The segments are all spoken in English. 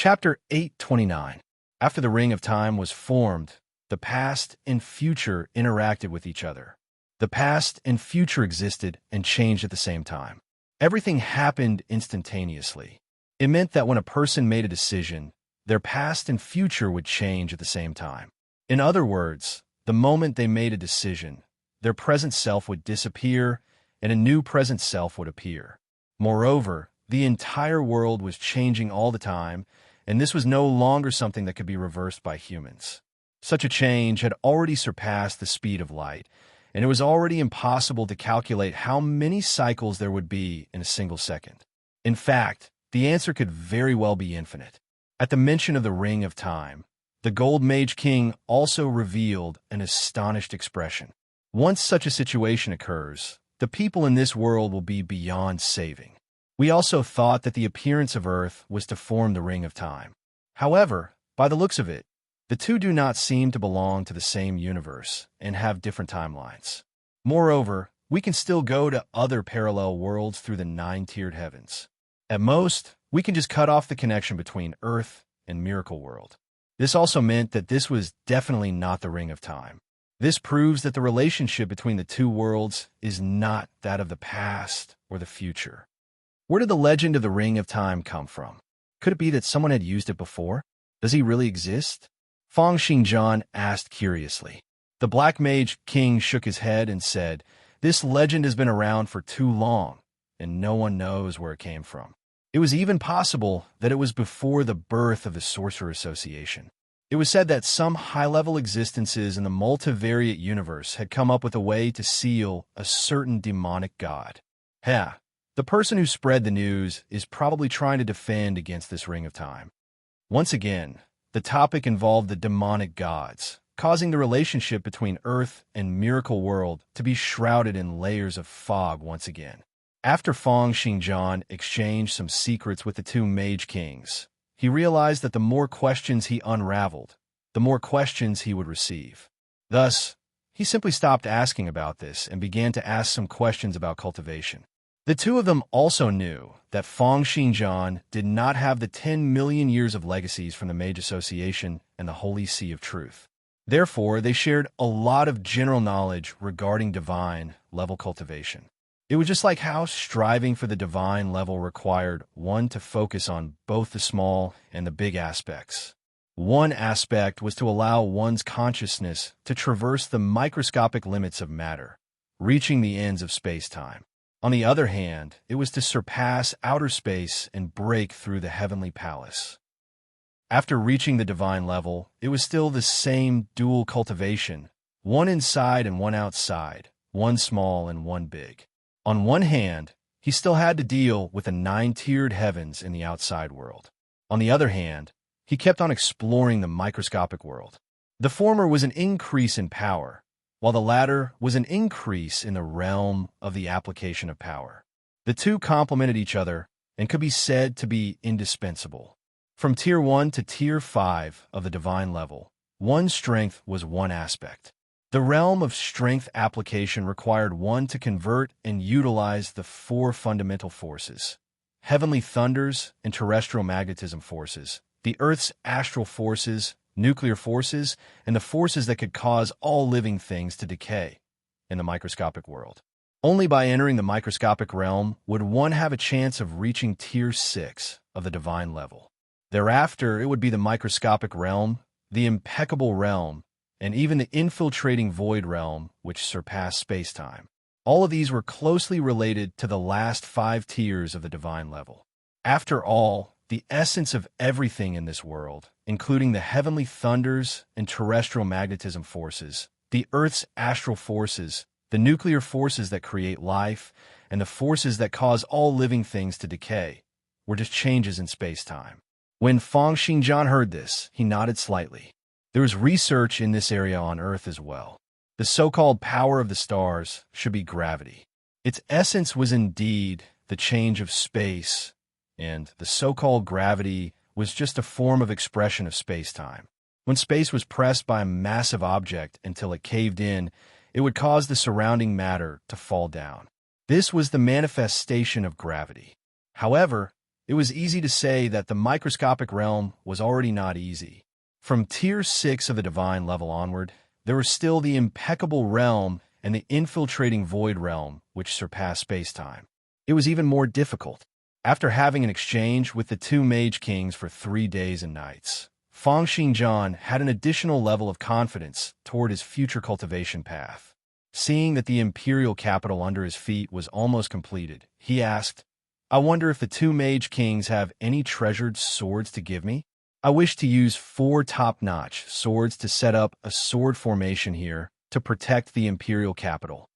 Chapter 829. After the Ring of Time was formed, the past and future interacted with each other. The past and future existed and changed at the same time. Everything happened instantaneously. It meant that when a person made a decision, their past and future would change at the same time. In other words, the moment they made a decision, their present self would disappear and a new present self would appear. Moreover, the entire world was changing all the time, and this was no longer something that could be reversed by humans. Such a change had already surpassed the speed of light, and it was already impossible to calculate how many cycles there would be in a single second. In fact, the answer could very well be infinite. At the mention of the Ring of Time, the Gold Mage King also revealed an astonished expression. Once such a situation occurs, the people in this world will be beyond saving. We also thought that the appearance of Earth was to form the Ring of Time. However, by the looks of it, the two do not seem to belong to the same universe and have different timelines. Moreover, we can still go to other parallel worlds through the nine-tiered heavens. At most, we can just cut off the connection between Earth and Miracle World. This also meant that this was definitely not the Ring of Time. This proves that the relationship between the two worlds is not that of the past or the future. Where did the legend of the Ring of Time come from? Could it be that someone had used it before? Does he really exist? Feng Xingjian asked curiously. The Black Mage King shook his head and said, "This legend has been around for too long, and no one knows where it came from. It was even possible that it was before the birth of the Sorcerer Association. It was said that some high-level existences in the multivariate universe had come up with a way to seal a certain demonic god. The person who spread the news is probably trying to defend against this Ring of Time." Once again, the topic involved the demonic gods, causing the relationship between Earth and Miracle World to be shrouded in layers of fog once again. After Feng Xingjian exchanged some secrets with the two Mage Kings, he realized that the more questions he unraveled, the more questions he would receive. Thus, he simply stopped asking about this and began to ask some questions about cultivation. The two of them also knew that Feng Xingjian did not have the 10 million years of legacies from the Mage Association and the Holy Sea of Truth. Therefore, they shared a lot of general knowledge regarding divine level cultivation. It was just like how striving for the divine level required one to focus on both the small and the big aspects. One aspect was to allow one's consciousness to traverse the microscopic limits of matter, reaching the ends of space-time. On the other hand, it was to surpass outer space and break through the heavenly palace. After reaching the divine level, it was still the same dual cultivation, one inside and one outside, one small and one big. On one hand, he still had to deal with the nine-tiered heavens in the outside world. On the other hand, he kept on exploring the microscopic world. The former was an increase in power, while the latter was an increase in the realm of the application of power. The two complemented each other and could be said to be indispensable. From Tier 1 to Tier 5 of the divine level, one's strength was one aspect. The realm of strength application required one to convert and utilize the four fundamental forces: heavenly thunders and terrestrial magnetism forces, the Earth's astral forces, nuclear forces, and the forces that could cause all living things to decay in the microscopic world. Only by entering the microscopic realm would one have a chance of reaching Tier 6 of the divine level. Thereafter, it would be the microscopic realm, the impeccable realm, and even the infiltrating void realm, which surpassed space-time. All of these were closely related to the last 5 tiers of the divine level. After all, the essence of everything in this world, including the heavenly thunders and terrestrial magnetism forces, the Earth's astral forces, the nuclear forces that create life, and the forces that cause all living things to decay, were just changes in space-time. When Feng Xingjian heard this, he nodded slightly. There was research in this area on Earth as well. The so-called power of the stars should be gravity. Its essence was indeed the change of space, and the so-called gravity was just a form of expression of space-time. When space was pressed by a massive object until it caved in, it would cause the surrounding matter to fall down. This was the manifestation of gravity. However, it was easy to say that the microscopic realm was already not easy. From Tier 6 of the divine level onward, there was still the impeccable realm and the infiltrating void realm, which surpassed space-time. It was even more difficult. After having an exchange with the two Mage Kings for 3 days and nights, Feng Xingjian had an additional level of confidence toward his future cultivation path. Seeing that the imperial capital under his feet was almost completed, he asked, "I wonder if the two Mage Kings have any treasured swords to give me? I wish to use 4 top-notch swords to set up a sword formation here to protect the imperial capital."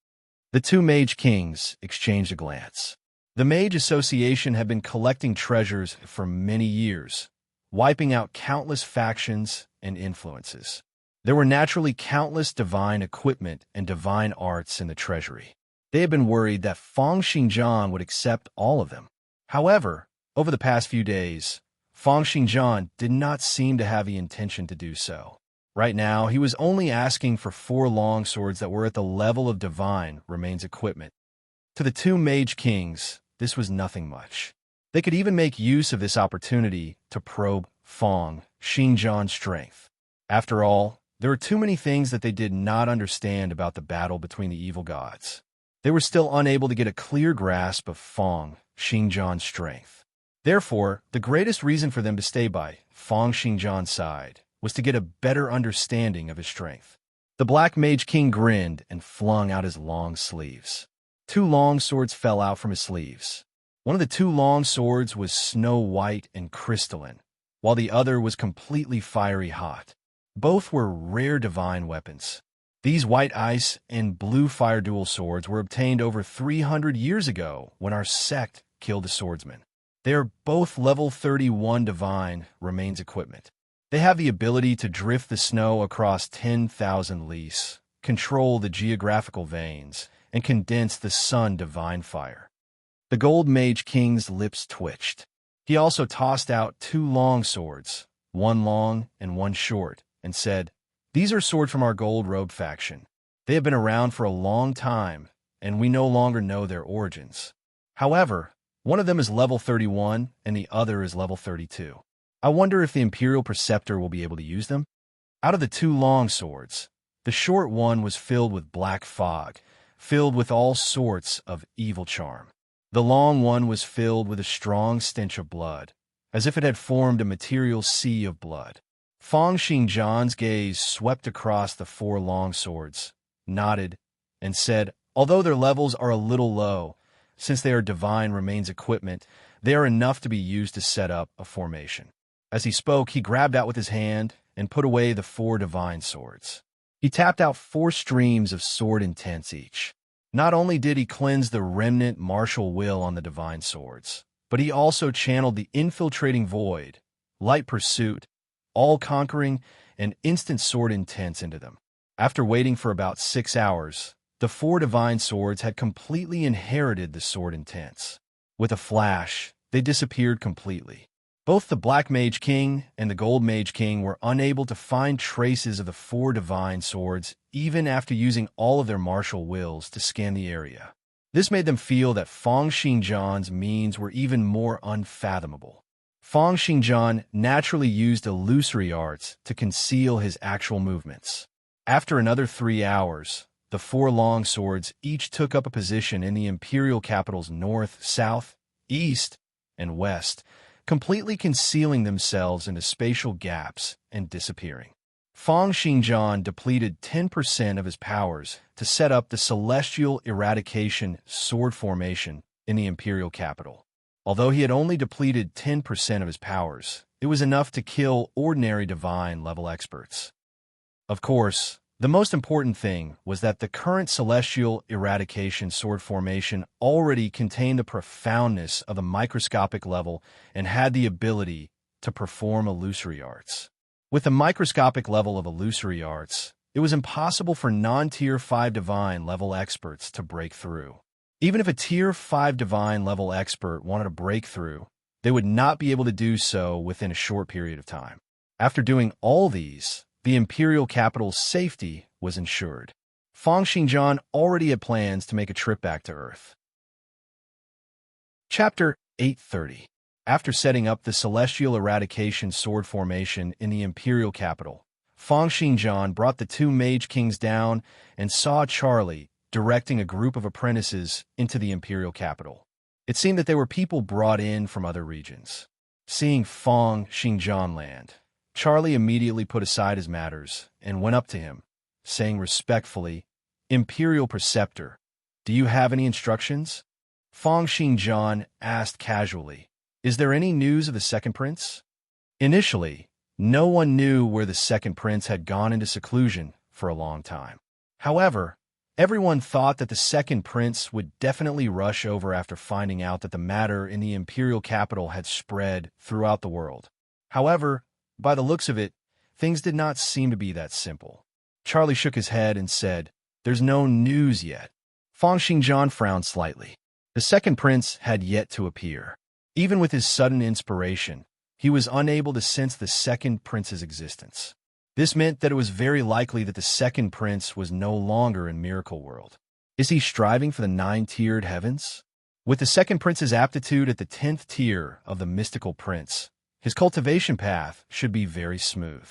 The two Mage Kings exchanged a glance. The Mage Association had been collecting treasures for many years, wiping out countless factions and influences. There were naturally countless divine equipment and divine arts in the treasury. They had been worried that Feng Xingjian would accept all of them. However, over the past few days, Feng Xingjian did not seem to have the intention to do so. Right now, he was only asking for 4 longswords that were at the level of divine remains equipment. To the two Mage Kings, this was nothing much. They could even make use of this opportunity to probe Feng Xingjian's strength. After all, there were too many things that they did not understand about the battle between the evil gods. They were still unable to get a clear grasp of Feng Xingjian's strength. Therefore, the greatest reason for them to stay by Feng Xingjian's side was to get a better understanding of his strength. The Black Mage King grinned and flung out his long sleeves. 2 long swords fell out from his sleeves. One of the 2 long swords was snow white and crystalline, while the other was completely fiery hot. Both were rare divine weapons. These white ice and blue fire dual swords were obtained over 300 years ago when our sect killed a swordsman. They are both level 31 divine remains equipment. They have the ability to drift the snow across 10,000 lis, control the geographical veins, and condense the sun divine fire. The Gold Mage King's lips twitched. He also tossed out 2 long swords, 1 long and 1 short, and said, "These are swords from our Gold Robe faction. They have been around for a long time, and we no longer know their origins. However, one of them is level 31 and the other is level 32. I wonder if the Imperial Preceptor will be able to use them?" Out of the 2 long swords, the short one was filled with black fog, filled with all sorts of evil charm. The long one was filled with a strong stench of blood, as if it had formed a material sea of blood. Feng Xingjian's gaze swept across the 4 long swords, nodded, and said, "Although their levels are a little low, since they are divine remains equipment, they are enough to be used to set up a formation." As he spoke, he grabbed out with his hand and put away the 4 divine swords. He tapped out 4 streams of sword intense each. Not only did he cleanse the remnant martial will on the divine swords, but he also channeled the infiltrating void, light pursuit, all-conquering, and instant sword intense into them. After waiting for about 6 hours, the 4 divine swords had completely inherited the sword intense. With a flash, they disappeared completely. Both the Black Mage King and the Gold Mage King were unable to find traces of the 4 divine swords even after using all of their martial wills to scan the area. This made them feel that Feng Xingjian's means were even more unfathomable. Feng Xingjian naturally used illusory arts to conceal his actual movements. After another 3 hours, the 4 long swords each took up a position in the imperial capital's north, south, east, and west, completely concealing themselves into spatial gaps and disappearing. Feng Xingjian depleted 10% of his powers to set up the Celestial Eradication Sword Formation in the imperial capital. Although he had only depleted 10% of his powers, it was enough to kill ordinary divine level experts. Of course, the most important thing was that the current Celestial Eradication Sword Formation already contained the profoundness of the microscopic level and had the ability to perform illusory arts. With the microscopic level of illusory arts, it was impossible for non-Tier 5 divine level experts to break through. Even if a Tier 5 divine level expert wanted to break through, they would not be able to do so within a short period of time. After doing all these, the imperial capital's safety was ensured. Feng Xingjian already had plans to make a trip back to Earth. Chapter 830. After setting up the Celestial Eradication Sword Formation in the Imperial capital, Feng Xingjian brought the two Mage Kings down and saw Charlie directing a group of apprentices into the Imperial capital. It seemed that they were people brought in from other regions. Seeing Feng Xingjian land, Charlie immediately put aside his matters and went up to him, saying respectfully, "Imperial Preceptor, do you have any instructions?" Feng Xingjian asked casually, "Is there any news of the second prince?" Initially, no one knew where the second prince had gone into seclusion for a long time. However, everyone thought that the second prince would definitely rush over after finding out that the matter in the imperial capital had spread throughout the world. However, by the looks of it, things did not seem to be that simple. Charlie shook his head and said, "There's no news yet." Feng Xingjian frowned slightly. The second prince had yet to appear. Even with his sudden inspiration, he was unable to sense the second prince's existence. This meant that it was very likely that the second prince was no longer in Miracle World. Is he striving for the 9-tiered heavens? With the second prince's aptitude at the 10th tier of the mystical prince, his cultivation path should be very smooth.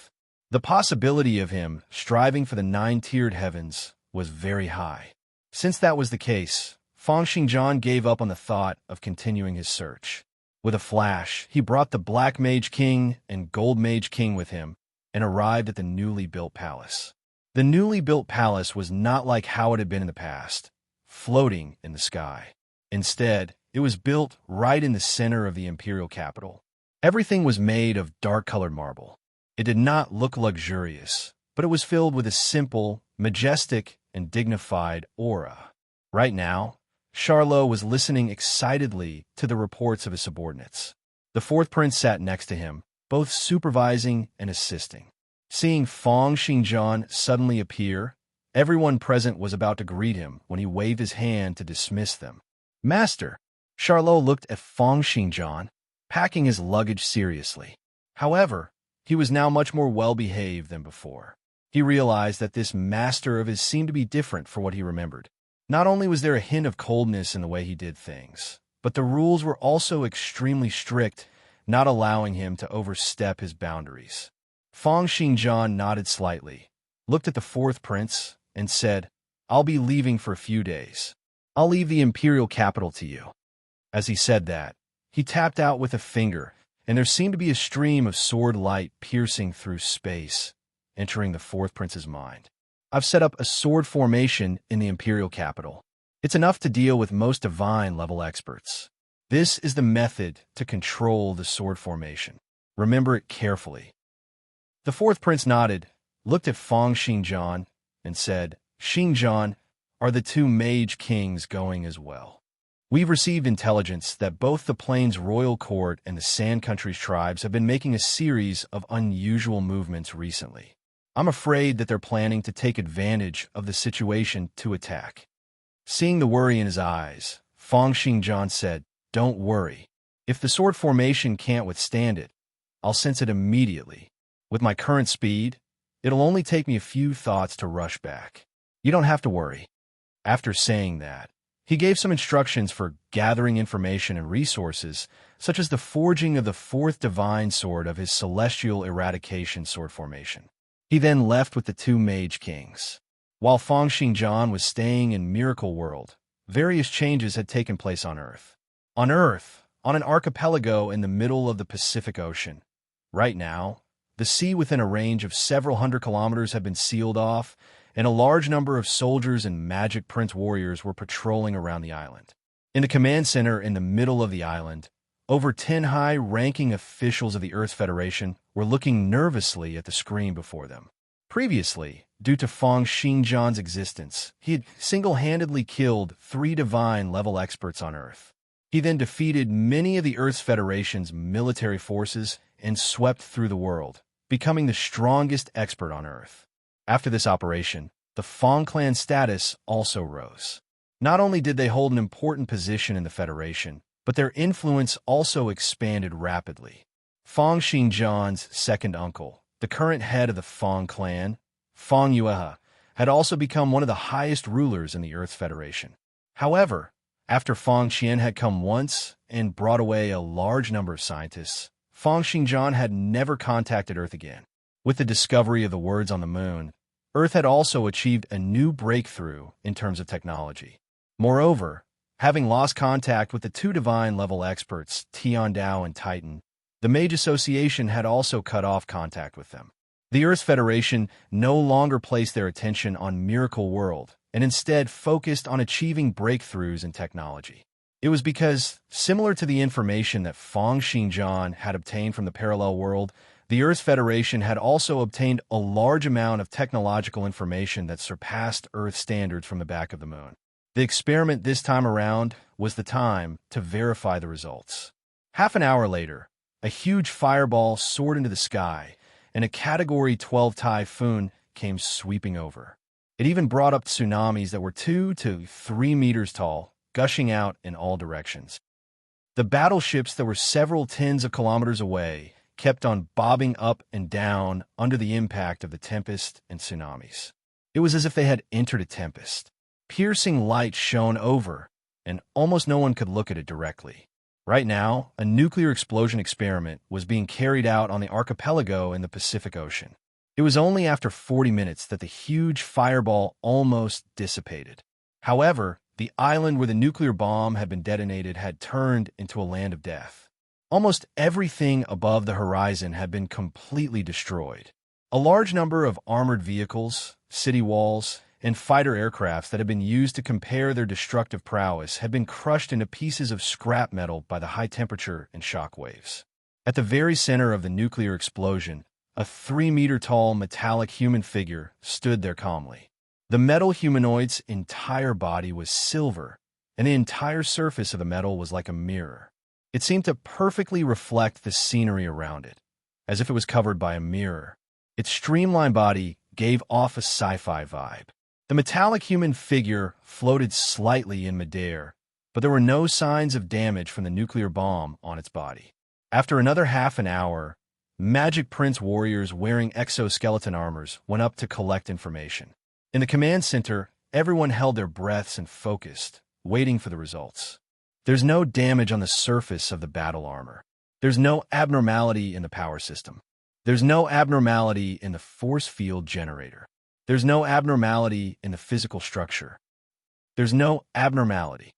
The possibility of him striving for the 9-tiered heavens was very high. Since that was the case, Feng Xingjian gave up on the thought of continuing his search. With a flash, he brought the Black Mage King and Gold Mage King with him and arrived at the newly built palace. The newly built palace was not like how it had been in the past, floating in the sky. Instead, it was built right in the center of the imperial capital. Everything was made of dark-colored marble. It did not look luxurious, but it was filled with a simple, majestic, and dignified aura. Right now, Charlot was listening excitedly to the reports of his subordinates. The fourth prince sat next to him, both supervising and assisting. Seeing Feng Xingjian suddenly appear, everyone present was about to greet him when he waved his hand to dismiss them. "Master!" Charlot looked at Feng Xingjian, packing his luggage seriously. However, he was now much more well-behaved than before. He realized that this master of his seemed to be different for what he remembered. Not only was there a hint of coldness in the way he did things, but the rules were also extremely strict, not allowing him to overstep his boundaries. Feng Xingjian nodded slightly, looked at the fourth prince, and said, "I'll be leaving for a few days. I'll leave the imperial capital to you." As he said that, he tapped out with a finger, and there seemed to be a stream of sword light piercing through space, entering the fourth prince's mind. "I've set up a sword formation in the imperial capital. It's enough to deal with most divine-level experts. This is the method to control the sword formation. Remember it carefully." The fourth prince nodded, looked at Feng Xingjian, and said, "Xingjian, are the two Mage Kings going as well? We've received intelligence that both the Plains Royal Court and the Sand Country's tribes have been making a series of unusual movements recently. I'm afraid that they're planning to take advantage of the situation to attack." Seeing the worry in his eyes, Feng Xingjian said, "Don't worry. If the sword formation can't withstand it, I'll sense it immediately. With my current speed, it'll only take me a few thoughts to rush back. You don't have to worry." After saying that, he gave some instructions for gathering information and resources, such as the forging of the fourth divine sword of his celestial eradication sword formation. He then left with the two Mage Kings. While Feng Xingjian was staying in Miracle World, various changes had taken place on Earth. On Earth, on an archipelago in the middle of the Pacific Ocean, right now, the sea within a range of several hundred kilometers had been sealed off, and a large number of soldiers and magic prince warriors were patrolling around the island. In the command center in the middle of the island, over 10 high-ranking officials of the Earth Federation were looking nervously at the screen before them. Previously, due to Feng Xingjian's existence, he had single-handedly killed 3 divine-level experts on Earth. He then defeated many of the Earth's Federation's military forces and swept through the world, becoming the strongest expert on Earth. After this operation, the Feng clan status also rose. Not only did they hold an important position in the Federation, but their influence also expanded rapidly. Feng Xingjian's second uncle, the current head of the Feng clan, Feng Yuehe, had also become one of the highest rulers in the Earth Federation. However, After Feng Xian had come once and brought away a large number of scientists, Feng Xingjian had never contacted Earth again. With the discovery of the words on the moon, Earth had also achieved a new breakthrough in terms of technology. Moreover, having lost contact with the two divine-level experts, Tian Dao and Titan, the Mage Association had also cut off contact with them. The Earth Federation no longer placed their attention on Miracle World and instead focused on achieving breakthroughs in technology. It was because, similar to the information that Feng Xingjian had obtained from the parallel world, the Earth Federation had also obtained a large amount of technological information that surpassed Earth standards from the back of the moon. The experiment this time around was the time to verify the results. Half an hour later, a huge fireball soared into the sky, and a Category 12 typhoon came sweeping over. It even brought up tsunamis that were 2 to 3 meters tall, gushing out in all directions. The battleships that were several tens of kilometers away kept on bobbing up and down under the impact of the tempest and tsunamis. It was as if they had entered a tempest. Piercing light shone over, and almost no one could look at it directly. Right now, a nuclear explosion experiment was being carried out on the archipelago in the Pacific Ocean. It was only after 40 minutes that the huge fireball almost dissipated. However, the island where the nuclear bomb had been detonated had turned into a land of death. Almost everything above the horizon had been completely destroyed. A large number of armored vehicles, city walls, and fighter aircrafts that had been used to compare their destructive prowess had been crushed into pieces of scrap metal by the high temperature and shock waves. At the very center of the nuclear explosion, a 3-meter-tall metallic human figure stood there calmly. The metal humanoid's entire body was silver, and the entire surface of the metal was like a mirror. It seemed to perfectly reflect the scenery around it, as if it was covered by a mirror. Its streamlined body gave off a sci-fi vibe. The metallic human figure floated slightly in midair, but there were no signs of damage from the nuclear bomb on its body. After another half an hour, Magic Prince warriors wearing exoskeleton armors went up to collect information. In the command center, everyone held their breaths and focused, waiting for the results. There's no damage on the surface of the battle armor. There's no abnormality in the power system. There's no abnormality in the force field generator. There's no abnormality in the physical structure. There's no abnormality.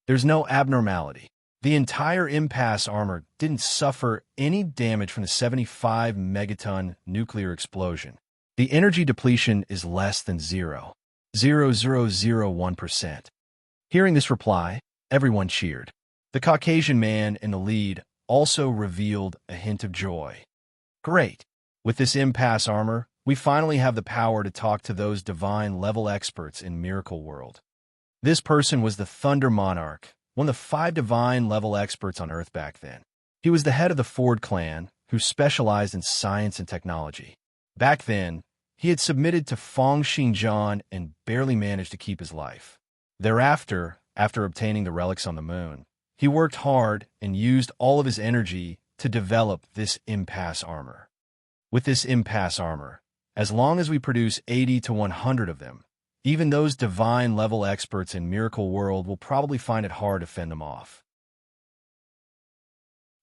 There's no abnormality. The entire impasse armor didn't suffer any damage from the 75 megaton nuclear explosion. The energy depletion is less than 0.0001%. Hearing this reply, everyone cheered. The Caucasian man in the lead also revealed a hint of joy. Great! With this impasse armor, we finally have the power to talk to those divine-level experts in Miracle World. This person was the Thunder Monarch, one of the 5 divine-level experts on Earth back then. He was the head of the Ford clan, who specialized in science and technology. Back then, he had submitted to Feng Xingjian and barely managed to keep his life. Thereafter, after obtaining the relics on the moon, he worked hard and used all of his energy to develop this impasse armor. With this impasse armor, as long as we produce 80 to 100 of them, even those divine-level experts in Miracle World will probably find it hard to fend them off.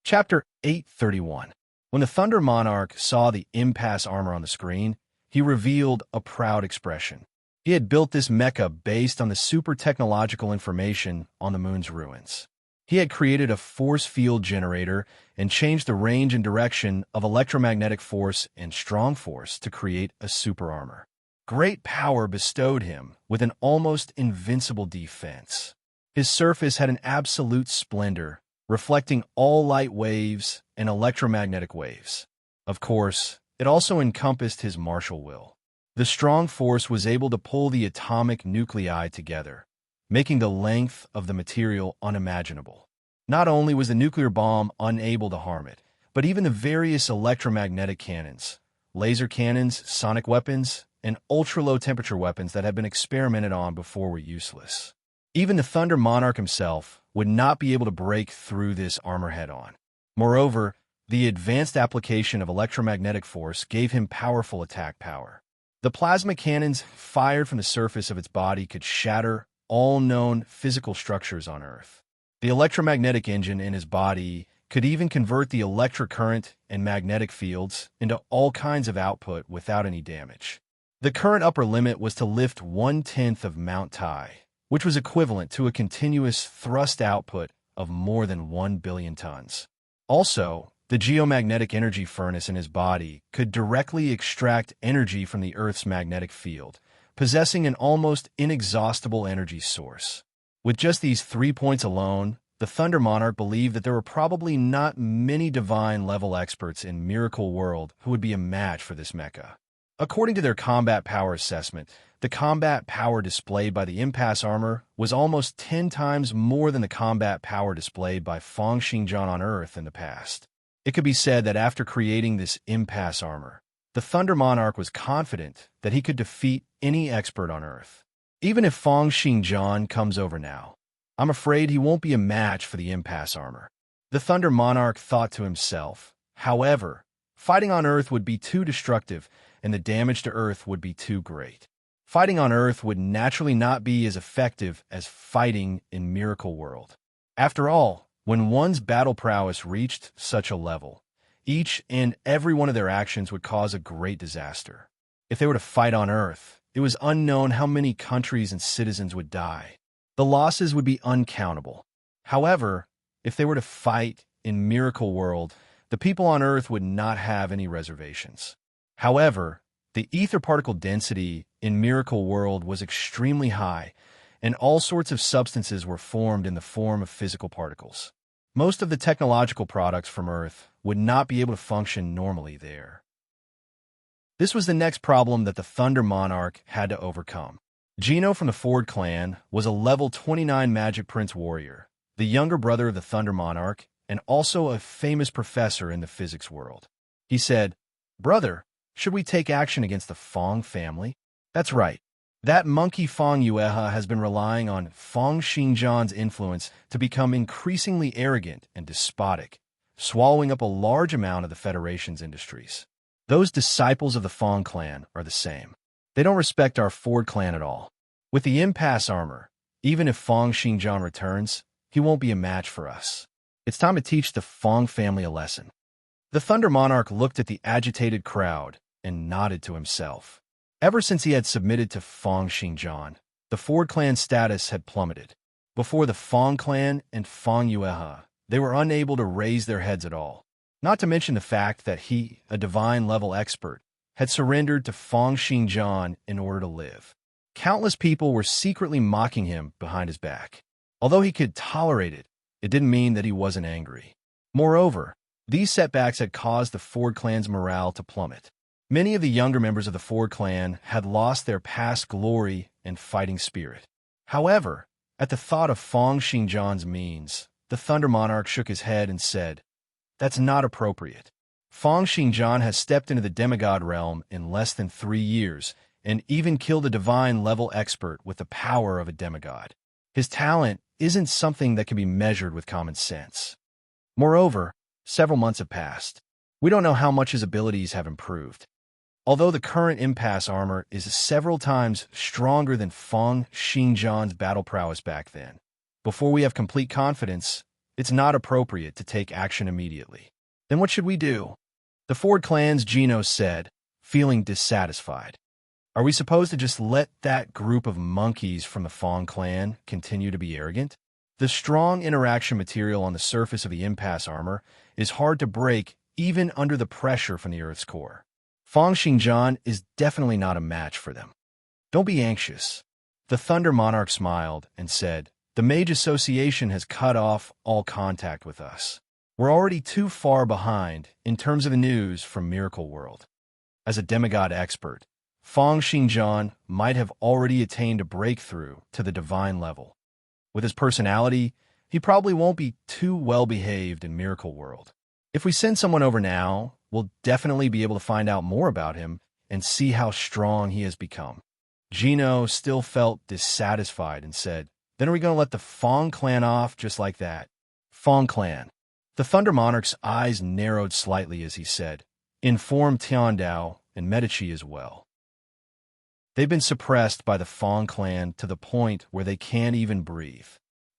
Chapter 831. When the Thunder Monarch saw the impasse armor on the screen, he revealed a proud expression. He had built this mecha based on the super technological information on the moon's ruins. He had created a force field generator and changed the range and direction of electromagnetic force and strong force to create a super armor. Great power bestowed him with an almost invincible defense. His surface had an absolute splendor, reflecting all light waves and electromagnetic waves. Of course, it also encompassed his martial will. The strong force was able to pull the atomic nuclei together, making the length of the material unimaginable. Not only was the nuclear bomb unable to harm it, but even the various electromagnetic cannons, laser cannons, sonic weapons, and ultra-low temperature weapons that had been experimented on before were useless. Even the Thunder Monarch himself would not be able to break through this armor head-on. Moreover, the advanced application of electromagnetic force gave him powerful attack power. The plasma cannons fired from the surface of its body could shatter all known physical structures on Earth. The electromagnetic engine in his body could even convert the electric current and magnetic fields into all kinds of output without any damage. The current upper limit was to lift 1/10 of Mount Tai, which was equivalent to a continuous thrust output of more than 1 billion tons. Also, the geomagnetic energy furnace in his body could directly extract energy from the Earth's magnetic field, possessing an almost inexhaustible energy source. With just these 3 points alone, the Thunder Monarch believed that there were probably not many divine-level experts in Miracle World who would be a match for this mecha. According to their combat power assessment, the combat power displayed by the impasse armor was almost 10 times more than the combat power displayed by Feng Xingjian on Earth in the past. It could be said that after creating this impasse armor, the Thunder Monarch was confident that he could defeat any expert on Earth. Even if Feng Xingjian comes over now, I'm afraid he won't be a match for the impasse armor. The Thunder Monarch thought to himself. However, fighting on Earth would be too destructive, and the damage to Earth would be too great. Fighting on Earth would naturally not be as effective as fighting in Miracle World. After all, when one's battle prowess reached such a level, each and every one of their actions would cause a great disaster. If they were to fight on Earth, it was unknown how many countries and citizens would die. The losses would be uncountable. However, if they were to fight in Miracle World, the people on Earth would not have any reservations. However, the ether particle density in Miracle World was extremely high, and all sorts of substances were formed in the form of physical particles. Most of the technological products from Earth would not be able to function normally there. This was the next problem that the Thunder Monarch had to overcome. Gino from the Ford clan was a level 29 Magic Prince warrior, the younger brother of the Thunder Monarch, and also a famous professor in the physics world. He said, "Brother, should we take action against the Fong family?" That's right. That monkey Fong Yueha has been relying on Feng Xingjian's influence to become increasingly arrogant and despotic, swallowing up a large amount of the Federation's industries. Those disciples of the Fong clan are the same. They don't respect our Ford clan at all. With the impasse armor, even if Feng Xingjian returns, he won't be a match for us. It's time to teach the Fong family a lesson. The Thunder Monarch looked at the agitated crowd and nodded to himself. Ever since he had submitted to Feng Xingjian, the Ford clan's status had plummeted. Before the Fong clan and Feng Yueha, they were unable to raise their heads at all. Not to mention the fact that he, a divine-level expert, had surrendered to Feng Xingjian in order to live. Countless people were secretly mocking him behind his back. Although he could tolerate it, it didn't mean that he wasn't angry. Moreover, these setbacks had caused the Ford clan's morale to plummet. Many of the younger members of the Ford clan had lost their past glory and fighting spirit. However, at the thought of Feng Xingjian's means, the Thunder Monarch shook his head and said, "That's not appropriate. Feng Xingjian has stepped into the demigod realm in less than 3 years and even killed a divine-level expert with the power of a demigod. His talent isn't something that can be measured with common sense. Moreover, several months have passed. We don't know how much his abilities have improved. Although the current impasse armor is several times stronger than Feng Xingjian's battle prowess back then, before we have complete confidence, it's not appropriate to take action immediately." "Then what should we do?" The Ford clan's Gino said, feeling dissatisfied. "Are we supposed to just let that group of monkeys from the Fong clan continue to be arrogant? The strong interaction material on the surface of the impasse armor is hard to break even under the pressure from the Earth's core. Feng Xingjian is definitely not a match for them. Don't be anxious." The Thunder Monarch smiled and said, "The Mage Association has cut off all contact with us. We're already too far behind in terms of the news from Miracle World. As a demigod expert, Feng Xingjian might have already attained a breakthrough to the divine level. With his personality, he probably won't be too well-behaved in Miracle World. If we send someone over now, we'll definitely be able to find out more about him and see how strong he has become." Gino still felt dissatisfied and said, "Then are we going to let the Fong clan off just like that?" "Fong clan." The Thunder Monarch's eyes narrowed slightly as he said, "Inform Tiandao and Medici as well." They've been suppressed by the Fong clan to the point where they can't even breathe.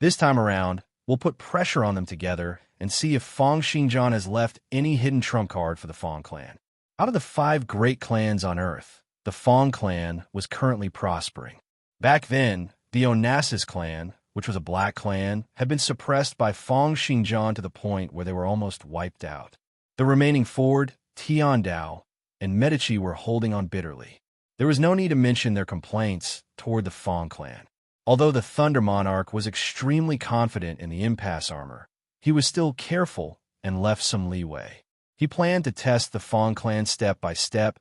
This time around, we'll put pressure on them together and see if Fong Xingjian has left any hidden trump card for the Fong clan. Out of the 5 great clans on Earth, the Fong clan was currently prospering. Back then, the Onassis clan, which was a black clan, had been suppressed by Fong Xingjian to the point where they were almost wiped out. The remaining Ford, Tiandao, and Medici were holding on bitterly. There was no need to mention their complaints toward the Fong clan. Although the Thunder Monarch was extremely confident in the impasse armor, he was still careful and left some leeway. He planned to test the Fong clan step by step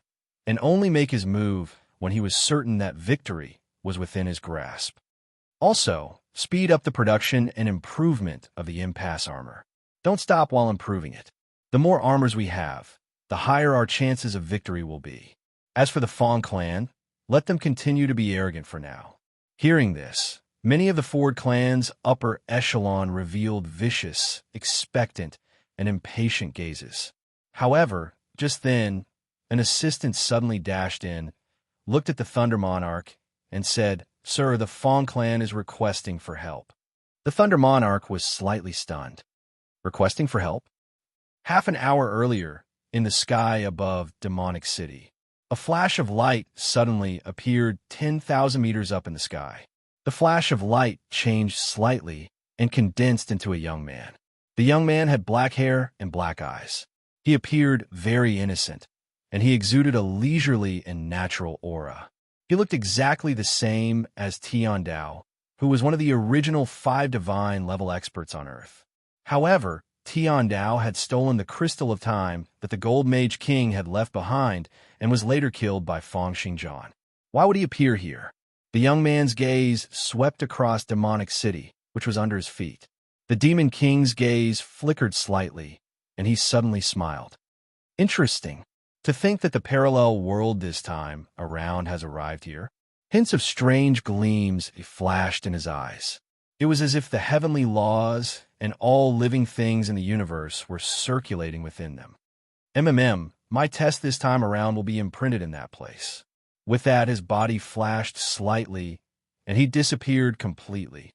and only make his move when he was certain that victory was within his grasp. Also, speed up the production and improvement of the impasse armor. Don't stop while improving it. The more armors we have, the higher our chances of victory will be. As for the Fong clan, let them continue to be arrogant for now. Hearing this, many of the Ford clan's upper echelon revealed vicious, expectant, and impatient gazes. However, just then, an assistant suddenly dashed in, looked at the Thunder Monarch, and said, "Sir, the Fong clan is requesting for help." The Thunder Monarch was slightly stunned. Requesting for help? Half an hour earlier, in the sky above Demonic City, a flash of light suddenly appeared 10,000 meters up in the sky. The flash of light changed slightly and condensed into a young man. The young man had black hair and black eyes. He appeared very innocent, and he exuded a leisurely and natural aura. He looked exactly the same as Tiandao, who was one of the original 5 divine level experts on Earth. However, Tiandao had stolen the crystal of time that the Gold Mage King had left behind and was later killed by Fong Xingjian. Why would he appear here? The young man's gaze swept across Demonic City, which was under his feet. The Demon King's gaze flickered slightly, and he suddenly smiled. Interesting. To think that the parallel world this time around has arrived here. Hints of strange gleams flashed in his eyes. It was as if the heavenly laws and all living things in the universe were circulating within them. My test this time around will be imprinted in that place. With that, his body flashed slightly, and he disappeared completely.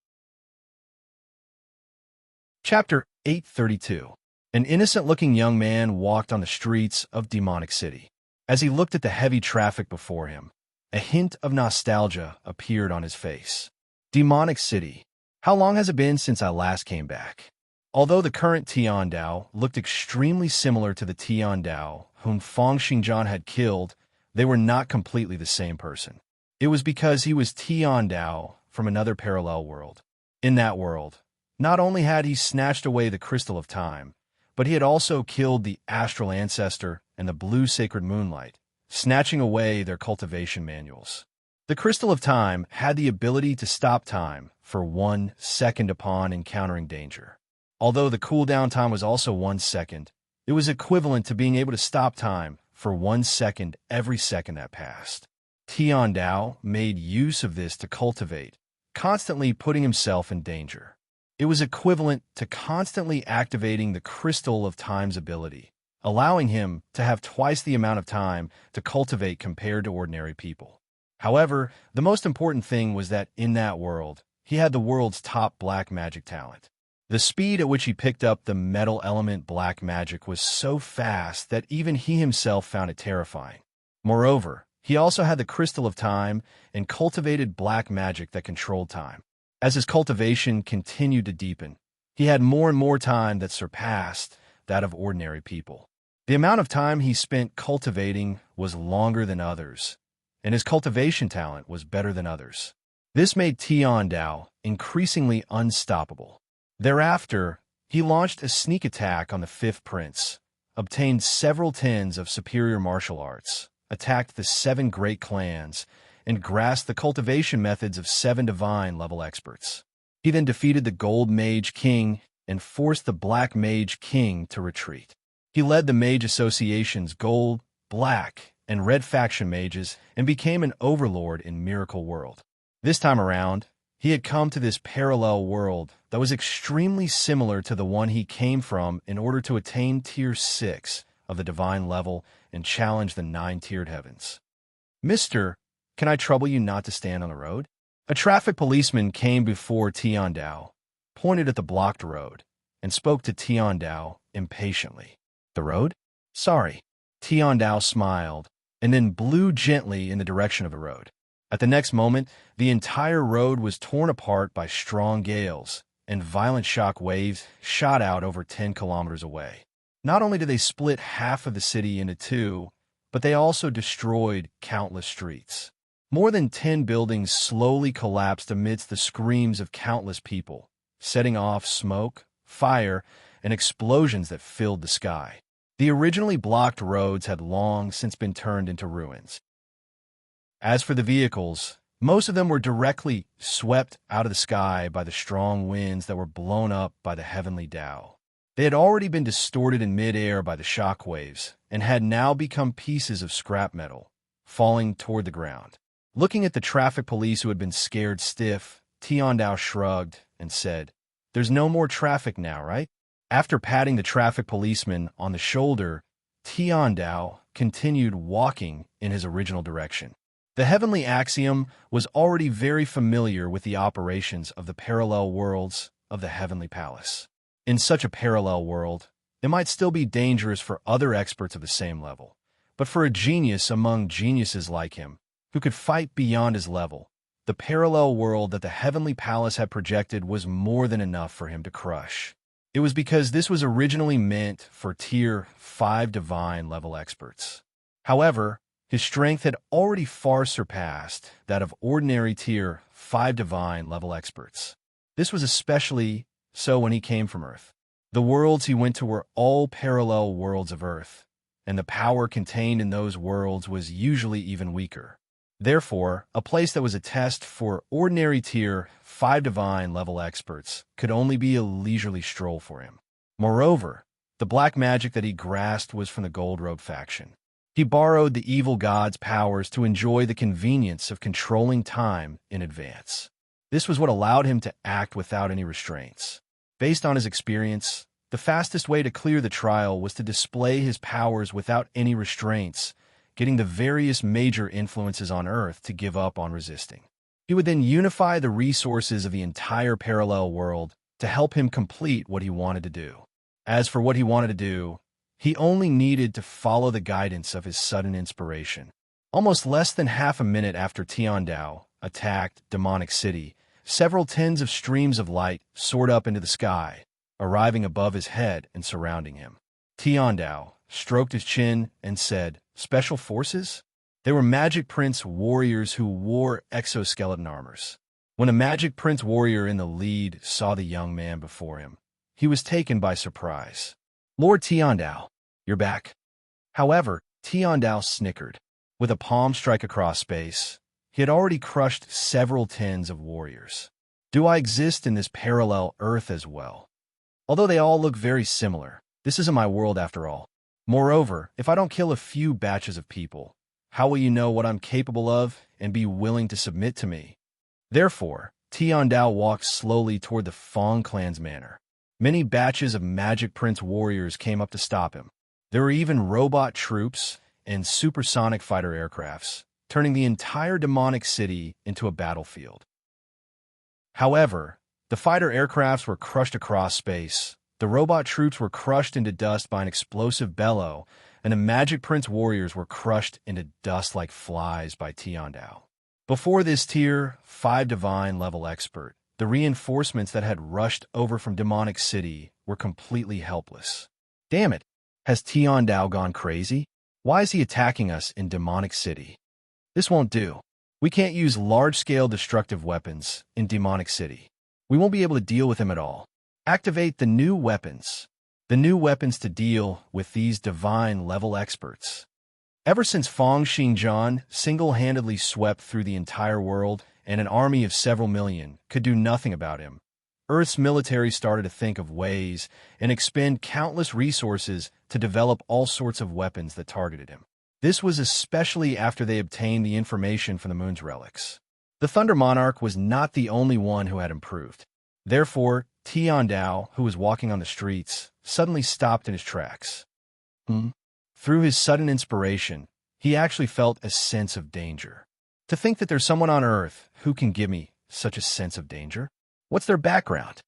Chapter 832. An innocent-looking young man walked on the streets of Demonic City. As he looked at the heavy traffic before him, a hint of nostalgia appeared on his face. Demonic City. How long has it been since I last came back? Although the current Tiandao looked extremely similar to the Tiandao whom Fong Xingjian had killed, they were not completely the same person. It was because he was Tiandao from another parallel world. In that world, not only had he snatched away the Crystal of Time, but he had also killed the Astral Ancestor and the Blue Sacred Moonlight, snatching away their cultivation manuals. The Crystal of Time had the ability to stop time for 1 second upon encountering danger. Although the cooldown time was also 1 second, it was equivalent to being able to stop time for 1 second every second that passed. Tiandao made use of this to cultivate, constantly putting himself in danger. It was equivalent to constantly activating the Crystal of Time's ability, allowing him to have twice the amount of time to cultivate compared to ordinary people. However, the most important thing was that in that world, he had the world's top black magic talent. The speed at which he picked up the metal element black magic was so fast that even he himself found it terrifying. Moreover, he also had the Crystal of Time and cultivated black magic that controlled time. As his cultivation continued to deepen, he had more and more time that surpassed that of ordinary people. The amount of time he spent cultivating was longer than others, and his cultivation talent was better than others. This made Tiandao increasingly unstoppable. Thereafter, he launched a sneak attack on the 5th Prince, obtained several tens of superior martial arts, attacked the 7 great clans, and grasped the cultivation methods of 7 divine-level experts. He then defeated the Gold Mage King and forced the Black Mage King to retreat. He led the Mage Association's Gold, Black, and Red faction mages and became an overlord in Miracle World. This time around, he had come to this parallel world that was extremely similar to the one he came from in order to attain Tier 6 of the divine level and challenge the 9-tiered heavens. "Mister, Can I trouble you not to stand on the road? A traffic policeman came before Tiandao, pointed at the blocked road, and spoke to Tiandao impatiently. The road? Sorry. Tiandao smiled, and then blew gently in the direction of the road. At the next moment, the entire road was torn apart by strong gales, and violent shock waves shot out over 10 kilometers away. Not only did they split half of the city into two, but they also destroyed countless streets. More than 10 buildings slowly collapsed amidst the screams of countless people, setting off smoke, fire, and explosions that filled the sky. The originally blocked roads had long since been turned into ruins. As for the vehicles, most of them were directly swept out of the sky by the strong winds that were blown up by the heavenly Tao. They had already been distorted in mid-air by the shock waves and had now become pieces of scrap metal, falling toward the ground. Looking at the traffic police who had been scared stiff, Tiandao shrugged and said, "There's no more traffic now, right?" After patting the traffic policeman on the shoulder, Tiandao continued walking in his original direction. The heavenly axiom was already very familiar with the operations of the parallel worlds of the heavenly palace. In such a parallel world, it might still be dangerous for other experts of the same level, but for a genius among geniuses like him, who could fight beyond his level, the parallel world that the heavenly palace had projected was more than enough for him to crush. It was because this was originally meant for Tier 5 divine level experts. However, his strength had already far surpassed that of ordinary Tier 5 divine level experts. This was especially so when he came from Earth. The worlds he went to were all parallel worlds of Earth, and the power contained in those worlds was usually even weaker. Therefore, a place that was a test for ordinary Tier 5 divine level experts could only be a leisurely stroll for him. Moreover, the black magic that he grasped was from the Gold Robe faction. He borrowed the evil god's powers to enjoy the convenience of controlling time in advance. This was what allowed him to act without any restraints. Based on his experience, the fastest way to clear the trial was to display his powers without any restraints, getting the various major influences on Earth to give up on resisting. He would then unify the resources of the entire parallel world to help him complete what he wanted to do. As for what he wanted to do, he only needed to follow the guidance of his sudden inspiration. Almost less than half a minute after Tiandao attacked Demonic City, several tens of streams of light soared up into the sky, arriving above his head and surrounding him. Tiandao stroked his chin and said, "Special forces?" They were Magic Prince warriors who wore exoskeleton armors. When a Magic Prince warrior in the lead saw the young man before him, he was taken by surprise. "Lord Tiandao, you're back." However, Tiandao snickered. With a palm strike across space, he had already crushed several tens of warriors. Do I exist in this parallel Earth as well? Although they all look very similar, this isn't my world after all. Moreover, if I don't kill a few batches of people, how will you know what I'm capable of and be willing to submit to me? Therefore, Tiandao walked slowly toward the Fong clan's manor. Many batches of Magic Prince warriors came up to stop him. There were even robot troops and supersonic fighter aircrafts, turning the entire demonic city into a battlefield. However, the fighter aircrafts were crushed across space, the robot troops were crushed into dust by an explosive bellow, and the Magic Prince warriors were crushed into dust like flies by Tiandao. Before this Tier 5 divine level expert, the reinforcements that had rushed over from Demonic City were completely helpless. Damn it! Has Tiandao gone crazy? Why is he attacking us in Demonic City? This won't do. We can't use large-scale destructive weapons in Demonic City. We won't be able to deal with him at all. Activate the new weapons. The new weapons to deal with these divine level experts. Ever since Fong Xingjian single-handedly swept through the entire world and an army of several million could do nothing about him, Earth's military started to think of ways and expend countless resources to develop all sorts of weapons that targeted him. This was especially after they obtained the information from the Moon's relics. The Thunder Monarch was not the only one who had improved. Therefore, Tiandao, who was walking on the streets, suddenly stopped in his tracks. Through his sudden inspiration, he actually felt a sense of danger. To think that there's someone on Earth who can give me such a sense of danger? What's their background?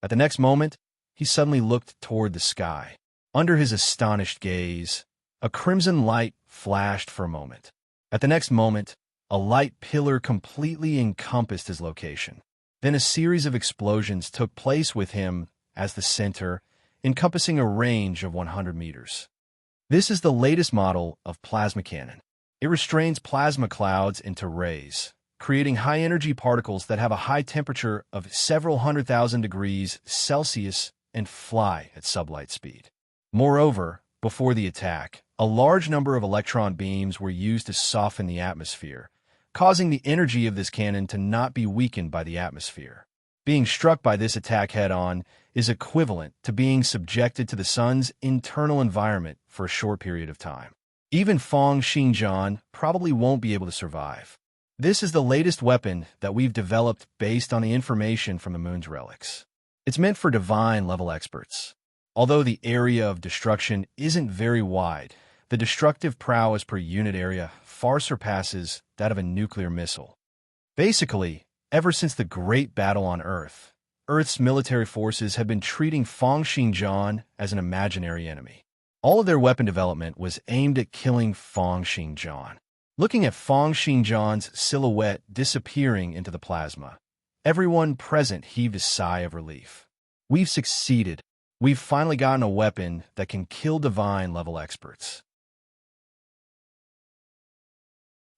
At the next moment, he suddenly looked toward the sky. Under his astonished gaze, a crimson light flashed for a moment. At the next moment, a light pillar completely encompassed his location. Then a series of explosions took place with him as the center, encompassing a range of 100 meters. This is the latest model of plasma cannon. It restrains plasma clouds into rays, creating high-energy particles that have a high temperature of several 100,000 degrees Celsius and fly at sublight speed. Moreover, before the attack, a large number of electron beams were used to soften the atmosphere, causing the energy of this cannon to not be weakened by the atmosphere. Being struck by this attack head-on is equivalent to being subjected to the sun's internal environment for a short period of time. Even Feng Xingjian probably won't be able to survive. This is the latest weapon that we've developed based on the information from the moon's relics. It's meant for divine-level experts. Although the area of destruction isn't very wide, the destructive prowess per unit area far surpasses that of a nuclear missile. Basically, ever since the Great Battle on Earth, Earth's military forces have been treating Feng Xingjian as an imaginary enemy. All of their weapon development was aimed at killing Feng Xingjian. Looking at Feng Xingjian's silhouette disappearing into the plasma, everyone present heaved a sigh of relief. We've succeeded. We've finally gotten a weapon that can kill divine-level experts.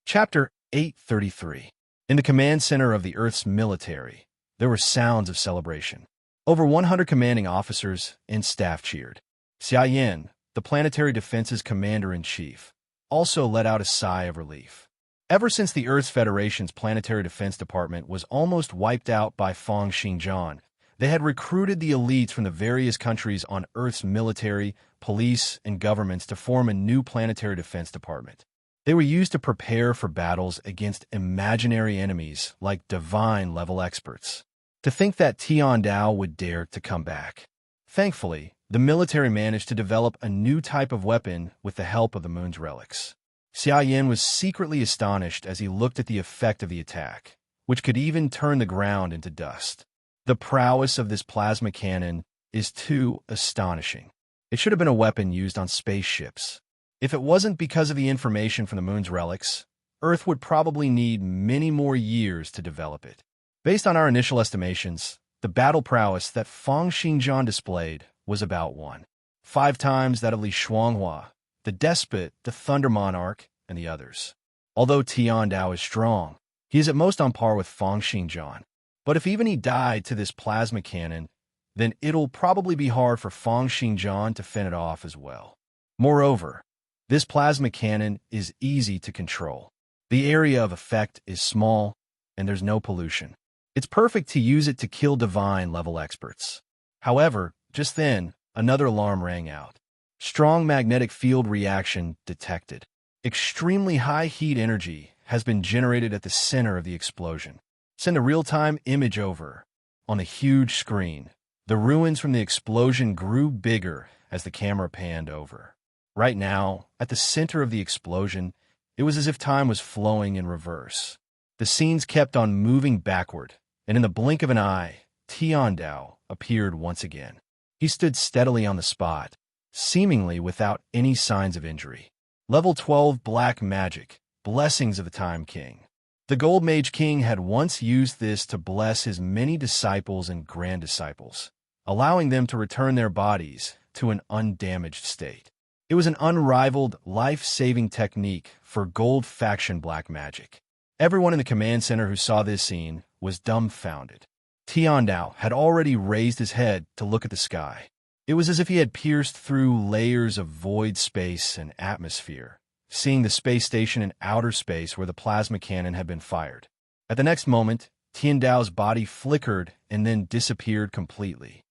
Chapter 833. In the command center of the Earth's military, there were sounds of celebration. Over 100 commanding officers and staff cheered. Xia Yan, the Planetary Defense's commander-in-chief, also let out a sigh of relief. Ever since the Earth's Federation's Planetary Defense Department was almost wiped out by Feng Xingjian, they had recruited the elites from the various countries on Earth's military, police, and governments to form a new Planetary Defense Department. They were used to prepare for battles against imaginary enemies like divine-level experts. To think that Tian Dao would dare to come back. Thankfully, the military managed to develop a new type of weapon with the help of the moon's relics. Xia Yan was secretly astonished as he looked at the effect of the attack, which could even turn the ground into dust. The prowess of this plasma cannon is too astonishing. It should have been a weapon used on spaceships. If it wasn't because of the information from the moon's relics, Earth would probably need many more years to develop it. Based on our initial estimations, the battle prowess that Feng Xingjian displayed was about 1.5 times that of Li Shuanghua, the despot, the Thunder Monarch, and the others. Although Tian Dao is strong, he is at most on par with Feng Xingjian. But if even he died to this plasma cannon, then it'll probably be hard for Feng Xingjian to fend it off as well. Moreover, this plasma cannon is easy to control. The area of effect is small, and there's no pollution. It's perfect to use it to kill divine-level experts. However, just then, another alarm rang out. Strong magnetic field reaction detected. Extremely high heat energy has been generated at the center of the explosion. Send a real-time image over. On a huge screen, the ruins from the explosion grew bigger as the camera panned over. Right now, at the center of the explosion, it was as if time was flowing in reverse. The scenes kept on moving backward, and in the blink of an eye, Tian Dao appeared once again. He stood steadily on the spot, seemingly without any signs of injury. Level 12 Black Magic, Blessings of the Time King. The Gold Mage King had once used this to bless his many disciples and grand disciples, allowing them to return their bodies to an undamaged state. It was an unrivaled, life-saving technique for Gold Faction black magic. Everyone in the command center who saw this scene was dumbfounded. Tian Dao had already raised his head to look at the sky. It was as if he had pierced through layers of void space and atmosphere, seeing the space station in outer space where the plasma cannon had been fired. At the next moment, Tian Dao's body flickered and then disappeared completely.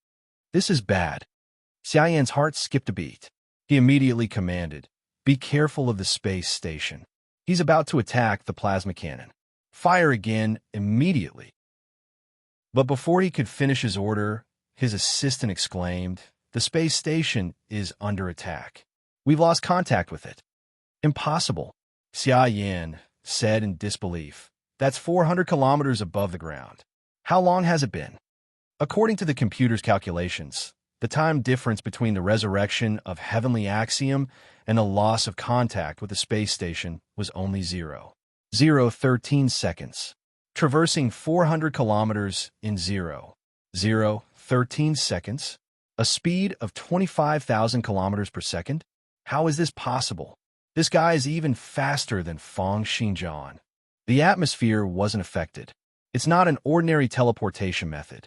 This is bad. Xia Yan's heart skipped a beat. He immediately commanded, "Be careful of the space station. He's about to attack the plasma cannon. Fire again immediately." But before he could finish his order, his assistant exclaimed, "The space station is under attack. We've lost contact with it." "Impossible." Xia Yan, said in disbelief. That's 400 kilometers above the ground. How long has it been? According to the computer's calculations, the time difference between the resurrection of Heavenly Axiom and the loss of contact with the space station was only 0.013 seconds. Traversing 400 kilometers in 0.013 seconds, a speed of 25,000 kilometers per second? How is this possible? This guy is even faster than Feng Xingjian. The atmosphere wasn't affected. It's not an ordinary teleportation method.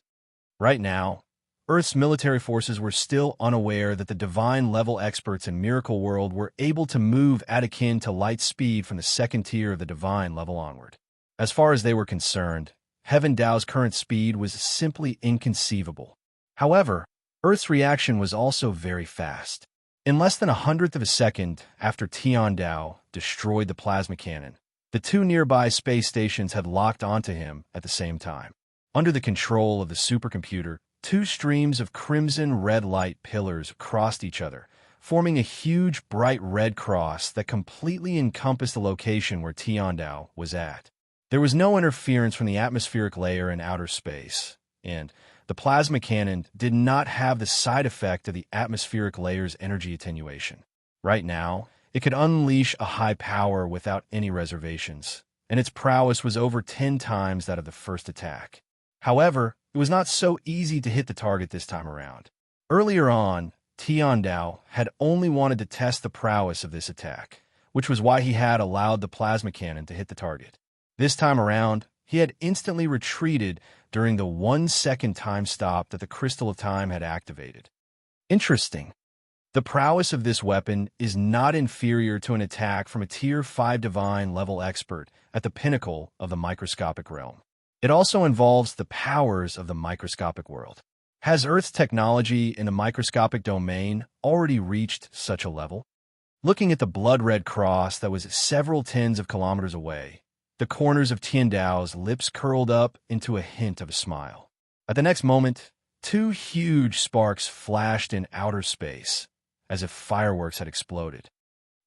Right now, Earth's military forces were still unaware that the divine-level experts in Miracle World were able to move at akin to light speed from the second tier of the divine level onward. As far as they were concerned, Heaven Dao's current speed was simply inconceivable. However, Earth's reaction was also very fast. In less than 1/100th of a second after Tian Dao destroyed the plasma cannon, the two nearby space stations had locked onto him at the same time. Under the control of the supercomputer, two streams of crimson-red light pillars crossed each other, forming a huge bright red cross that completely encompassed the location where Tian Dao was at. There was no interference from the atmospheric layer in outer space, and the plasma cannon did not have the side effect of the atmospheric layer's energy attenuation. Right now, it could unleash a high power without any reservations, and its prowess was over 10 times that of the first attack. However, it was not so easy to hit the target this time around. Earlier on, Tian Dao had only wanted to test the prowess of this attack, which was why he had allowed the plasma cannon to hit the target. This time around, he had instantly retreated during the 1-second time stop that the Crystal of Time had activated. Interesting. The prowess of this weapon is not inferior to an attack from a Tier 5 Divine level expert at the pinnacle of the microscopic realm. It also involves the powers of the microscopic world. Has Earth's technology in the microscopic domain already reached such a level? Looking at the blood-red cross that was several tens of kilometers away, the corners of Tian Dao's lips curled up into a hint of a smile. At the next moment, two huge sparks flashed in outer space, as if fireworks had exploded.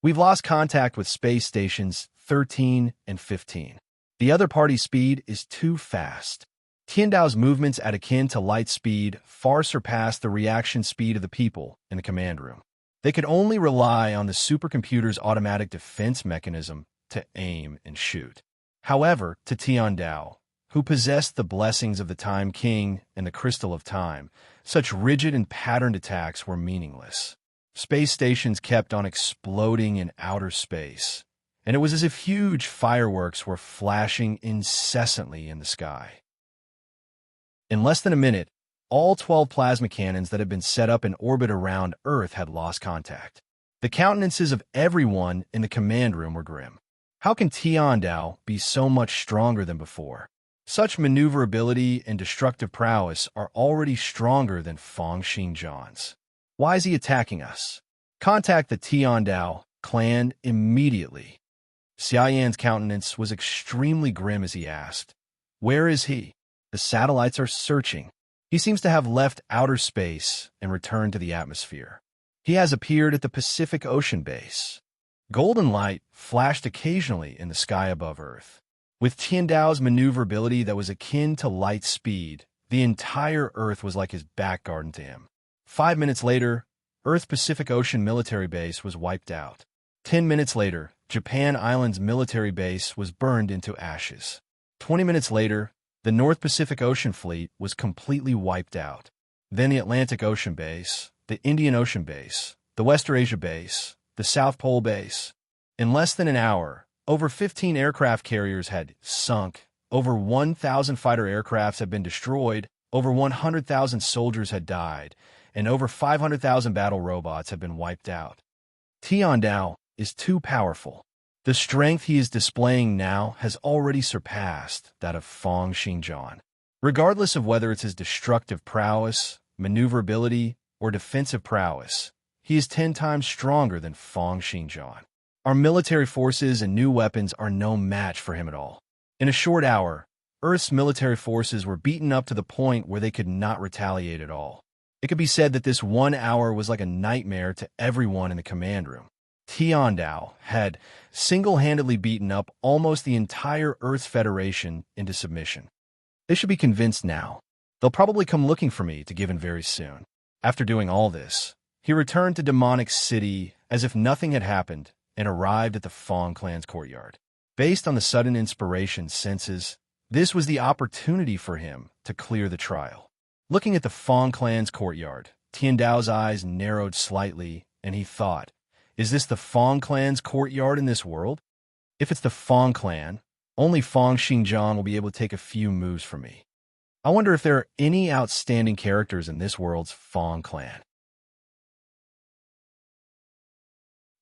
We've lost contact with space stations 13 and 15. The other party's speed is too fast. Tian Dao's movements at akin to light speed far surpassed the reaction speed of the people in the command room. They could only rely on the supercomputer's automatic defense mechanism to aim and shoot. However, to Tian Dao, who possessed the blessings of the Time King and the Crystal of Time, such rigid and patterned attacks were meaningless. Space stations kept on exploding in outer space, and it was as if huge fireworks were flashing incessantly in the sky. In less than a minute, all 12 plasma cannons that had been set up in orbit around Earth had lost contact. The countenances of everyone in the command room were grim. How can Tian Dao be so much stronger than before? Such maneuverability and destructive prowess are already stronger than Feng Xingjian's. Why is he attacking us? Contact the Tian Dao clan immediately. Xia Yan's countenance was extremely grim as he asked, "Where is he?" The satellites are searching. He seems to have left outer space and returned to the atmosphere. He has appeared at the Pacific Ocean base. Golden light flashed occasionally in the sky above Earth. With Tian Dao's maneuverability that was akin to light speed, the entire Earth was like his back garden to him. 5 minutes later, Earth's Pacific Ocean military base was wiped out. 10 minutes later, Japan Island's military base was burned into ashes. 20 minutes later, the North Pacific Ocean Fleet was completely wiped out. Then the Atlantic Ocean base, the Indian Ocean base, the Western-Asia base, the South Pole base. In less than an hour, over 15 aircraft carriers had sunk, over 1,000 fighter aircrafts had been destroyed, over 100,000 soldiers had died, and over 500,000 battle robots had been wiped out. Tian Dao is too powerful. The strength he is displaying now has already surpassed that of Feng Xingjian. Regardless of whether it's his destructive prowess, maneuverability, or defensive prowess, he is 10 times stronger than Feng Xingjian. Our military forces and new weapons are no match for him at all. In a short hour, Earth's military forces were beaten up to the point where they could not retaliate at all. It could be said that this 1 hour was like a nightmare to everyone in the command room. Tiandao had single-handedly beaten up almost the entire Earth's Federation into submission. They should be convinced now. They'll probably come looking for me to give in very soon. After doing all this, he returned to Demonic City as if nothing had happened and arrived at the Fong clan's courtyard. Based on the sudden inspiration senses, this was the opportunity for him to clear the trial. Looking at the Fong clan's courtyard, Tiandao's eyes narrowed slightly, and he thought, is this the Fong clan's courtyard in this world? If it's the Fong clan, only Fong Xingjiang will be able to take a few moves from me. I wonder if there are any outstanding characters in this world's Fong clan.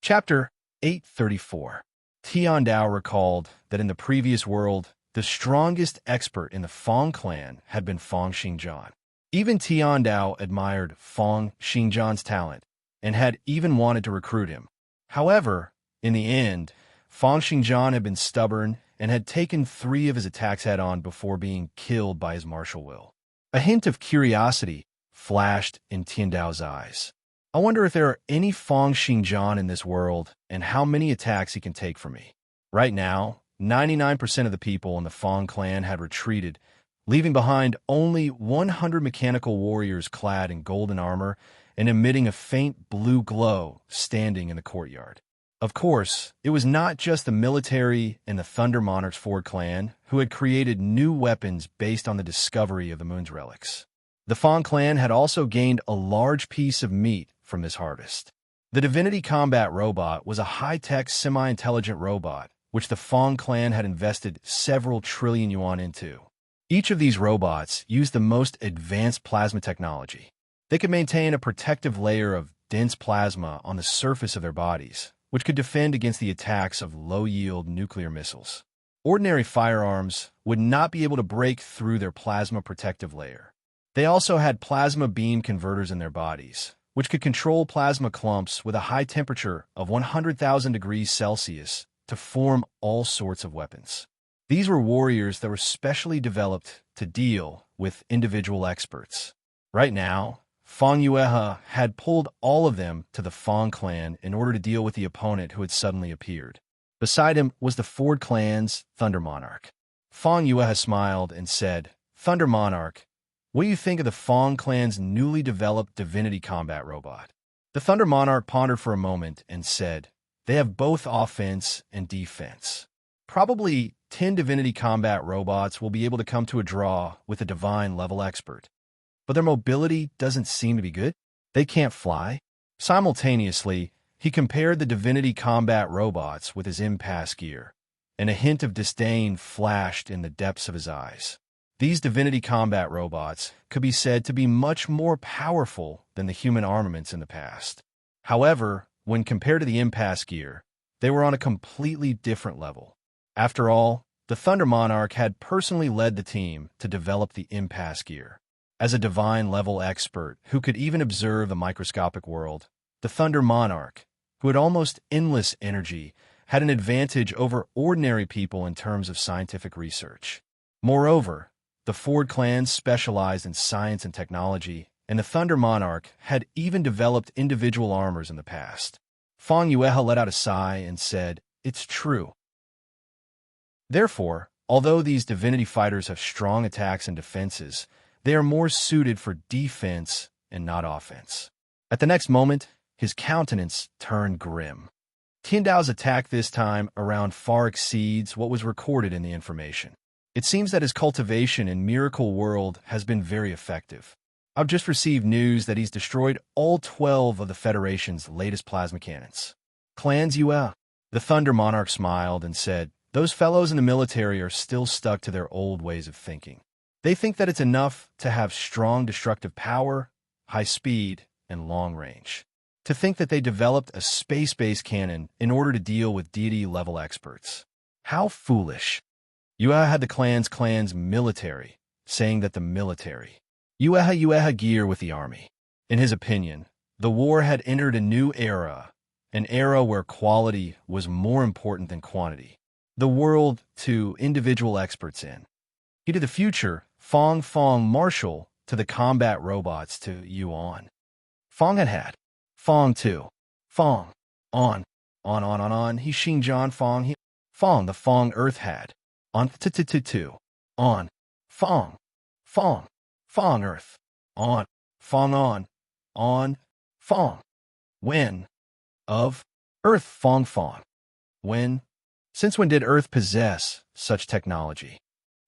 Chapter 834. Tiandao recalled that in the previous world, the strongest expert in the Fong clan had been Fong Xingjiang. Even Tiandao admired Fong Xingjiang's talent and had even wanted to recruit him. However, in the end, Fong Xingjiang had been stubborn and had taken 3 of his attacks head-on before being killed by his martial will. A hint of curiosity flashed in Tiandao's eyes. I wonder if there are any Fong Xingjiang in this world and how many attacks he can take from me. Right now, 99% of the people in the Fong clan had retreated, leaving behind only 100 mechanical warriors clad in golden armor and emitting a faint blue glow standing in the courtyard. Of course, it was not just the military and the Thunder Monarch's Ford clan who had created new weapons based on the discovery of the moon's relics. The Fong clan had also gained a large piece of meat from this harvest. The Divinity Combat Robot was a high-tech, semi-intelligent robot which the Fong clan had invested several trillion yuan into. Each of these robots used the most advanced plasma technology. They could maintain a protective layer of dense plasma on the surface of their bodies, which could defend against the attacks of low-yield nuclear missiles. Ordinary firearms would not be able to break through their plasma protective layer. They also had plasma beam converters in their bodies, which could control plasma clumps with a high temperature of 100,000 degrees Celsius to form all sorts of weapons. These were warriors that were specially developed to deal with individual experts. Right now, Fong Yuehe had pulled all of them to the Fong clan in order to deal with the opponent who had suddenly appeared. Beside him was the Ford clan's Thunder Monarch. Fong Yuehe smiled and said, "Thunder Monarch, what do you think of the Fong clan's newly developed Divinity Combat Robot?" The Thunder Monarch pondered for a moment and said, "They have both offense and defense. Probably 10 Divinity Combat Robots will be able to come to a draw with a Divine level expert. But their mobility doesn't seem to be good. They can't fly." Simultaneously, he compared the Divinity Combat Robots with his impasse gear, and a hint of disdain flashed in the depths of his eyes. These Divinity Combat Robots could be said to be much more powerful than the human armaments in the past. However, when compared to the impasse gear, they were on a completely different level. After all, the Thunder Monarch had personally led the team to develop the impasse gear. As a divine-level expert who could even observe the microscopic world, the Thunder Monarch, who had almost endless energy, had an advantage over ordinary people in terms of scientific research. Moreover, the Ford clan specialized in science and technology, and the Thunder Monarch had even developed individual armors in the past. Fong Yuehe let out a sigh and said, "It's true." Therefore, although these divinity fighters have strong attacks and defenses, they are more suited for defense and not offense. At the next moment, his countenance turned grim. Tiandao's attack this time around far exceeds what was recorded in the information. It seems that his cultivation in Miracle World has been very effective. I've just received news that he's destroyed all 12 of the Federation's latest plasma cannons. Clans Yue. The Thunder Monarch smiled and said, "Those fellows in the military are still stuck to their old ways of thinking. They think that it's enough to have strong destructive power, high speed, and long range. To think that they developed a space-based cannon in order to deal with deity-level experts. How foolish." Yue had the clan's military, saying that the military. Yue gear with the army. In his opinion, the war had entered a new era, an era where quality was more important than quantity. The world to individual experts in. He to the future, Fong Marshal to the combat robots to Yuan. Fong had. Fong 2. Fong. On. On, he Xing John Fong, he Fong, the Fong Earth had. On, t-t-t-two. On, Fong, Fong, Fong Earth. On, Fong. When, of, Earth Fong. When, since when did Earth possess such technology?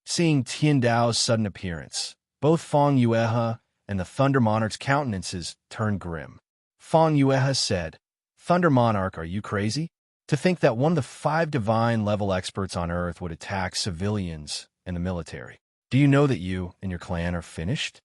Seeing Tian Dao's sudden appearance, both Fong Yuehe and the Thunder Monarch's countenances turned grim. Fong Yuehe said, "Thunder Monarch, are you crazy? To think that one of the 5 divine-level experts on Earth would attack civilians and the military. Do you know that you and your clan are finished?"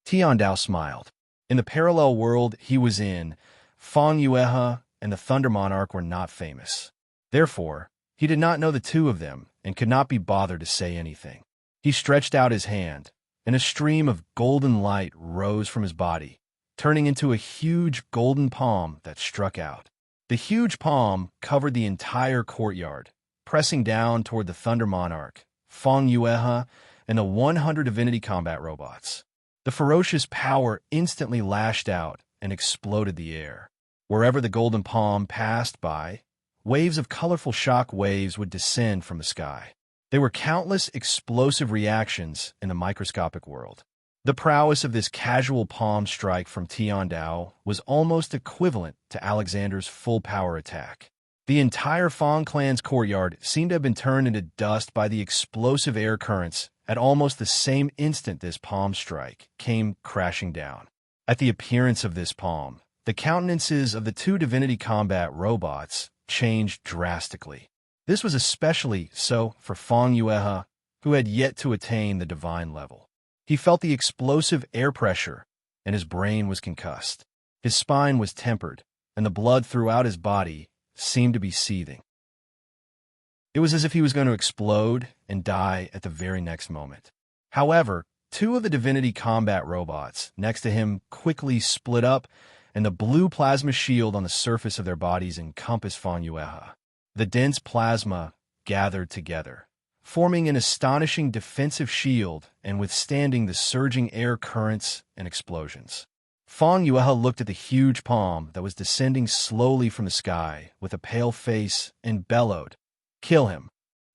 Tian Dao smiled. In the parallel world he was in, Fong Yuehe and the Thunder Monarch were not famous. Therefore, he did not know the two of them and could not be bothered to say anything. He stretched out his hand, and a stream of golden light rose from his body, turning into a huge golden palm that struck out. The huge palm covered the entire courtyard, pressing down toward the Thunder Monarch, Fong Yuehe, and the 100 divinity combat robots. The ferocious power instantly lashed out and exploded the air. Wherever the golden palm passed by, waves of colorful shock waves would descend from the sky. There were countless explosive reactions in the microscopic world. The prowess of this casual palm strike from Tian Dao was almost equivalent to Alexander's full-power attack. The entire Fong clan's courtyard seemed to have been turned into dust by the explosive air currents at almost the same instant this palm strike came crashing down. At the appearance of this palm, the countenances of the 2 divinity combat robots changed drastically. This was especially so for Fong Yuehe, who had yet to attain the divine level. He felt the explosive air pressure, and his brain was concussed. His spine was tempered, and the blood throughout his body seemed to be seething. It was as if he was going to explode and die at the very next moment. However, 2 of the divinity combat robots next to him quickly split up, and the blue plasma shield on the surface of their bodies encompassed Fong Yuehe. The dense plasma gathered together, forming an astonishing defensive shield and withstanding the surging air currents and explosions. Fong Yuehe looked at the huge palm that was descending slowly from the sky with a pale face and bellowed, "Kill him."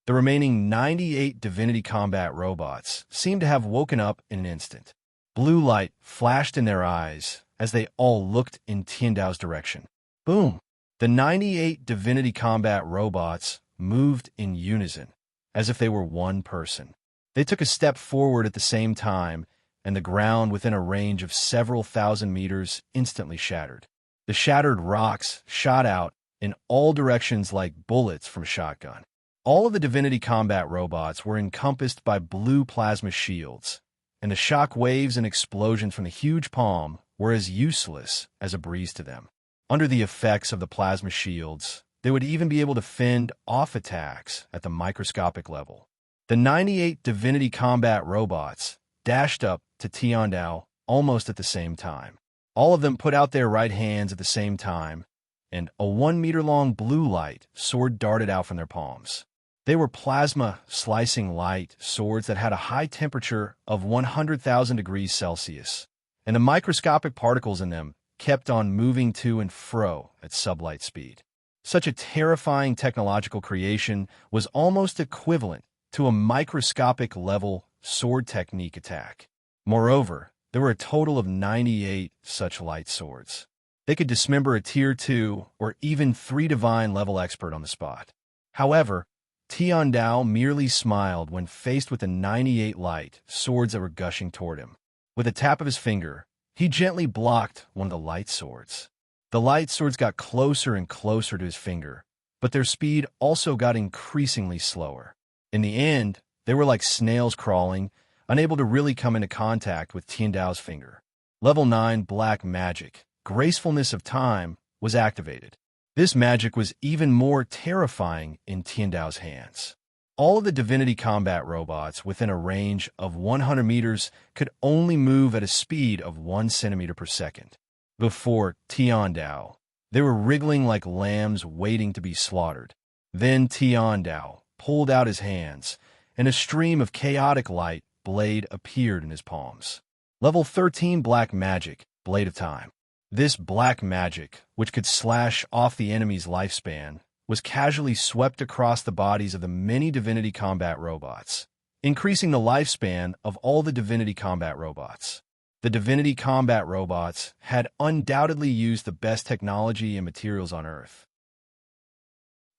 The remaining 98 divinity combat robots seemed to have woken up in an instant. Blue light flashed in their eyes as they all looked in Tian Dao's direction. Boom! The 98 divinity combat robots moved in unison, as if they were one person. They took a step forward at the same time, and the ground within a range of several thousand meters instantly shattered. The shattered rocks shot out in all directions like bullets from a shotgun. All of the divinity combat robots were encompassed by blue plasma shields, and the shock waves and explosions from the huge palm were as useless as a breeze to them. Under the effects of the plasma shields, they would even be able to fend off attacks at the microscopic level. The 98 divinity combat robots dashed up to Tian Dao almost at the same time. All of them put out their right hands at the same time, and a 1-meter-long blue light sword darted out from their palms. They were plasma-slicing light swords that had a high temperature of 100,000 degrees Celsius, and the microscopic particles in them kept on moving to and fro at sublight speed. Such a terrifying technological creation was almost equivalent to a microscopic-level sword technique attack. Moreover, there were a total of 98 such light swords. They could dismember a Tier 2 or even 3 divine-level expert on the spot. However, Tian Dao merely smiled when faced with the 98 light swords that were gushing toward him. With a tap of his finger, he gently blocked one of the light swords. The light swords got closer and closer to his finger, but their speed also got increasingly slower. In the end, they were like snails crawling, unable to really come into contact with Tian Dao's finger. Level 9 Black Magic, Gracefulness of Time, was activated. This magic was even more terrifying in Tian Dao's hands. All of the divinity combat robots within a range of 100 meters could only move at a speed of 1 centimeter per second. Before Tian Dao, they were wriggling like lambs waiting to be slaughtered. Then Tian Dao pulled out his hands, and a stream of chaotic light blade appeared in his palms. Level 13 Black Magic, Blade of Time. This black magic, which could slash off the enemy's lifespan, was casually swept across the bodies of the many divinity combat robots, increasing the lifespan of all the divinity combat robots. The divinity combat robots had undoubtedly used the best technology and materials on Earth.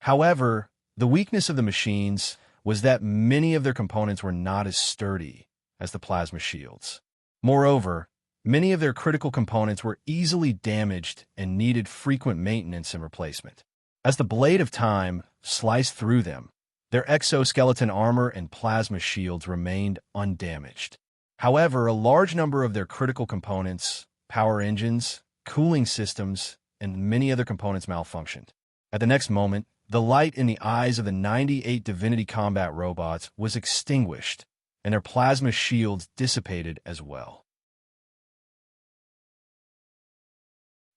However, the weakness of the machines was that many of their components were not as sturdy as the plasma shields. Moreover, many of their critical components were easily damaged and needed frequent maintenance and replacement. As the blade of time sliced through them, their exoskeleton armor and plasma shields remained undamaged. However, a large number of their critical components, power engines, cooling systems, and many other components malfunctioned. At the next moment, the light in the eyes of the 98 divinity combat robots was extinguished, and their plasma shields dissipated as well.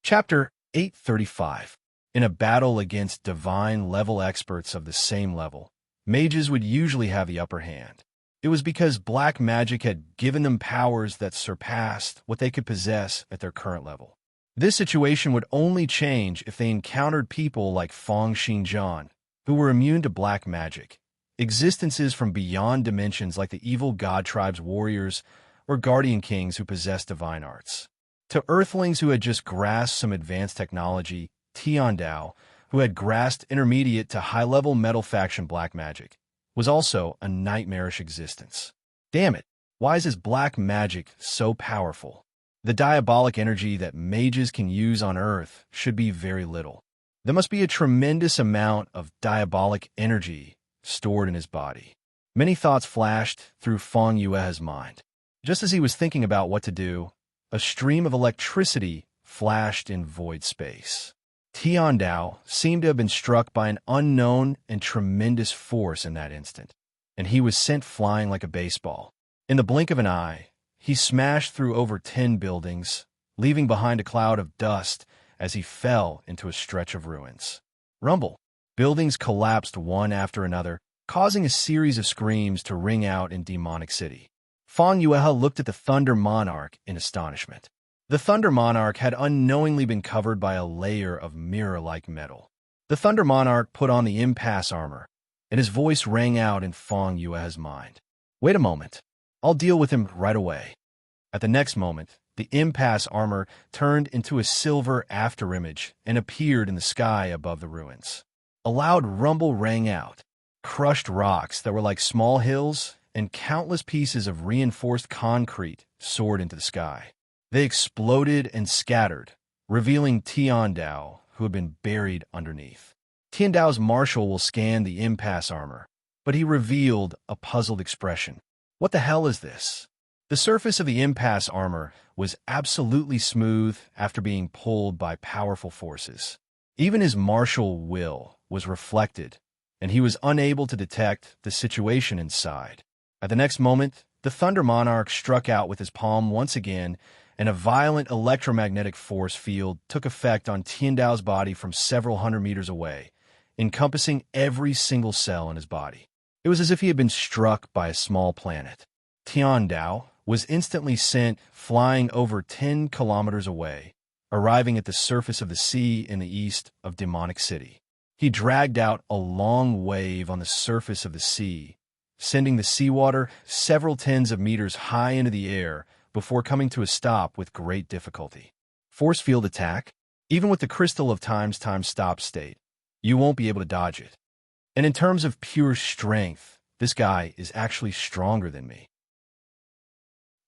Chapter 835. In a battle against divine-level experts of the same level, mages would usually have the upper hand. It was because black magic had given them powers that surpassed what they could possess at their current level. This situation would only change if they encountered people like Feng Xinjian, who were immune to black magic, existences from beyond dimensions like the evil god tribe's warriors or guardian kings who possessed divine arts. To earthlings who had just grasped some advanced technology, Tiandao, who had grasped intermediate to high-level metal faction black magic, was also a nightmarish existence. Damn it, why is this black magic so powerful? The diabolic energy that mages can use on Earth should be very little. There must be a tremendous amount of diabolic energy stored in his body. Many thoughts flashed through Feng Yue's mind. Just as he was thinking about what to do, a stream of electricity flashed in void space. Tiandao seemed to have been struck by an unknown and tremendous force in that instant, and he was sent flying like a baseball. In the blink of an eye, he smashed through over 10 buildings, leaving behind a cloud of dust as he fell into a stretch of ruins. Rumble. Buildings collapsed one after another, causing a series of screams to ring out in Demonic City. Feng Yue looked at the Thunder Monarch in astonishment. The Thunder Monarch had unknowingly been covered by a layer of mirror-like metal. The Thunder Monarch put on the impasse armor, and his voice rang out in Feng Yue's mind. Wait a moment. I'll deal with him right away. At the next moment, the impasse armor turned into a silver afterimage and appeared in the sky above the ruins. A loud rumble rang out. Crushed rocks that were like small hills and countless pieces of reinforced concrete soared into the sky. They exploded and scattered, revealing Tiandao, who had been buried underneath. Tiandao's marshal will scan the impasse armor, but he revealed a puzzled expression. What the hell is this? The surface of the impasse armor was absolutely smooth after being pulled by powerful forces. Even his martial will was reflected, and he was unable to detect the situation inside. At the next moment, the Thunder Monarch struck out with his palm once again, and a violent electromagnetic force field took effect on Tiandao's body from several hundred meters away, encompassing every single cell in his body. It was as if he had been struck by a small planet. Tiandao was instantly sent flying over 10 kilometers away, arriving at the surface of the sea in the east of Demonic City. He dragged out a long wave on the surface of the sea, sending the seawater several tens of meters high into the air before coming to a stop with great difficulty. Force field attack? Even with the Crystal of Time's time-stop state, you won't be able to dodge it. And in terms of pure strength, this guy is actually stronger than me.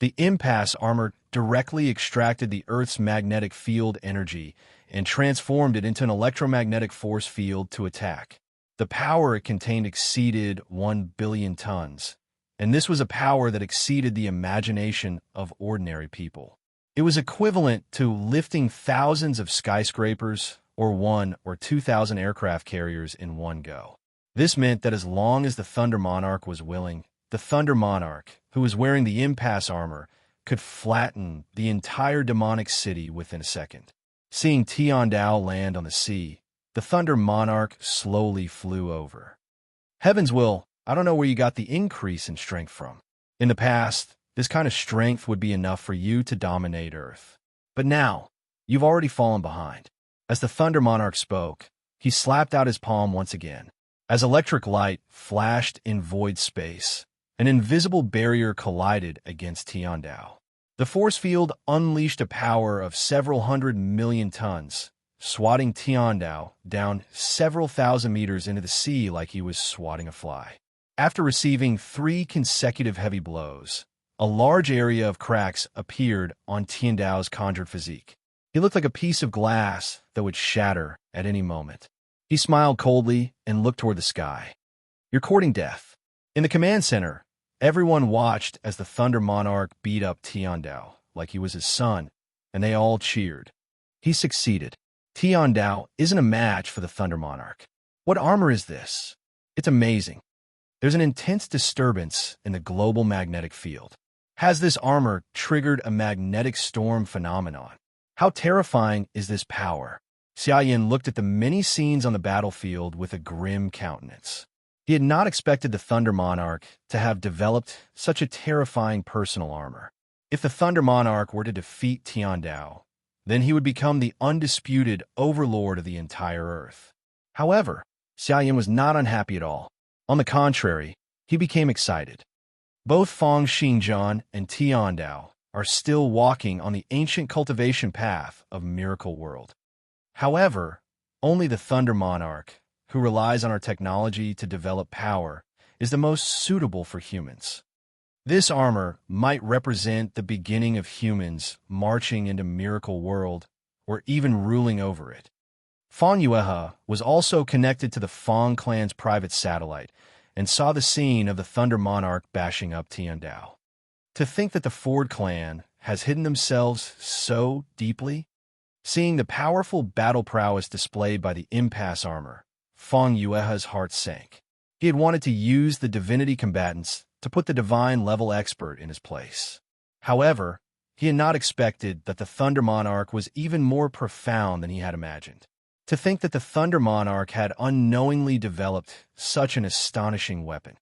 The impasse armor directly extracted the Earth's magnetic field energy and transformed it into an electromagnetic force field to attack. The power it contained exceeded 1 billion tons, and this was a power that exceeded the imagination of ordinary people. It was equivalent to lifting thousands of skyscrapers or 1,000 or 2,000 aircraft carriers in one go. This meant that as long as the Thunder Monarch was willing, the Thunder Monarch, who was wearing the impasse armor, could flatten the entire demonic city within a second. Seeing Tiandao land on the sea, the Thunder Monarch slowly flew over. Heaven's will, I don't know where you got the increase in strength from. In the past, this kind of strength would be enough for you to dominate Earth. But now, You've already fallen behind. As the Thunder Monarch spoke, he slapped out his palm once again. As electric light flashed in void space, an invisible barrier collided against Tiandao. The force field unleashed a power of several 100 million tons, swatting Tiandao down several thousand meters into the sea like he was swatting a fly. After receiving 3 consecutive heavy blows, a large area of cracks appeared on Tiandao's conjured physique. He looked like a piece of glass that would shatter at any moment. He smiled coldly and looked toward the sky. "You're courting death." In the command center, everyone watched as the Thunder Monarch beat up Tiandao like he was his son, and they all cheered. He succeeded. Tiandao isn't a match for the Thunder Monarch. What armor is this? It's amazing. There's an intense disturbance in the global magnetic field. Has this armor triggered a magnetic storm phenomenon? How terrifying is this power? Xia Yin looked at the many scenes on the battlefield with a grim countenance. He had not expected the Thunder Monarch to have developed such a terrifying personal armor. If the Thunder Monarch were to defeat Tiandao, then he would become the undisputed overlord of the entire Earth. However, Xia Yin was not unhappy at all. On the contrary, he became excited. Both Fang Xingjian and Tiandao are still walking on the ancient cultivation path of Miracle World. However, only the Thunder Monarch, who relies on our technology to develop power, is the most suitable for humans. This armor might represent the beginning of humans marching into Miracle World or even ruling over it. Fang Yuehe was also connected to the Fang clan's private satellite and saw the scene of the Thunder Monarch bashing up Tiandao. To think that the Ford clan has hidden themselves so deeply? Seeing the powerful battle prowess displayed by the impasse armor, Fang Yuehe's heart sank. He had wanted to use the divinity combatants to put the divine-level expert in his place. However, he had not expected that the Thunder Monarch was even more profound than he had imagined. To think that the Thunder Monarch had unknowingly developed such an astonishing weapon.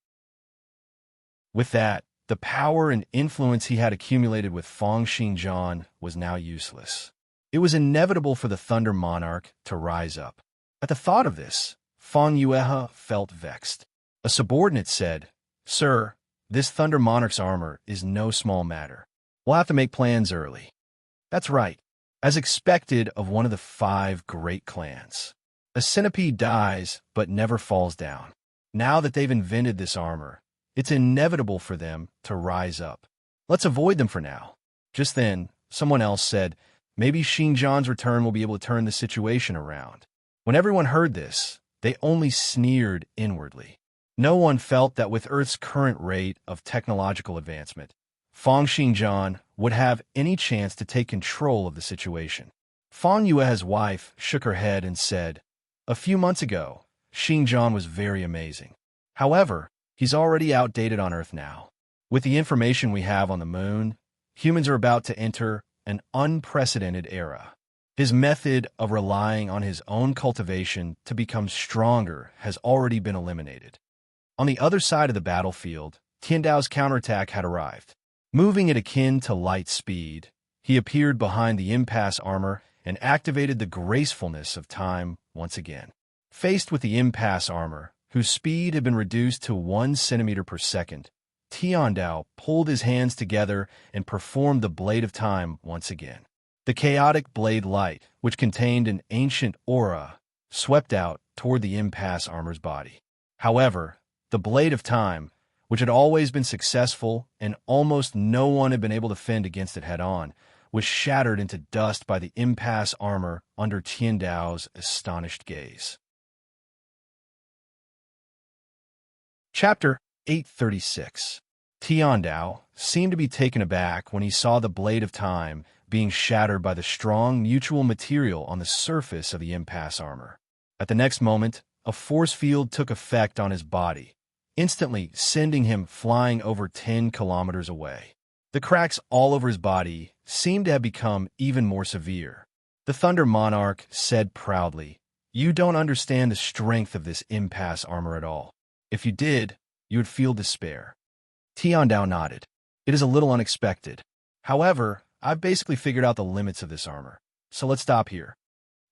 With that, the power and influence he had accumulated with Fang Xingjian was now useless. It was inevitable for the Thunder Monarch to rise up. At the thought of this, Fang Yuehe felt vexed. A subordinate said, "Sir, this Thunder Monarch's armor is no small matter. We'll have to make plans early." That's right. As expected of one of the 5 great clans, a centipede dies but never falls down. Now that they've invented this armor, it's inevitable for them to rise up. Let's avoid them for now. Just then, someone else said, "Maybe Xingjian's return will be able to turn the situation around." When everyone heard this, they only sneered inwardly. No one felt that with Earth's current rate of technological advancement, Fang Xingjian would have any chance to take control of the situation. Fang Yuehe's wife shook her head and said, "A few months ago, Xingjian was very amazing. However, he's already outdated on Earth now. With the information we have on the moon, humans are about to enter an unprecedented era. His method of relying on his own cultivation to become stronger has already been eliminated." On the other side of the battlefield, Tiandao's counterattack had arrived. Moving at akin to light speed, he appeared behind the impasse armor and activated the gracefulness of time once again. Faced with the impasse armor, whose speed had been reduced to 1 centimeter per second, Tiandao pulled his hands together and performed the Blade of Time once again. The chaotic blade light, which contained an ancient aura, swept out toward the impasse armor's body. However, the Blade of Time, which had always been successful and almost no one had been able to fend against it head-on, was shattered into dust by the impasse armor under Tiandao's astonished gaze. Chapter 836. Tiandao seemed to be taken aback when he saw the Blade of Time being shattered by the strong mutual material on the surface of the impasse armor. At the next moment, a force field took effect on his body, instantly sending him flying over 10 kilometers away. The cracks all over his body seemed to have become even more severe. The Thunder Monarch said proudly, "You don't understand the strength of this impasse armor at all. If you did, you would feel despair." Tiandao nodded. "It is a little unexpected. However, I've basically figured out the limits of this armor. so let's stop here.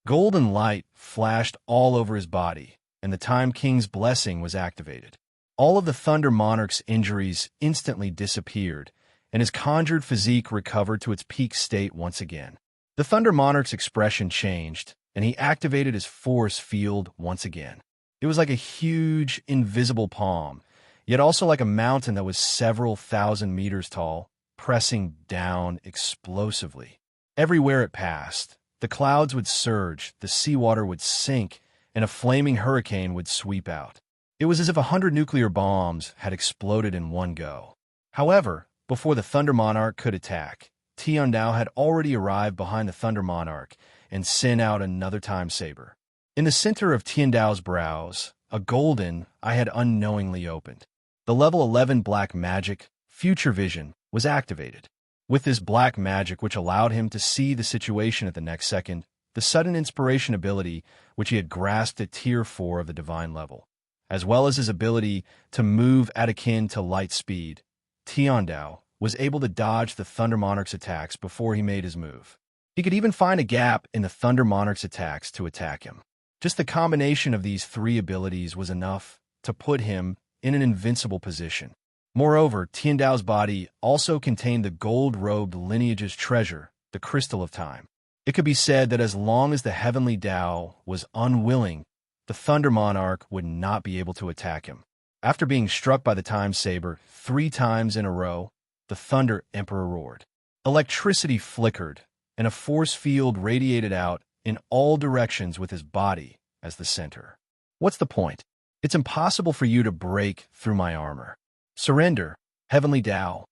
Golden light flashed all over his body, and the Time King's blessing was activated. All of the Thunder Monarch's injuries instantly disappeared, and his conjured physique recovered to its peak state once again. The Thunder Monarch's expression changed, and he activated his force field once again. It was like a huge, invisible palm, yet also like a mountain that was several thousand meters tall, pressing down explosively. Everywhere it passed, the clouds would surge, the seawater would sink, and a flaming hurricane would sweep out. It was as if 100 nuclear bombs had exploded in one go. However, before the Thunder Monarch could attack, Tiandao had already arrived behind the Thunder Monarch and sent out another time saber. In the center of Tiandao's brows, a golden eye had unknowingly opened. The level 11 black magic, Future Vision, was activated. With this black magic, which allowed him to see the situation at the next second, the sudden inspiration ability, which he had grasped at Tier 4 of the divine level, as well as his ability to move at akin to light speed, Tiandao was able to dodge the Thunder Monarch's attacks before he made his move. He could even find a gap in the Thunder Monarch's attacks to attack him. Just the combination of these three abilities was enough to put him in an invincible position. Moreover, Tiandao's body also contained the gold-robed lineage's treasure, the Crystal of Time. It could be said that as long as the Heavenly Tao was unwilling, the Thunder Monarch would not be able to attack him. After being struck by the Time Saber 3 times in a row, the Thunder Emperor roared. Electricity flickered, and a force field radiated out in all directions with his body as the center. What's the point? It's impossible for you to break through my armor. Surrender, Heavenly Tao.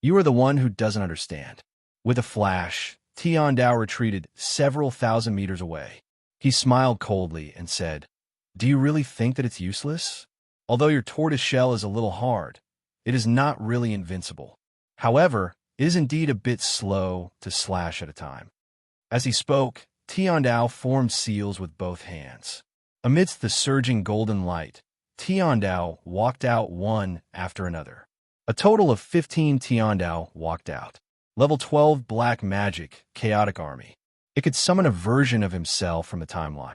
You are the one who doesn't understand. With a flash, Tiandao retreated several thousand meters away. He smiled coldly and said, "Do you really think that it's useless? Although your tortoise shell is a little hard, it is not really invincible. However, it is indeed a bit slow to slash at a time." As he spoke, Tiandao formed seals with both hands. Amidst the surging golden light, Tiandao walked out one after another. A total of 15 Tiandao walked out. Level 12 Black Magic, Chaotic Army. It could summon a version of himself from the timeline.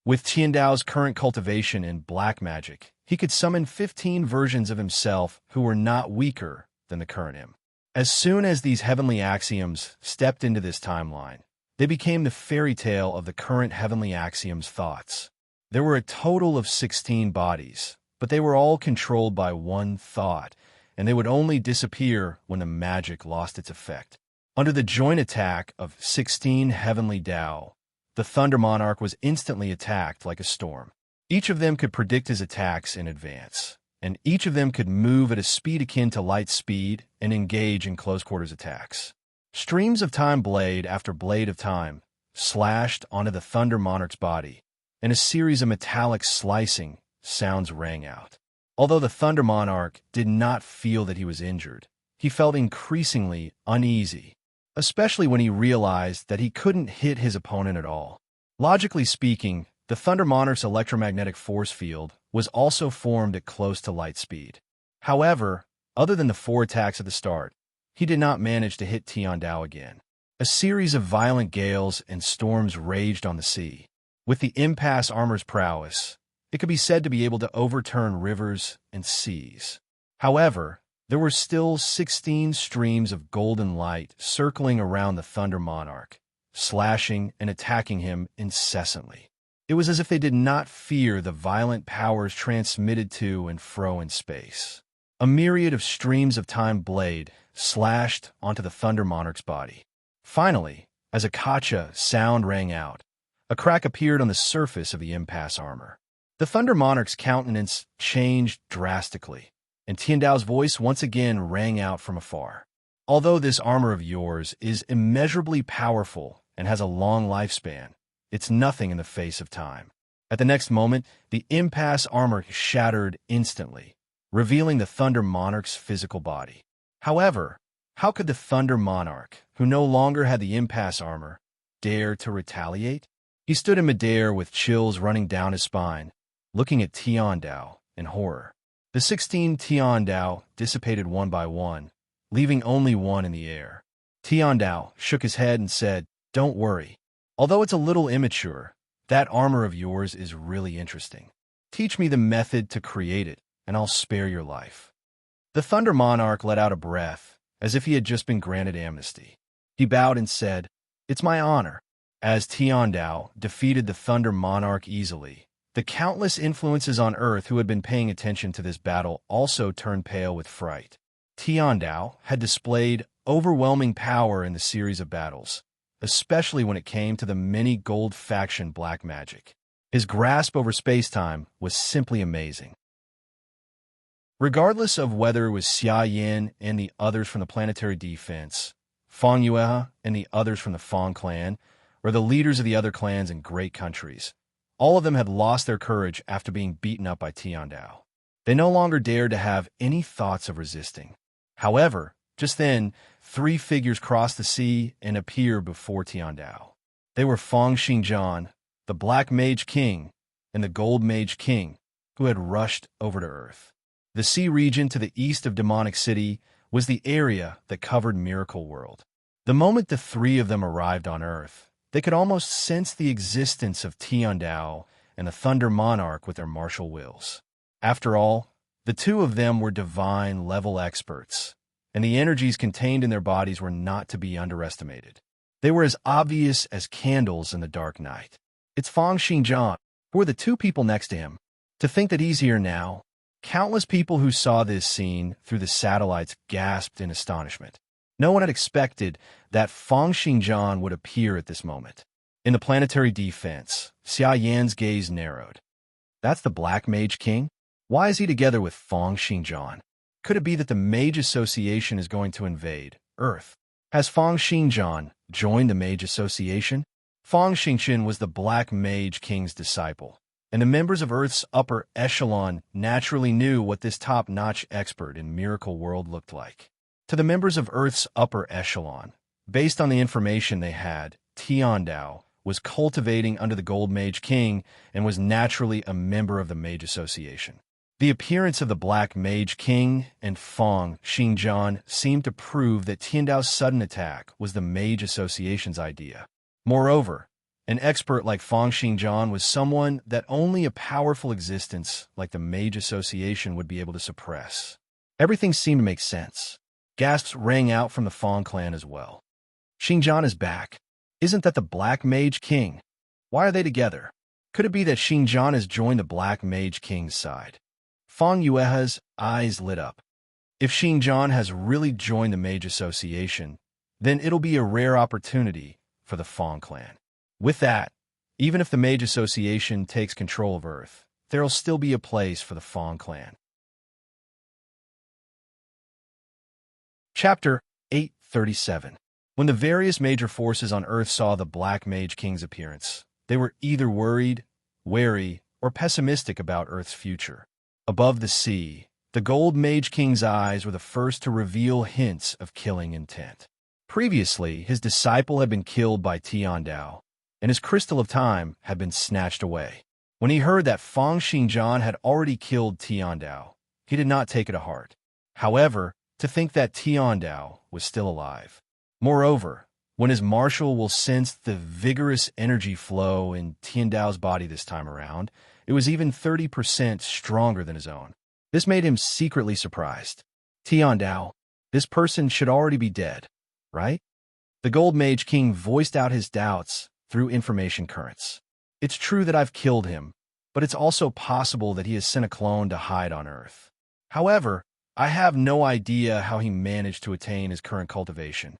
With Tiandao's current cultivation in Black Magic, he could summon 15 versions of himself who were not weaker than the current him. As soon as these heavenly axioms stepped into this timeline, they became the fairy tale of the current heavenly axioms' thoughts. There were a total of 16 bodies, but they were all controlled by one thought, and they would only disappear when the magic lost its effect. Under the joint attack of 16 heavenly Tao, the Thunder Monarch was instantly attacked like a storm. Each of them could predict his attacks in advance, and each of them could move at a speed akin to light speed and engage in close-quarters attacks. Streams of time blade after blade of time slashed onto the Thunder Monarch's body, and a series of metallic slicing sounds rang out. Although the Thunder Monarch did not feel that he was injured, he felt increasingly uneasy, especially when he realized that he couldn't hit his opponent at all. Logically speaking, the Thunder Monarch's electromagnetic force field was also formed at close to light speed. However, other than the 4 attacks at the start, he did not manage to hit Tiandao again. A series of violent gales and storms raged on the sea. With the impasse armor's prowess, it could be said to be able to overturn rivers and seas. However, there were still 16 streams of golden light circling around the Thunder Monarch, slashing and attacking him incessantly. It was as if they did not fear the violent powers transmitted to and fro in space. A myriad of streams of time blade slashed onto the Thunder Monarch's body. Finally, as a Kacha sound rang out, a crack appeared on the surface of the impasse armor. The Thunder Monarch's countenance changed drastically, and Tiandao's voice once again rang out from afar. "Although this armor of yours is immeasurably powerful and has a long lifespan, it's nothing in the face of time." At the next moment, the impasse armor shattered instantly, revealing the Thunder Monarch's physical body. However, how could the Thunder Monarch, who no longer had the impasse armor, dare to retaliate? He stood in midair with chills running down his spine, looking at Tiandao in horror. The 16 Tiandao dissipated one by one, leaving only one in the air. Tiandao shook his head and said, Don't worry. Although it's a little immature, that armor of yours is really interesting. Teach me the method to create it, and I'll spare your life." The Thunder Monarch let out a breath, as if he had just been granted amnesty. He bowed and said, "It's my honor." As Tiandao defeated the Thunder Monarch easily, the countless influences on Earth who had been paying attention to this battle also turned pale with fright. Tiandao had displayed overwhelming power in the series of battles, especially when it came to the many gold faction black magic. His grasp over space-time was simply amazing. Regardless of whether it was Xia Yin and the others from the Planetary Defense, Feng Yue and the others from the Feng clan, or the leaders of the other clans in great countries, all of them had lost their courage after being beaten up by Tiandao. They no longer dared to have any thoughts of resisting. However, just then, 3 figures crossed the sea and appeared before Tiandao. They were Feng Xingjian, the Black Mage King, and the Gold Mage King, who had rushed over to Earth. The sea region to the east of Demonic City was the area that covered Miracle World. The moment the 3 of them arrived on Earth, they could almost sense the existence of Tiandao and the Thunder Monarch with their martial wills. After all, the 2 of them were divine-level experts, and the energies contained in their bodies were not to be underestimated. They were as obvious as candles in the dark night. It's Feng Xingjian, who were the 2 people next to him. To think that he's here now, countless people who saw this scene through the satellites gasped in astonishment. No one had expected that Feng Xingjian would appear at this moment. In the Planetary Defense, Xia Yan's gaze narrowed. That's the Black Mage King? Why is he together with Feng Xingjian? Could it be that the Mage Association is going to invade Earth? Has Feng Xingjian joined the Mage Association? Feng Xingqian was the Black Mage King's disciple, and the members of Earth's upper echelon naturally knew what this top-notch expert in Miracle World looked like. To the members of Earth's upper echelon, based on the information they had, Tiandao was cultivating under the Gold Mage King and was naturally a member of the Mage Association. The appearance of the Black Mage King and Feng Xingjian seemed to prove that Tiandao's sudden attack was the Mage Association's idea. Moreover, an expert like Feng Xingjian was someone that only a powerful existence like the Mage Association would be able to suppress. Everything seemed to make sense. Gasps rang out from the Feng clan as well. Xingjian is back. Isn't that the Black Mage King? Why are they together? Could it be that Xingjian has joined the Black Mage King's side? Feng Yue's eyes lit up. If Xingjian has really joined the Mage Association, then it'll be a rare opportunity for the Feng clan. With that, even if the Mage Association takes control of Earth, there'll still be a place for the Feng clan. Chapter 837. When the various major forces on Earth saw the Black Mage King's appearance, they were either worried, wary, or pessimistic about Earth's future. Above the sea, the Gold Mage King's eyes were the first to reveal hints of killing intent. Previously, his disciple had been killed by Tiandao, and his Crystal of Time had been snatched away. When he heard that Feng Xingjian had already killed Tiandao, he did not take it to heart. However, to think that Tiandao was still alive. Moreover, when his marshal will sense the vigorous energy flow in Tiandao's body this time around, it was even 30% stronger than his own. This made him secretly surprised. Tiandao, this person should already be dead, right? The Gold Mage King voiced out his doubts through information currents. It's true that I've killed him, but it's also possible that he has sent a clone to hide on Earth. However, I have no idea how he managed to attain his current cultivation.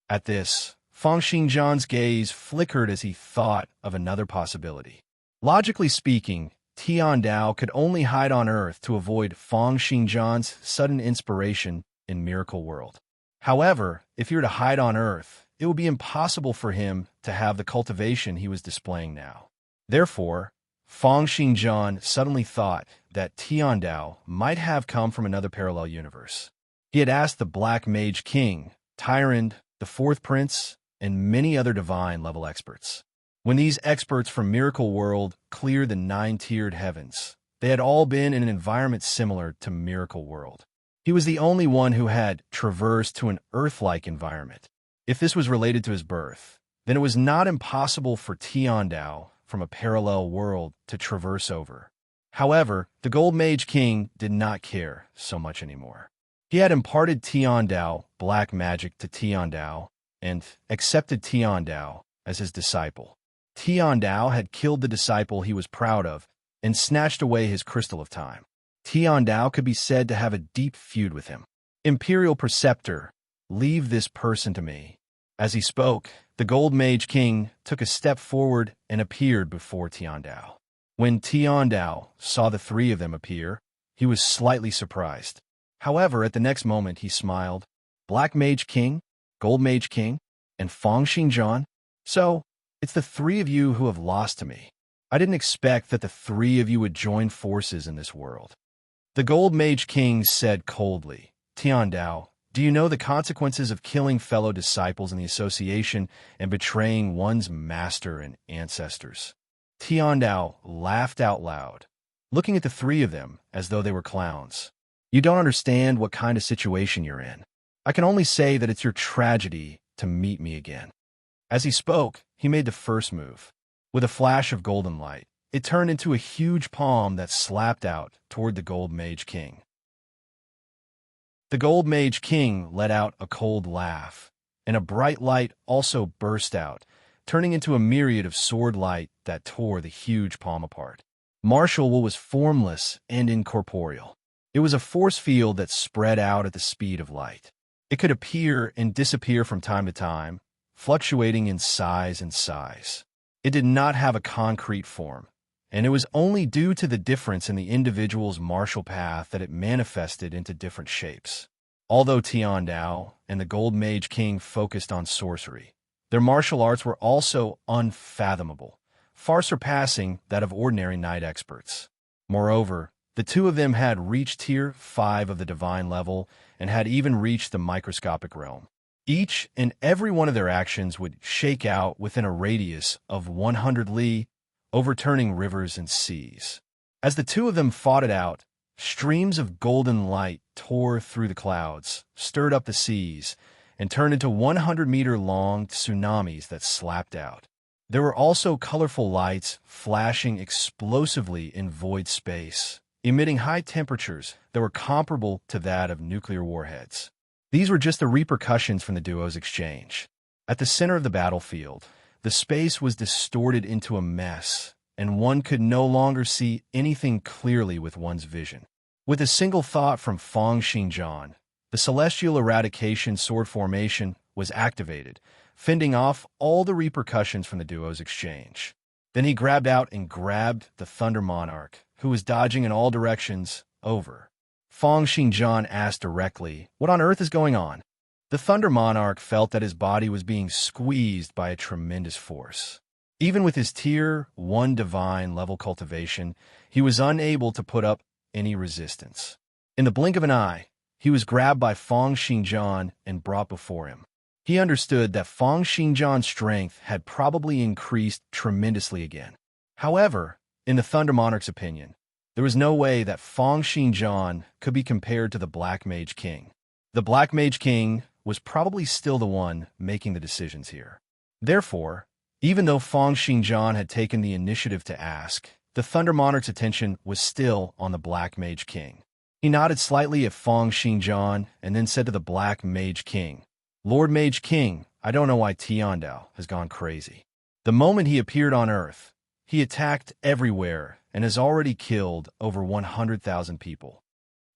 At this, Feng Xingjian's gaze flickered as he thought of another possibility. Logically speaking, Tiandao could only hide on Earth to avoid Feng Xingjian's sudden inspiration in Miracle World. However, if he were to hide on Earth, it would be impossible for him to have the cultivation he was displaying now. Therefore, Feng Xingjian suddenly thought that Tiandao might have come from another parallel universe. He had asked the Black Mage King, Tyrant, the Fourth Prince, and many other divine-level experts. When these experts from Miracle World cleared the 9-tiered heavens, they had all been in an environment similar to Miracle World. He was the only one who had traversed to an Earth-like environment. If this was related to his birth, then it was not impossible for Tiandao from a parallel world to traverse over. However, the Gold Mage King did not care so much anymore. He had imparted Tiandao black magic to Tiandao and accepted Tiandao as his disciple. Tiandao had killed the disciple he was proud of and snatched away his crystal of time. Tiandao could be said to have a deep feud with him. Imperial Preceptor, leave this person to me. As he spoke, the Gold Mage King took a step forward and appeared before Tiandao. When Tiandao saw the three of them appear, he was slightly surprised. However, at the next moment he smiled. Black Mage King, Gold Mage King, and Feng Xingjian? So, it's the three of you who have lost to me. I didn't expect that the three of you would join forces in this world. The Gold Mage King said coldly, Tiandao, do you know the consequences of killing fellow disciples in the association and betraying one's master and ancestors? Tiandao laughed out loud, looking at the three of them as though they were clowns. You don't understand what kind of situation you're in. I can only say that it's your tragedy to meet me again. As he spoke, he made the first move. With a flash of golden light, it turned into a huge palm that slapped out toward the Gold Mage King. The Gold Mage King let out a cold laugh, and a bright light also burst out, turning into a myriad of sword light that tore the huge palm apart. Martial will was formless and incorporeal. It was a force field that spread out at the speed of light. It could appear and disappear from time to time, fluctuating in size and size. It did not have a concrete form, and it was only due to the difference in the individual's martial path that it manifested into different shapes. Although Tiandao and the Gold Mage King focused on sorcery, their martial arts were also unfathomable, far surpassing that of ordinary knight experts. Moreover, the two of them had reached Tier 5 of the divine level and had even reached the microscopic realm. Each and every one of their actions would shake out within a radius of 100 li, overturning rivers and seas. As the two of them fought it out, streams of golden light tore through the clouds, stirred up the seas, and turned into 100-meter-long tsunamis that slapped out. There were also colorful lights flashing explosively in void space, emitting high temperatures that were comparable to that of nuclear warheads. These were just the repercussions from the duo's exchange. At the center of the battlefield, the space was distorted into a mess, and one could no longer see anything clearly with one's vision. With a single thought from Feng Xingjian, the Celestial Eradication Sword Formation was activated, fending off all the repercussions from the duo's exchange. Then he grabbed out and grabbed the Thunder Monarch, who was dodging in all directions, over. Feng Xingjian asked directly, what on earth is going on? The Thunder Monarch felt that his body was being squeezed by a tremendous force. Even with his Tier 1 divine level cultivation, he was unable to put up any resistance. In the blink of an eye, he was grabbed by Feng Xingjian and brought before him. He understood that Feng Xingjian's strength had probably increased tremendously again. However, in the Thunder Monarch's opinion, there was no way that Feng Xingjian could be compared to the Black Mage King. The Black Mage King was probably still the one making the decisions here. Therefore, even though Feng Xingjian had taken the initiative to ask, the Thunder Monarch's attention was still on the Black Mage King. He nodded slightly at Feng Xingjian and then said to the Black Mage King, Lord Mage King, I don't know why Tiandao has gone crazy. The moment he appeared on Earth, he attacked everywhere and has already killed over 100,000 people.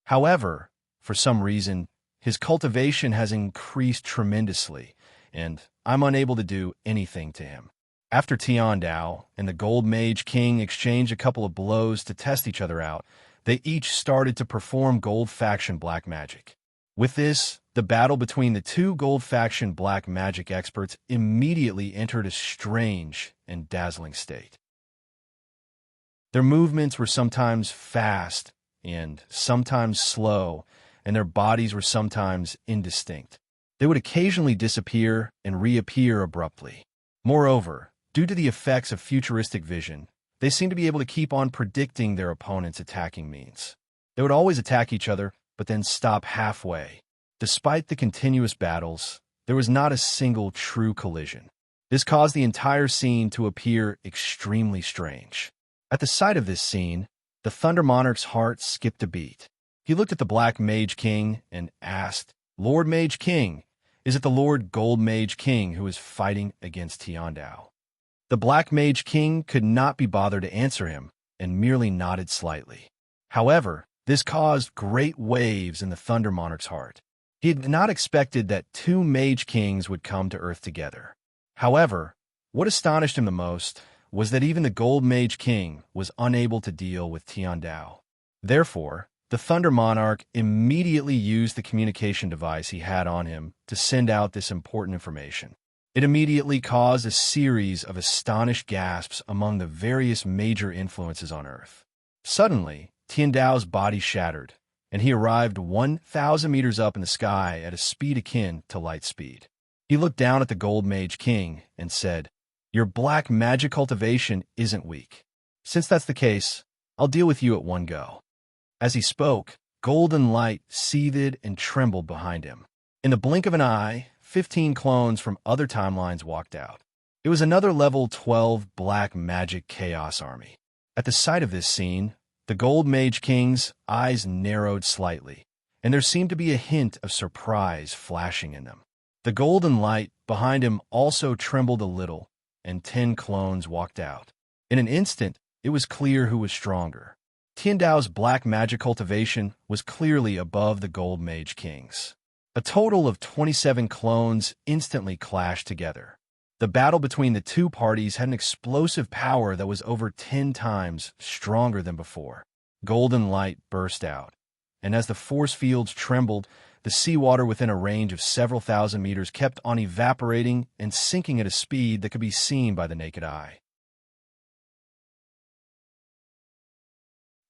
However, for some reason, his cultivation has increased tremendously, and I'm unable to do anything to him. After Tiandao and the Gold Mage King exchanged a couple of blows to test each other out, they each started to perform Gold Faction black magic. With this, the battle between the two Gold Faction black magic experts immediately entered a strange and dazzling state. Their movements were sometimes fast and sometimes slow, and their bodies were sometimes indistinct. They would occasionally disappear and reappear abruptly. Moreover, due to the effects of futuristic vision, they seemed to be able to keep on predicting their opponent's attacking means. They would always attack each other, but then stop halfway. Despite the continuous battles, there was not a single true collision. This caused the entire scene to appear extremely strange. At the sight of this scene, the Thunder Monarch's heart skipped a beat. He looked at the Black Mage King and asked, "Lord Mage King, is it the Lord Gold Mage King who is fighting against Tiandao?" The Black Mage King could not be bothered to answer him and merely nodded slightly. However, this caused great waves in the Thunder Monarch's heart. He had not expected that two Mage Kings would come to Earth together. However, what astonished him the most was that even the Gold Mage King was unable to deal with Tiandao. Therefore, the Thunder Monarch immediately used the communication device he had on him to send out this important information. It immediately caused a series of astonished gasps among the various major influences on Earth. Suddenly, Tiandao's body shattered, and he arrived 1,000 meters up in the sky at a speed akin to light speed. He looked down at the Gold Mage King and said, "Your black magic cultivation isn't weak. Since that's the case, I'll deal with you at one go." As he spoke, golden light seethed and trembled behind him. In the blink of an eye, 15 clones from other timelines walked out. It was another level 12 black magic chaos army. At the sight of this scene, the Gold Mage King's eyes narrowed slightly, and there seemed to be a hint of surprise flashing in them. The golden light behind him also trembled a little, and 10 clones walked out. In an instant, it was clear who was stronger. Tiandao's black magic cultivation was clearly above the Gold Mage King's. A total of 27 clones instantly clashed together. The battle between the two parties had an explosive power that was over 10 times stronger than before. Golden light burst out, and as the force fields trembled, the seawater within a range of several thousand meters kept on evaporating and sinking at a speed that could be seen by the naked eye.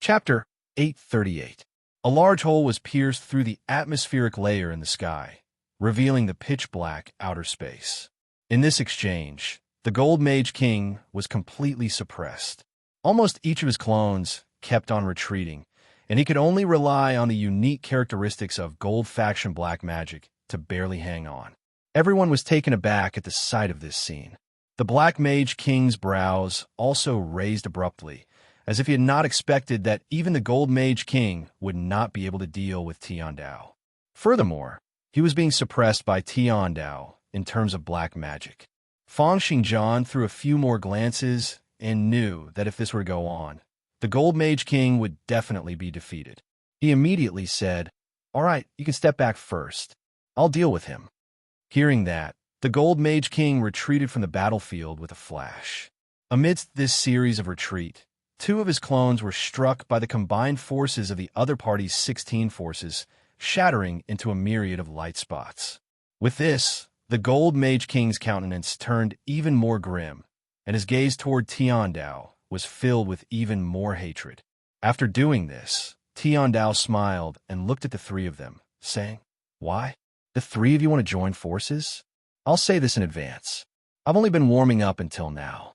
Chapter 838. A large hole was pierced through the atmospheric layer in the sky, revealing the pitch-black outer space. In this exchange, the Gold Mage King was completely suppressed. Almost each of his clones kept on retreating, and he could only rely on the unique characteristics of Gold Faction black magic to barely hang on. Everyone was taken aback at the sight of this scene. The Black Mage King's brows also raised abruptly, as if he had not expected that even the Gold Mage King would not be able to deal with Tiandao. Furthermore, he was being suppressed by Tiandao in terms of black magic. Fang Xingjian threw a few more glances and knew that if this were to go on, the Gold Mage King would definitely be defeated. He immediately said, "All right, you can step back first. I'll deal with him." Hearing that, the Gold Mage King retreated from the battlefield with a flash. Amidst this series of retreat, 2 of his clones were struck by the combined forces of the other party's 16 forces, shattering into a myriad of light spots. With this, the Gold Mage King's countenance turned even more grim, and his gaze toward Tiandao was filled with even more hatred. After doing this, Tiandao smiled and looked at the 3 of them, saying, "Why? The 3 of you want to join forces? I'll say this in advance. I've only been warming up until now."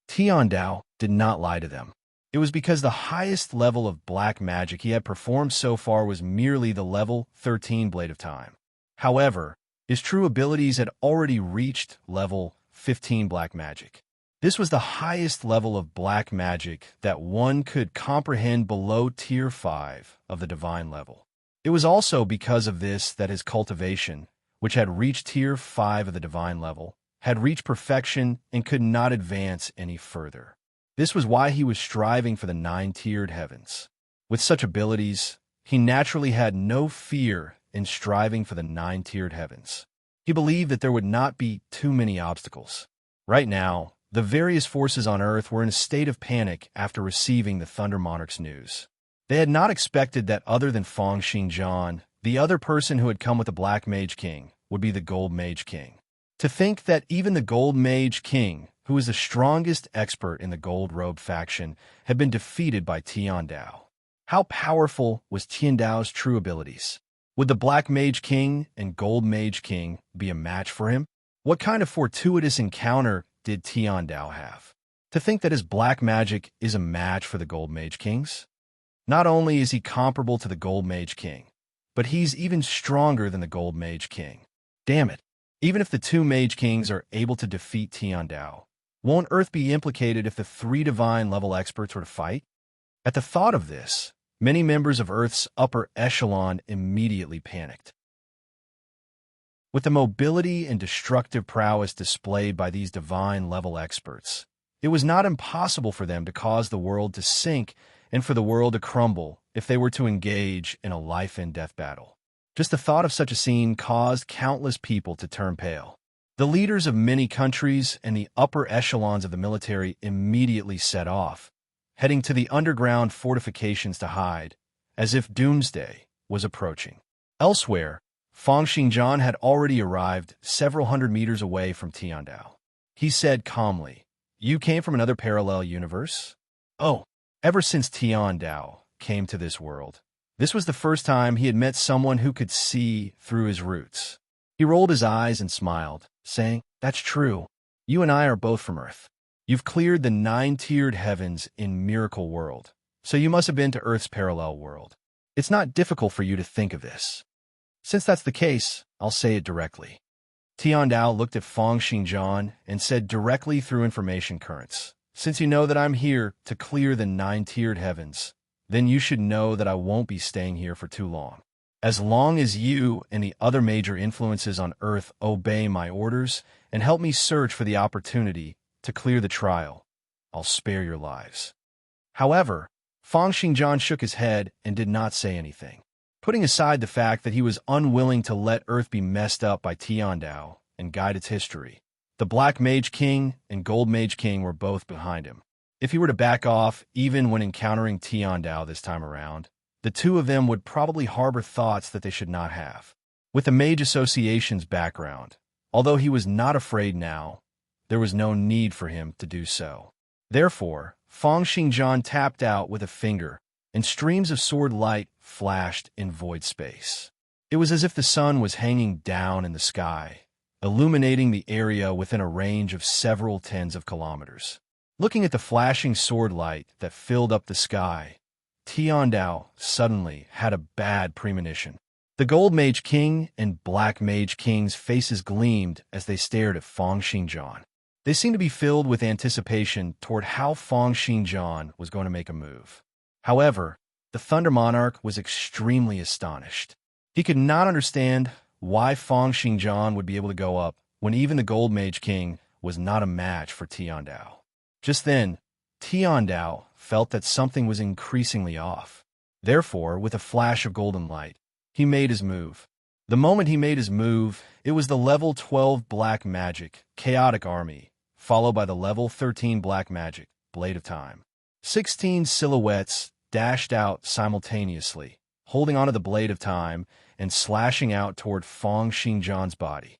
Tiandao did not lie to them. It was because the highest level of black magic he had performed so far was merely the level 13 Blade of Time. However, his true abilities had already reached level 15 black magic. This was the highest level of black magic that one could comprehend below tier 5 of the divine level. It was also because of this that his cultivation, which had reached tier 5 of the divine level, had reached perfection and could not advance any further. This was why he was striving for the 9-tiered heavens. With such abilities, he naturally had no fear in striving for the 9-tiered heavens. He believed that there would not be too many obstacles. Right now, the various forces on Earth were in a state of panic after receiving the Thunder Monarch's news. They had not expected that other than Fang Xingjian, the other person who had come with the Black Mage King would be the Gold Mage King. To think that even the Gold Mage King, who was the strongest expert in the Gold Robe faction, had been defeated by Tiandao. How powerful was Tiandao's true abilities? Would the Black Mage King and Gold Mage King be a match for him? What kind of fortuitous encounter did Tiandao have? To think that his black magic is a match for the Gold Mage King's? Not only is he comparable to the Gold Mage King, but he's even stronger than the Gold Mage King. Damn it. Even if the two mage kings are able to defeat Tiandao, won't Earth be implicated if the three divine-level experts were to fight? At the thought of this, many members of Earth's upper echelon immediately panicked. With the mobility and destructive prowess displayed by these divine-level experts, it was not impossible for them to cause the world to sink and for the world to crumble if they were to engage in a life-and-death battle. Just the thought of such a scene caused countless people to turn pale. The leaders of many countries and the upper echelons of the military immediately set off, heading to the underground fortifications to hide, as if doomsday was approaching. Elsewhere, Fang Xingjian had already arrived several hundred meters away from Tiandao. He said calmly, "You came from another parallel universe?" "Oh, ever since Tiandao came to this world, this was the first time he had met someone who could see through his roots." He rolled his eyes and smiled, saying, "That's true. You and I are both from Earth. You've cleared the 9-tiered heavens in Miracle World, so you must have been to Earth's parallel world. It's not difficult for you to think of this. Since that's the case, I'll say it directly." Tiandao looked at Fang Xingjian and said directly through information currents, "Since you know that I'm here to clear the 9-tiered heavens, then you should know that I won't be staying here for too long. As long as you and the other major influences on Earth obey my orders and help me search for the opportunity to clear the trial, I'll spare your lives." However, Fang Xingjian shook his head and did not say anything. Putting aside the fact that he was unwilling to let Earth be messed up by Tiandao and guide its history, the Black Mage King and Gold Mage King were both behind him. If he were to back off even when encountering Tiandao this time around, the two of them would probably harbor thoughts that they should not have. With the Mage Association's background, although he was not afraid now, there was no need for him to do so. Therefore, Fang Xingjian tapped out with a finger, and streams of sword light flashed in void space. It was as if the sun was hanging down in the sky, illuminating the area within a range of several tens of kilometers. Looking at the flashing sword light that filled up the sky, Tiandao suddenly had a bad premonition. The Gold Mage King and Black Mage King's faces gleamed as they stared at Fang Xingjian. They seemed to be filled with anticipation toward how Fang Xingjian was going to make a move. However, the Thunder Monarch was extremely astonished. He could not understand why Fang Xingjian would be able to go up when even the Gold Mage King was not a match for Tiandao. Just then, Tiandao felt that something was increasingly off. Therefore, with a flash of golden light, he made his move. The moment he made his move, it was the level 12 Black Magic, Chaotic Army, followed by the level 13 Black Magic, Blade of Time. 16 silhouettes dashed out simultaneously, holding onto the Blade of Time and slashing out toward Fang Xingjian's body.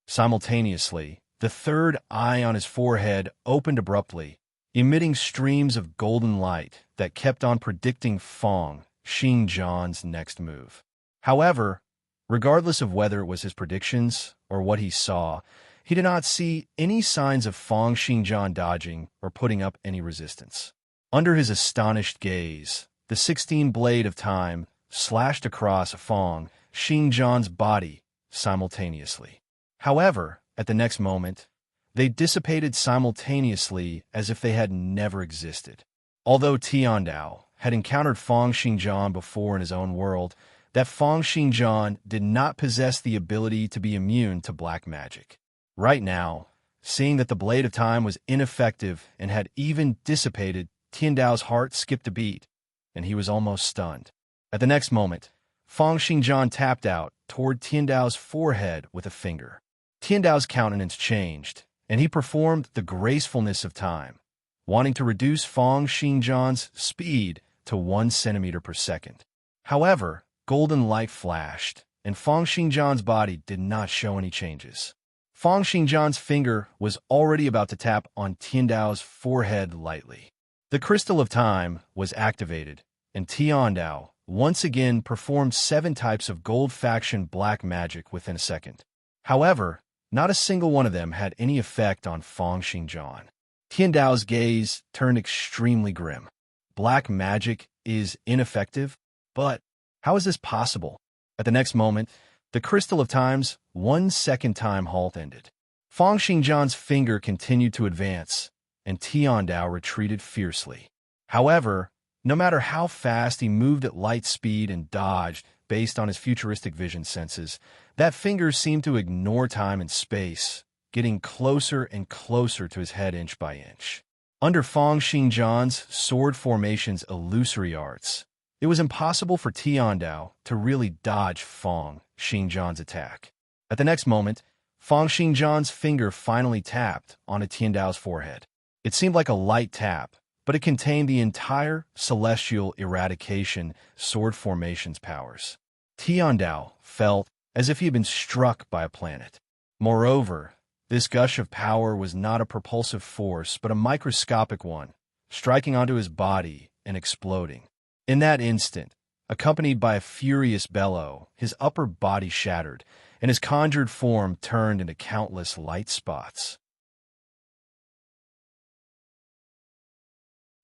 Simultaneously, the third eye on his forehead opened abruptly, emitting streams of golden light that kept on predicting Fang Xingjian's next move. However, regardless of whether it was his predictions or what he saw, he did not see any signs of Fang Xingjian dodging or putting up any resistance. Under his astonished gaze, the 16 Blade of Time slashed across Fang Xingjian's body simultaneously. However, at the next moment, they dissipated simultaneously as if they had never existed. Although Tiandao had encountered Fang Xingjian before in his own world, that Fang Xingjian did not possess the ability to be immune to black magic. Right now, seeing that the Blade of Time was ineffective and had even dissipated, Tiandao's heart skipped a beat, and he was almost stunned. At the next moment, Fang Xingjian tapped out toward Tiandao's forehead with a finger. Tiandao's countenance changed, and he performed the gracefulness of time, wanting to reduce Fang Xingjian's speed to 1 centimeter per second. However, golden light flashed, and Fang Xingjian's body did not show any changes. Fang Xingjian's finger was already about to tap on Tiandao's forehead lightly. The Crystal of Time was activated, and Tiandao once again performed 7 types of Gold Faction black magic within a second. However, not a single one of them had any effect on Fang Xingjian. Tiandao's gaze turned extremely grim. Black magic is ineffective? But how is this possible? At the next moment, The crystal of time's 1 second time halt ended. Fang Xingjian's finger continued to advance, and Tiandao retreated fiercely. However, no matter how fast he moved at light speed and dodged based on his futuristic vision senses, that finger seemed to ignore time and space, getting closer and closer to his head inch by inch. Under Fang Xingjian's sword formation's illusory arts, it was impossible for Tiandao to really dodge Fang Xingjian's attack. At the next moment, Fang Xingjian's finger finally tapped onto Tiandao's forehead. It seemed like a light tap, but it contained the entire celestial eradication sword formation's powers. Tiandao felt as if he had been struck by a planet. Moreover, this gush of power was not a propulsive force, but a microscopic one, striking onto his body and exploding. In that instant, accompanied by a furious bellow, his upper body shattered, and his conjured form turned into countless light spots.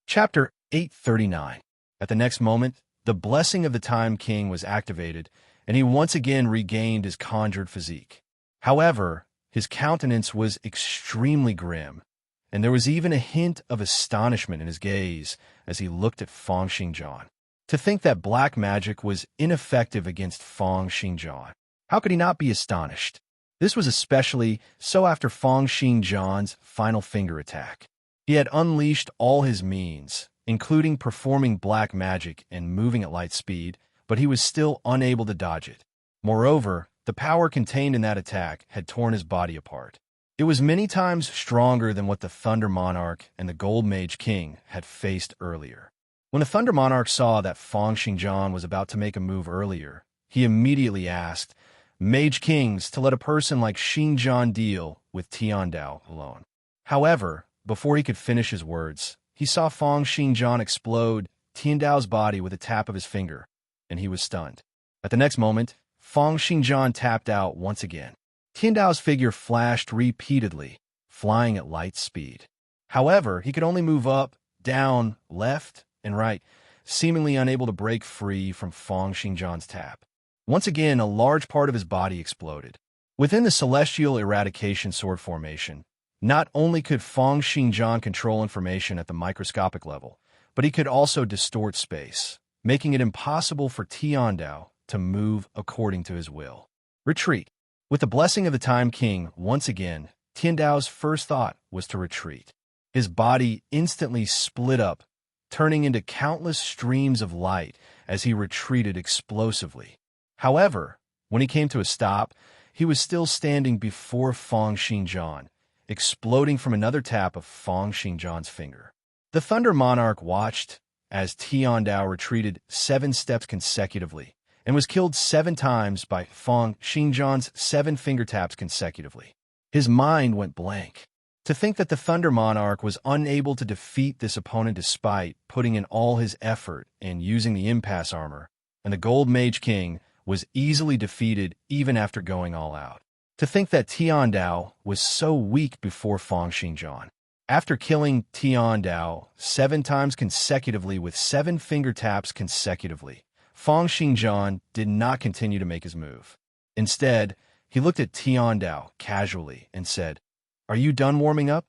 Chapter 839. At the next moment, the blessing of the Time King was activated, and he once again regained his conjured physique. However, his countenance was extremely grim, and there was even a hint of astonishment in his gaze as he looked at Fang Xingjian. To think that black magic was ineffective against Fang Xingjian. How could he not be astonished? This was especially so after Fang Xingjian's final finger attack. He had unleashed all his means, including performing black magic and moving at light speed, but he was still unable to dodge it. Moreover, the power contained in that attack had torn his body apart. It was many times stronger than what the Thunder Monarch and the Gold Mage King had faced earlier. When the Thunder Monarch saw that Fang Xingjian was about to make a move earlier, he immediately asked Mage Kings to let a person like Xingjian deal with Tiandao alone. However, before he could finish his words, he saw Fang Xingjian explode Tiandao's body with a tap of his finger, and he was stunned. At the next moment, Fang Xingjian tapped out once again. Tiandao's figure flashed repeatedly, flying at light speed. However, he could only move up, down, left, and right, seemingly unable to break free from Fang Xingjian's tap. Once again, a large part of his body exploded. Within the celestial eradication sword formation, not only could Fang Xingjian control information at the microscopic level, but he could also distort space, making it impossible for Tiandao to move according to his will. Retreat. With the blessing of the Time King, once again, Tiandao's first thought was to retreat. His body instantly split up, turning into countless streams of light as he retreated explosively. However, when he came to a stop, he was still standing before Fang Xingjian, exploding from another tap of Fang Xingjian's finger. The Thunder Monarch watched as Tiandao retreated 7 steps consecutively and was killed 7 times by Fang Xingjian's 7 finger taps consecutively. His mind went blank. To think that the Thunder Monarch was unable to defeat this opponent despite putting in all his effort and using the impasse armor, and the Gold Mage King was easily defeated even after going all out. To think that Tiandao was so weak before Fang Xingjian. After killing Tiandao 7 times consecutively with 7 finger taps consecutively, Fang Xingjian did not continue to make his move. Instead, he looked at Tiandao casually and said, "Are you done warming up?"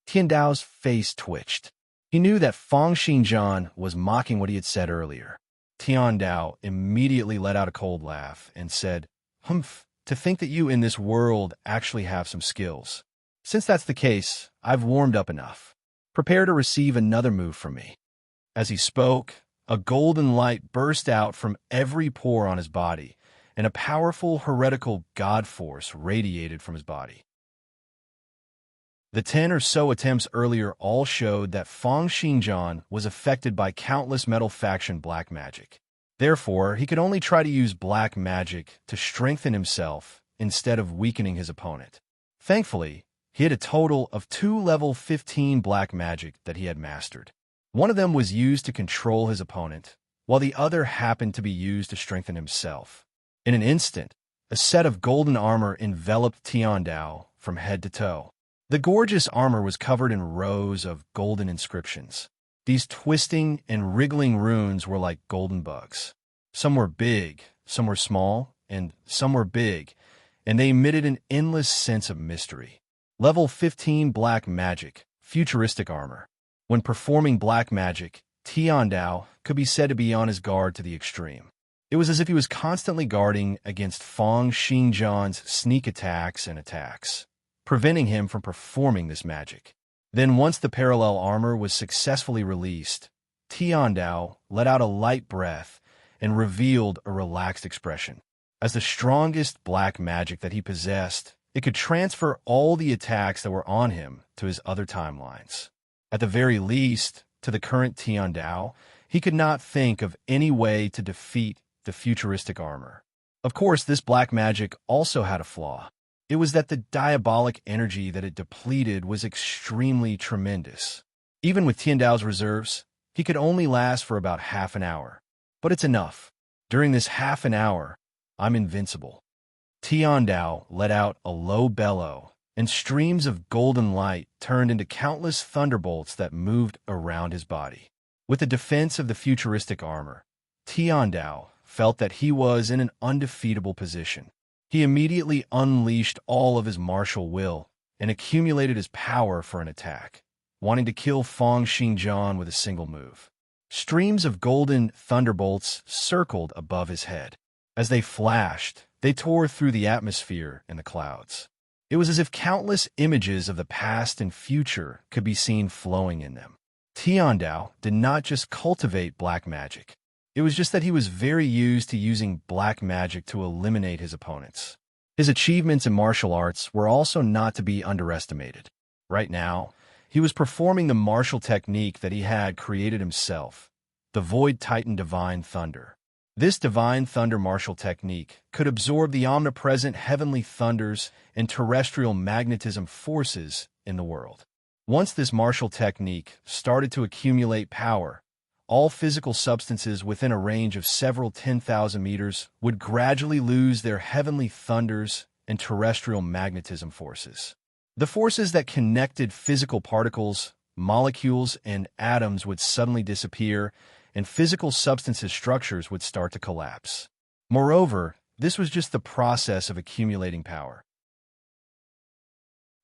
Tiandao's face twitched. He knew that Fang Xingjian was mocking what he had said earlier. Tiandao immediately let out a cold laugh and said, "Humph, to think that you in this world actually have some skills. Since that's the case, I've warmed up enough. Prepare to receive another move from me." As he spoke, a golden light burst out from every pore on his body, and a powerful heretical god force radiated from his body. The 10 or so attempts earlier all showed that Fang Xingjian was affected by countless metal faction black magic. Therefore, he could only try to use black magic to strengthen himself instead of weakening his opponent. Thankfully, he had a total of 2 level 15 black magic that he had mastered. One of them was used to control his opponent, while the other happened to be used to strengthen himself. In an instant, a set of golden armor enveloped Tiandao from head to toe. The gorgeous armor was covered in rows of golden inscriptions. These twisting and wriggling runes were like golden bugs. Some were big, some were small, and some were big, and they emitted an endless sense of mystery. Level 15 Black Magic, Futuristic Armor. When performing black magic, Tiandao could be said to be on his guard to the extreme. It was as if he was constantly guarding against Fang Xingjian's sneak attacks and attacks, preventing him from performing this magic. Then once the parallel armor was successfully released, Tiandao let out a light breath and revealed a relaxed expression. As the strongest black magic that he possessed, it could transfer all the attacks that were on him to his other timelines. At the very least, to the current Tiandao, he could not think of any way to defeat the futuristic armor. Of course, this black magic also had a flaw. It was that the diabolic energy that it depleted was extremely tremendous. Even with Tiandao's reserves, he could only last for about half an hour. But it's enough. During this half an hour, I'm invincible. Tiandao let out a low bellow, and streams of golden light turned into countless thunderbolts that moved around his body. With the defense of the futuristic armor, Tiandao felt that he was in an undefeatable position. He immediately unleashed all of his martial will and accumulated his power for an attack, wanting to kill Fang Xingjian with a single move. Streams of golden thunderbolts circled above his head. As they flashed, they tore through the atmosphere and the clouds. It was as if countless images of the past and future could be seen flowing in them. Tiandao did not just cultivate black magic. It was just that he was very used to using black magic to eliminate his opponents. His achievements in martial arts were also not to be underestimated. Right now, he was performing the martial technique that he had created himself, the Void Titan Divine Thunder. This Divine Thunder martial technique could absorb the omnipresent heavenly thunders and terrestrial magnetism forces in the world. Once this martial technique started to accumulate power, all physical substances within a range of several 10,000 meters would gradually lose their heavenly thunders and terrestrial magnetism forces. The forces that connected physical particles, molecules, and atoms would suddenly disappear, and physical substances' structures would start to collapse. Moreover, this was just the process of accumulating power.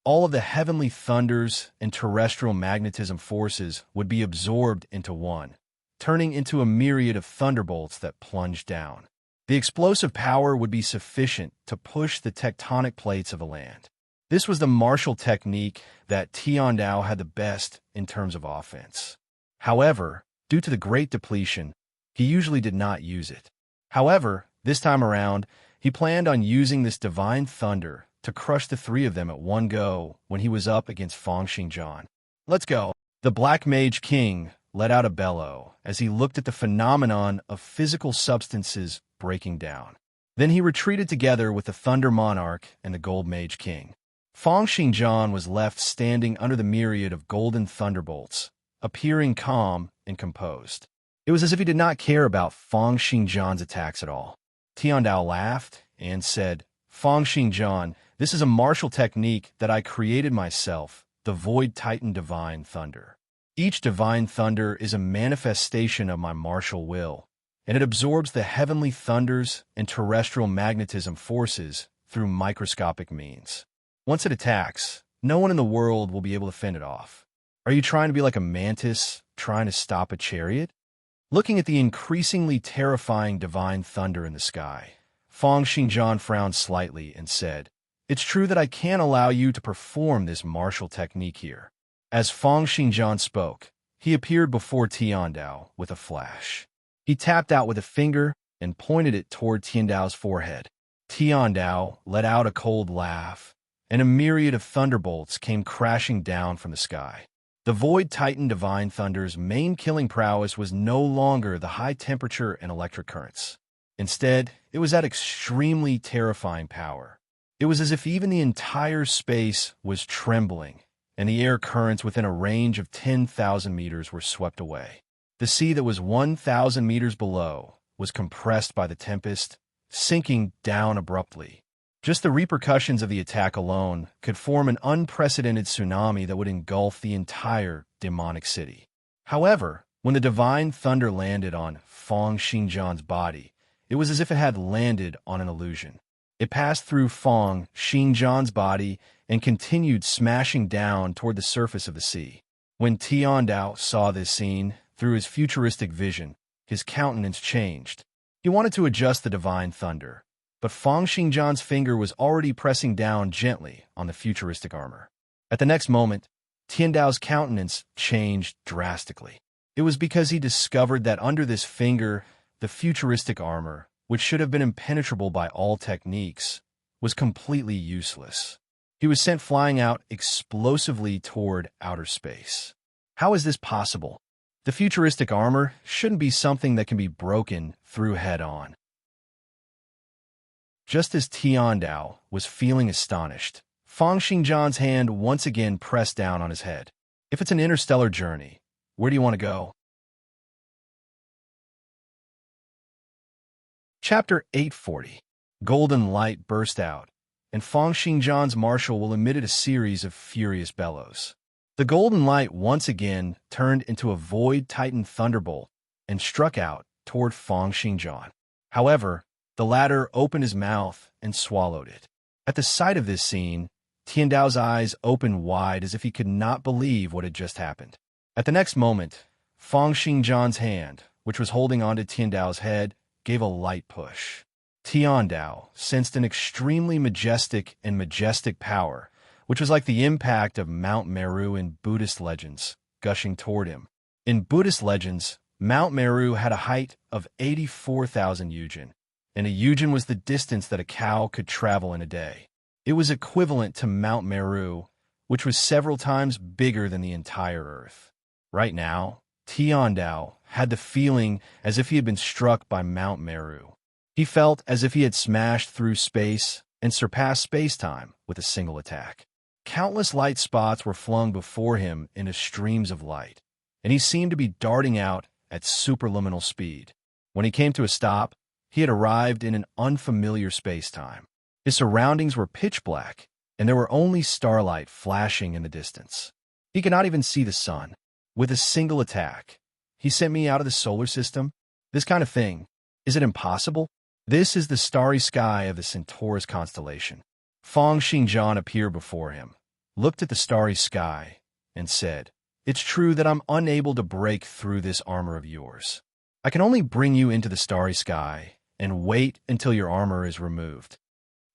All of the heavenly thunders and terrestrial magnetism forces would be absorbed into one, turning into a myriad of thunderbolts that plunged down. The explosive power would be sufficient to push the tectonic plates of the land. This was the martial technique that Tiandao had the best in terms of offense. However, due to the great depletion, he usually did not use it. However, this time around, he planned on using this divine thunder to crush the three of them at one go when he was up against Fang Xingjian. Let's go. The Black Mage King let out a bellow as he looked at the phenomenon of physical substances breaking down. Then he retreated together with the Thunder Monarch and the Gold Mage King. Fang Xingjian was left standing under the myriad of golden thunderbolts, appearing calm and composed. It was as if he did not care about Fang Xingjian's attacks at all. Tiandao laughed and said, "Fang Xingjian, this is a martial technique that I created myself, the Void Titan Divine Thunder. Each divine thunder is a manifestation of my martial will, and it absorbs the heavenly thunders and terrestrial magnetism forces through microscopic means. Once it attacks, no one in the world will be able to fend it off. Are you trying to be like a mantis trying to stop a chariot?" Looking at the increasingly terrifying divine thunder in the sky, Fang Xingjian frowned slightly and said, "It's true that I can't allow you to perform this martial technique here." As Fang Xingjian spoke, he appeared before Tiandao with a flash. He tapped out with a finger and pointed it toward Tiandao's forehead. Tiandao let out a cold laugh, and a myriad of thunderbolts came crashing down from the sky. The Void Titan Divine Thunder's main killing prowess was no longer the high temperature and electric currents. Instead, it was that extremely terrifying power. It was as if even the entire space was trembling, and the air currents within a range of 10,000 meters were swept away. The sea that was 1,000 meters below was compressed by the tempest, sinking down abruptly. Just the repercussions of the attack alone could form an unprecedented tsunami that would engulf the entire demonic city. However, when the divine thunder landed on Fang Xingjian's body, It was as if it had landed on an illusion. It passed through Fong Xingjian's body and continued smashing down toward the surface of the sea. When Tiandao saw this scene, through his futuristic vision, his countenance changed. He wanted to adjust the divine thunder, but Fong Xingjian's finger was already pressing down gently on the futuristic armor. At the next moment, Tiandao's countenance changed drastically. It was because he discovered that under this finger, the futuristic armor, which should have been impenetrable by all techniques, was completely useless. He was sent flying out explosively toward outer space. How is this possible? The futuristic armor shouldn't be something that can be broken through head-on. Just as Tiandao was feeling astonished, Fong Xingjian's hand once again pressed down on his head. If it's an interstellar journey, where do you want to go? Chapter 840. Golden light burst out, and Fong Xingjian's marshal will emitted a series of furious bellows. The golden light once again turned into a void titan thunderbolt and struck out toward Fong Xingjian. However, the latter opened his mouth and swallowed it. At the sight of this scene, Tiandao's eyes opened wide as if he could not believe what had just happened. At the next moment, Fong Xingjian's hand, which was holding onto Tiandao's head, gave a light push. Tiandao sensed an extremely majestic power, which was like the impact of Mount Meru in Buddhist legends, gushing toward him. In Buddhist legends, Mount Meru had a height of 84,000 yujin, and a yujin was the distance that a cow could travel in a day. It was equivalent to Mount Meru, which was several times bigger than the entire Earth. Right now, Tiandao had the feeling as if he had been struck by Mount Meru. He felt as if he had smashed through space and surpassed space-time with a single attack. Countless light spots were flung before him into streams of light, and he seemed to be darting out at superluminal speed. When he came to a stop, he had arrived in an unfamiliar space-time. His surroundings were pitch black, and there were only starlight flashing in the distance. He could not even see the sun. With a single attack, he sent me out of the solar system? This kind of thing, is it impossible? This is the starry sky of the Centaurus constellation. Fong Xingjian appeared before him, looked at the starry sky, and said, "It's true that I'm unable to break through this armor of yours. I can only bring you into the starry sky and wait until your armor is removed."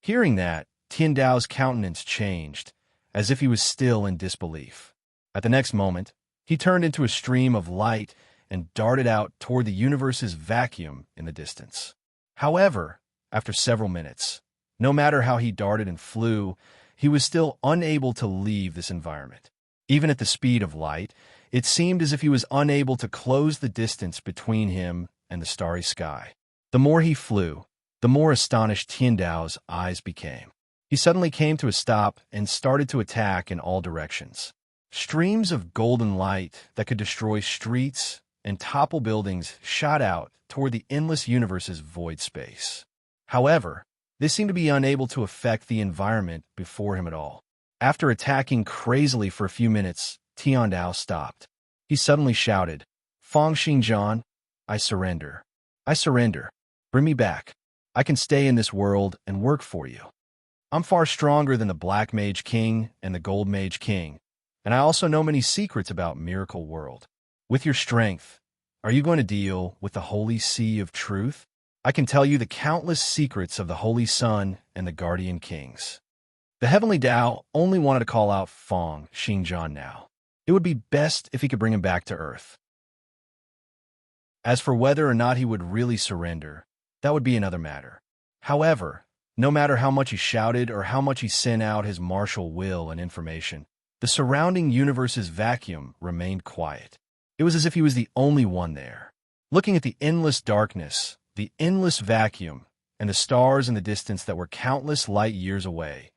Hearing that, Tiandao's countenance changed, as if he was still in disbelief. At the next moment, he turned into a stream of light and darted out toward the universe's vacuum in the distance. However, after several minutes, no matter how he darted and flew, he was still unable to leave this environment. Even at the speed of light, it seemed as if he was unable to close the distance between him and the starry sky. The more he flew, the more astonished Tiandao's eyes became. He suddenly came to a stop and started to attack in all directions. Streams of golden light that could destroy streets and topple buildings shot out toward the endless universe's void space. However, they seemed to be unable to affect the environment before him at all. After attacking crazily for a few minutes, Tiandao stopped. He suddenly shouted, "Fong Xingjian, I surrender. I surrender. Bring me back. I can stay in this world and work for you. I'm far stronger than the Black Mage King and the Gold Mage King, and I also know many secrets about Miracle World. With your strength, are you going to deal with the Holy Sea of Truth? I can tell you the countless secrets of the Holy Sun and the Guardian Kings." The Heavenly Tao only wanted to call out Fong Xingjian now. It would be best if he could bring him back to Earth. As for whether or not he would really surrender, that would be another matter. However, no matter how much he shouted or how much he sent out his martial will and information, the surrounding universe's vacuum remained quiet. It was as if he was the only one there. Looking at the endless darkness, the endless vacuum, and the stars in the distance that were countless light years away,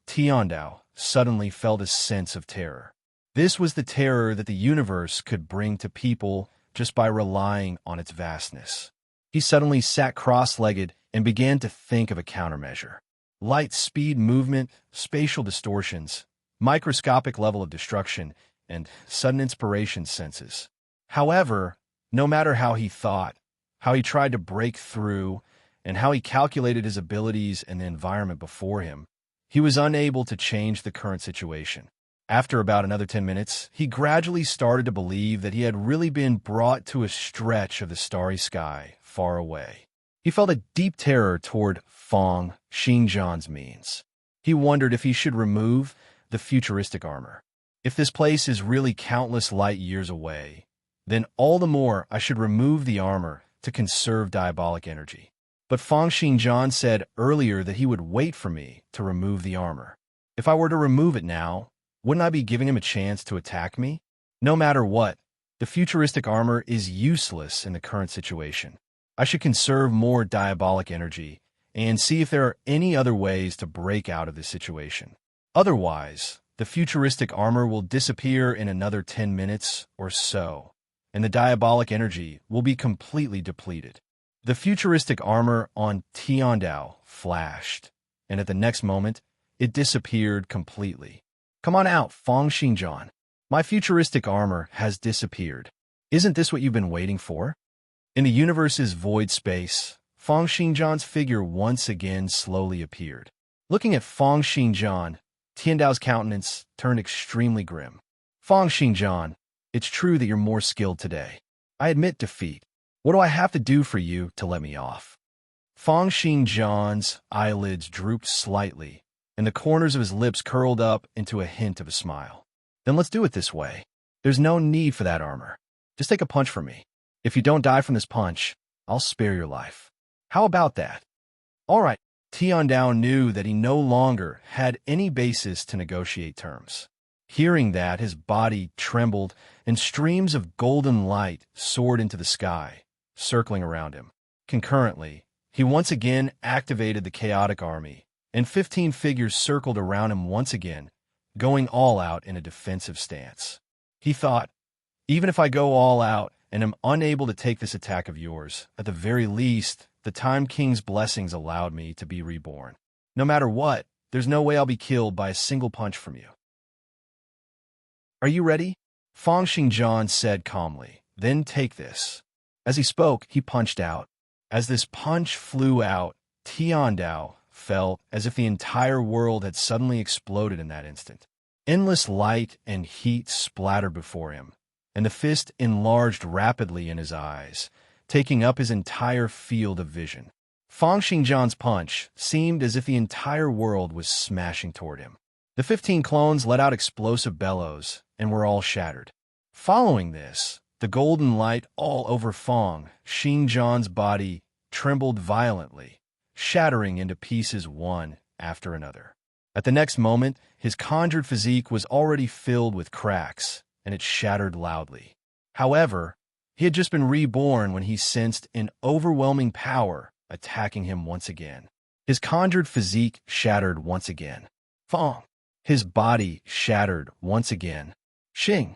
Tiandao suddenly felt a sense of terror. This was the terror that the universe could bring to people just by relying on its vastness. He suddenly sat cross-legged and began to think of a countermeasure. Light speed movement, spatial distortions, microscopic level of destruction, and sudden inspiration senses. However, no matter how he thought, how he tried to break through, and how he calculated his abilities and the environment before him, he was unable to change the current situation. After about another 10 minutes, he gradually started to believe that he had really been brought to a stretch of the starry sky far away. He felt a deep terror toward Fang Xingjian's means. He wondered if he should remove the futuristic armor. If this place is really countless light years away, then all the more I should remove the armor to conserve diabolic energy. But Fang Xingjian said earlier that he would wait for me to remove the armor. If I were to remove it now, wouldn't I be giving him a chance to attack me? No matter what, the futuristic armor is useless in the current situation. I should conserve more diabolic energy and see if there are any other ways to break out of this situation. Otherwise, the futuristic armor will disappear in another 10 minutes or so, and the diabolic energy will be completely depleted. The futuristic armor on Tiandao flashed, and at the next moment, it disappeared completely. Come on out, Fang Xingjian. My futuristic armor has disappeared. Isn't this what you've been waiting for? In the universe's void space, Fang Xingjian's figure once again slowly appeared. Looking at Fang Xingjian, Tiandao's countenance turned extremely grim. Fang Xingjian, it's true that you're more skilled today. I admit defeat. What do I have to do for you to let me off? Fang Xingjian's eyelids drooped slightly, and the corners of his lips curled up into a hint of a smile. Then let's do it this way. There's no need for that armor. Just take a punch from me. If you don't die from this punch, I'll spare your life. How about that? All right. Tiandao knew that he no longer had any basis to negotiate terms. Hearing that, his body trembled, and streams of golden light soared into the sky, circling around him. Concurrently, he once again activated the chaotic army, and 15 figures circled around him once again, going all out in a defensive stance. He thought, even if I go all out and am unable to take this attack of yours, at the very least, the Time King's blessings allowed me to be reborn. No matter what, there's no way I'll be killed by a single punch from you. Are you ready? Fang Xingjian said calmly. Then take this. As he spoke, he punched out. As this punch flew out, Tiandao felt as if the entire world had suddenly exploded in that instant. Endless light and heat splattered before him, and the fist enlarged rapidly in his eyes, taking up his entire field of vision. Fang Xingjian's punch seemed as if the entire world was smashing toward him. The 15 clones let out explosive bellows and were all shattered. Following this, the golden light all over Fang Xingjian's body trembled violently, shattering into pieces one after another. At the next moment, his conjured physique was already filled with cracks, and it shattered loudly. However, he had just been reborn when he sensed an overwhelming power attacking him once again. His conjured physique shattered once again. Fang. His body shattered once again. Xing.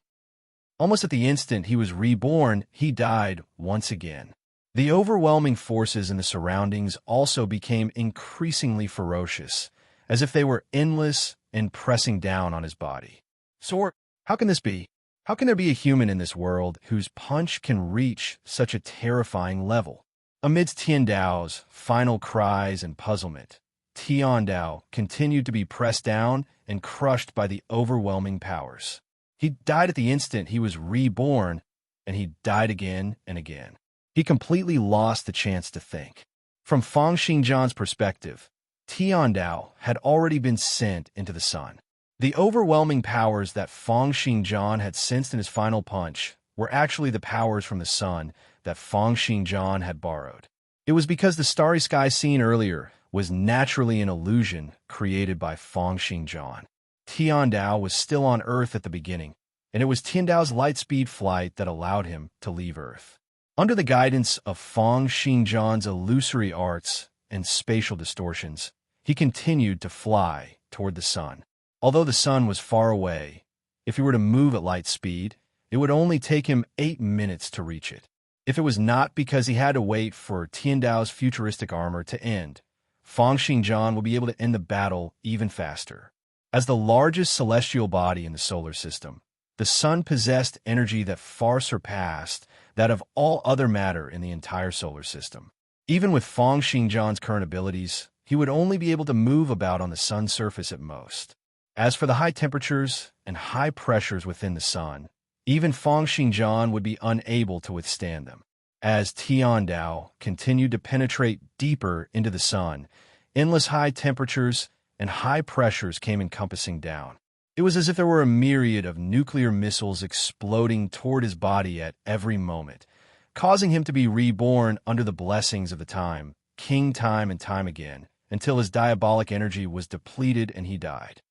Almost at the instant he was reborn, he died once again. The overwhelming forces in the surroundings also became increasingly ferocious, as if they were endless and pressing down on his body. So, how can this be? How can there be a human in this world whose punch can reach such a terrifying level? Amidst Tiandao's final cries and puzzlement, Tiandao continued to be pressed down and crushed by the overwhelming powers. He died at the instant he was reborn, and he died again and again. He completely lost the chance to think. From Fang Xingjian's perspective, Tiandao had already been sent into the sun. The overwhelming powers that Fang Xingjian had sensed in his final punch were actually the powers from the sun that Fang Xingjian had borrowed. It was because the starry sky seen earlier was naturally an illusion created by Fang Xingjian. Tiandao was still on Earth at the beginning, and it was Tiandao's light-speed flight that allowed him to leave Earth. Under the guidance of Fang Xingjian's illusory arts and spatial distortions, he continued to fly toward the sun. Although the sun was far away, if he were to move at light speed, it would only take him 8 minutes to reach it. If it was not because he had to wait for Tiandao's futuristic armor to end, Fang Xingjian would be able to end the battle even faster. As the largest celestial body in the solar system, the sun possessed energy that far surpassed that of all other matter in the entire solar system. Even with Feng Xingjian's current abilities, he would only be able to move about on the sun's surface at most. As for the high temperatures and high pressures within the sun, even Feng Xingjian would be unable to withstand them. As Tiandao continued to penetrate deeper into the sun, endless high temperatures and high pressures came encompassing down. It was as if there were a myriad of nuclear missiles exploding toward his body at every moment, causing him to be reborn under the blessings of the king time and time again, until his diabolic energy was depleted and he died.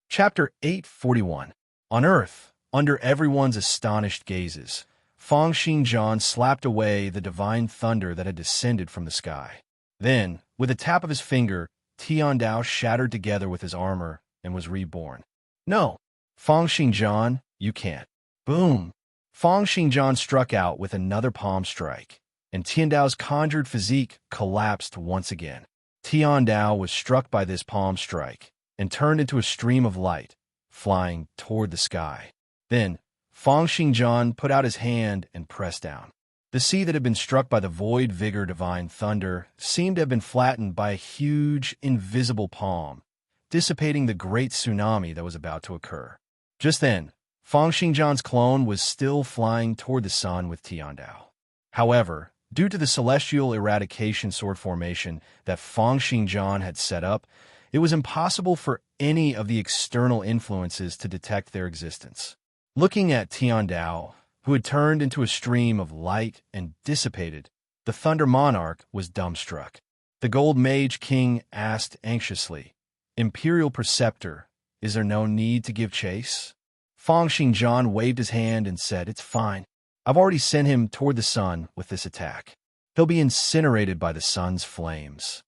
Chapter 841. On Earth, under everyone's astonished gazes, Feng Xingjian slapped away the divine thunder that had descended from the sky. Then, with a tap of his finger, Tiandao shattered together with his armor and was reborn. No, Feng Xingjian, you can't. Boom! Feng Xingjian struck out with another palm strike, and Tiandao's conjured physique collapsed once again. Tiandao was struck by this palm strike and turned into a stream of light, flying toward the sky. Then, Feng Xingjian put out his hand and pressed down. The sea that had been struck by the void vigor divine thunder seemed to have been flattened by a huge, invisible palm, dissipating the great tsunami that was about to occur. Just then, Feng Xingjian's clone was still flying toward the sun with Tiandao. However, due to the celestial eradication sword formation that Feng Xingjian had set up, it was impossible for any of the external influences to detect their existence. Looking at Tiandao, who had turned into a stream of light and dissipated, the Thunder Monarch was dumbstruck. The Gold Mage King asked anxiously, "Imperial Preceptor, is there no need to give chase?" Feng Xingjian waved his hand and said, "It's fine. I've already sent him toward the sun with this attack. He'll be incinerated by the sun's flames."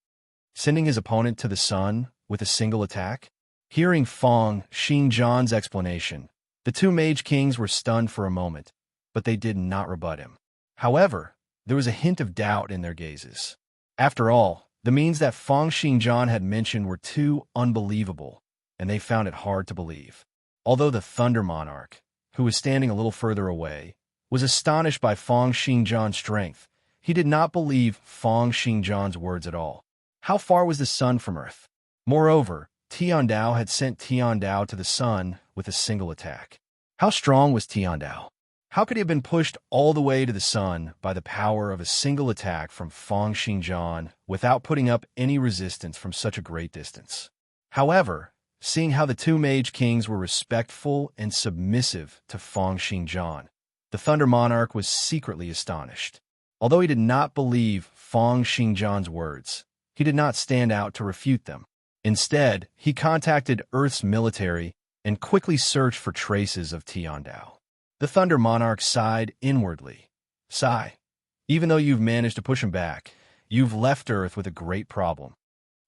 Sending his opponent to the sun with a single attack? Hearing Feng Xingjian's explanation, the two Mage Kings were stunned for a moment, but they did not rebut him. However, there was a hint of doubt in their gazes. After all, the means that Feng Xingjian had mentioned were too unbelievable, and they found it hard to believe. Although the Thunder Monarch, who was standing a little further away, was astonished by Feng Xingjian's strength, he did not believe Feng Xingjian's words at all. How far was the sun from Earth? Moreover, Tiandao had sent Tiandao to the sun with a single attack. How strong was Tiandao? How could he have been pushed all the way to the sun by the power of a single attack from Feng Xingjian without putting up any resistance from such a great distance? However, seeing how the two Mage Kings were respectful and submissive to Feng Xingjian, the Thunder Monarch was secretly astonished. Although he did not believe Feng Xingjian's words, he did not stand out to refute them. Instead, he contacted Earth's military and quickly searched for traces of Tiandao. The Thunder Monarch sighed inwardly. "Sigh. Even though you've managed to push him back, you've left Earth with a great problem."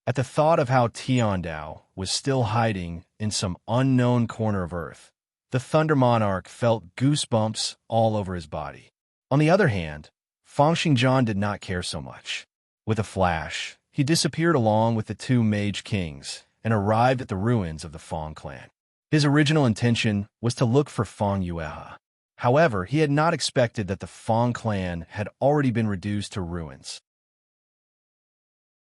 At the thought of how Tiandao was still hiding in some unknown corner of Earth, the Thunder Monarch felt goosebumps all over his body. On the other hand, Feng Xingjian did not care so much. With a flash, he disappeared along with the two Mage Kings and arrived at the ruins of the Feng clan. His original intention was to look for Feng Yuehe. However, he had not expected that the Feng clan had already been reduced to ruins.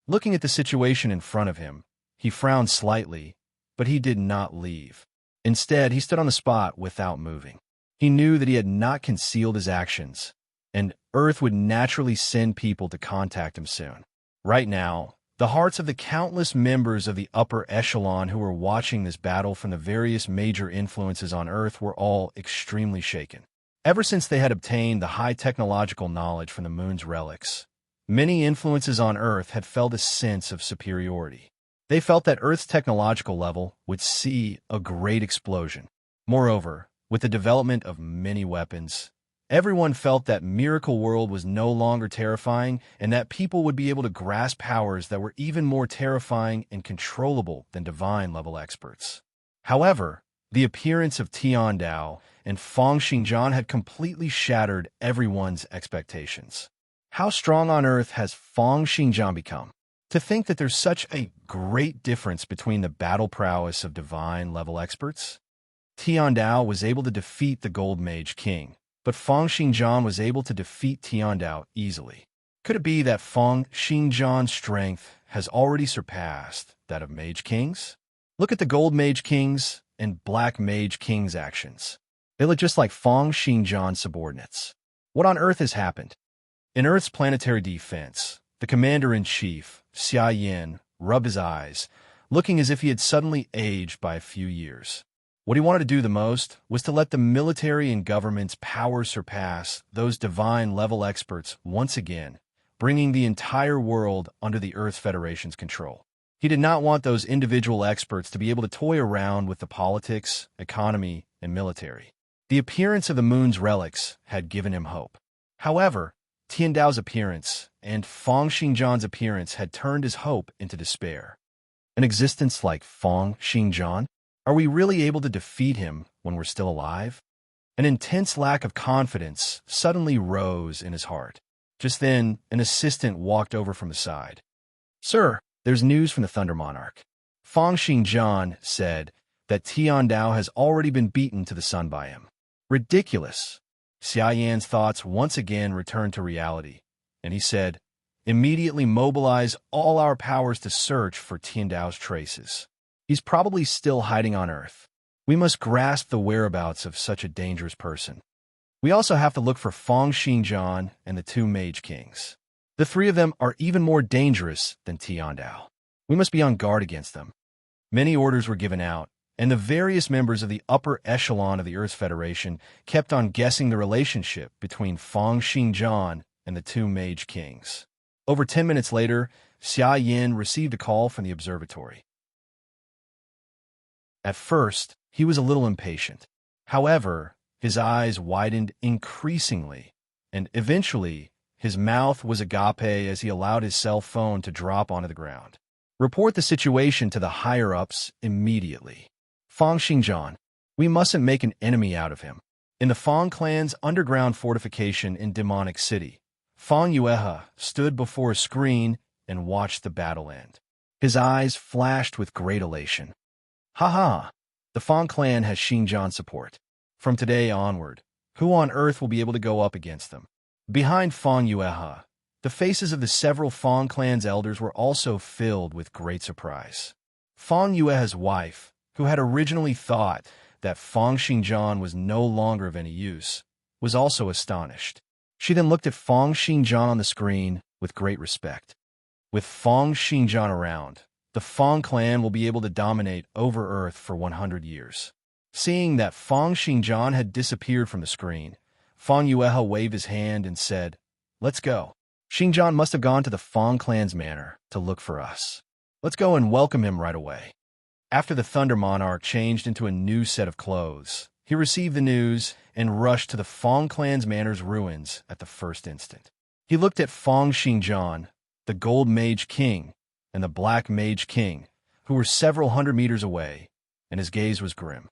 Looking at the situation in front of him, he frowned slightly, but he did not leave. Instead, he stood on the spot without moving. He knew that he had not concealed his actions, and Earth would naturally send people to contact him soon. Right now, the hearts of the countless members of the upper echelon who were watching this battle from the various major influences on Earth were all extremely shaken. Ever since they had obtained the high technological knowledge from the moon's relics, many influences on Earth had felt a sense of superiority. They felt that Earth's technological level would see a great explosion. Moreover, with the development of many weapons, everyone felt that Miracle World was no longer terrifying and that people would be able to grasp powers that were even more terrifying and controllable than divine-level experts. However, the appearance of Tiandao and Feng Xingjian had completely shattered everyone's expectations. How strong on Earth has Feng Xingjian become? To think that there's such a great difference between the battle prowess of divine-level experts? Tiandao was able to defeat the Gold Mage King, but Fang Xingjian was able to defeat Tiandao easily. Could it be that Fang Xingjian's strength has already surpassed that of Mage King's? Look at the Gold Mage King's and Black Mage King's actions. They look just like Fang Xingjian's subordinates. What on earth has happened? In Earth's planetary defense, the commander-in-chief, Xia Yin, rubbed his eyes, looking as if he had suddenly aged by a few years. What he wanted to do the most was to let the military and government's power surpass those divine-level experts once again, bringing the entire world under the Earth Federation's control. He did not want those individual experts to be able to toy around with the politics, economy, and military. The appearance of the moon's relics had given him hope. However, Tiandao's appearance and Fang Xingjian's appearance had turned his hope into despair. An existence like Fang Xingjian? Are we really able to defeat him when we're still alive? An intense lack of confidence suddenly rose in his heart. Just then, an assistant walked over from the side. "Sir, there's news from the Thunder Monarch." Fang Xingjian said that Tiandao has already been beaten to the sun by him. Ridiculous. Xia Yan's thoughts once again returned to reality, and he said, "Immediately mobilize all our powers to search for Tiandao's traces. He's probably still hiding on Earth. We must grasp the whereabouts of such a dangerous person. We also have to look for Fang Xingjian and the two Mage Kings. The three of them are even more dangerous than Tiandao. We must be on guard against them." Many orders were given out, and the various members of the upper echelon of the Earth Federation kept on guessing the relationship between Fang Xingjian and the two Mage Kings. Over 10 minutes later, Xia Yin received a call from the observatory. At first, he was a little impatient. However, his eyes widened increasingly, and eventually, his mouth was agape as he allowed his cell phone to drop onto the ground. "Report the situation to the higher-ups immediately. Fang Xingjian, we mustn't make an enemy out of him." In the Fang clan's underground fortification in Demonic City, Fang Yuehe stood before a screen and watched the battle end. His eyes flashed with great elation. "Ha! The Fang clan has Xingjian's support. From today onward, who on earth will be able to go up against them?" Behind Fang Yuehe, the faces of the several Fang clan's elders were also filled with great surprise. Fang Yuehe's wife, who had originally thought that Fang Xingjian was no longer of any use, was also astonished. She then looked at Fang Xingjian on the screen with great respect. With Fang Xingjian around, the Fang clan will be able to dominate over Earth for 100 years. Seeing that Fang Xingjian had disappeared from the screen, Fang Yuehe waved his hand and said, "Let's go. Xingjian must have gone to the Fang clan's manor to look for us. Let's go and welcome him right away." After the Thunder Monarch changed into a new set of clothes, he received the news and rushed to the Fang clan's manor's ruins at the first instant. He looked at Fang Xingjian, the Gold Mage King, and the Black Mage King, who were several hundred meters away, and his gaze was grim.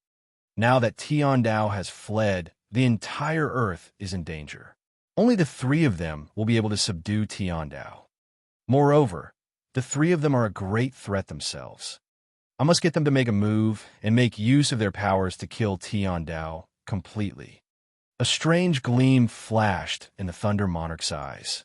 Now that Tiandao has fled, the entire Earth is in danger. Only the three of them will be able to subdue Tiandao. Moreover, the three of them are a great threat themselves. I must get them to make a move and make use of their powers to kill Tiandao completely. A strange gleam flashed in the Thunder Monarch's eyes.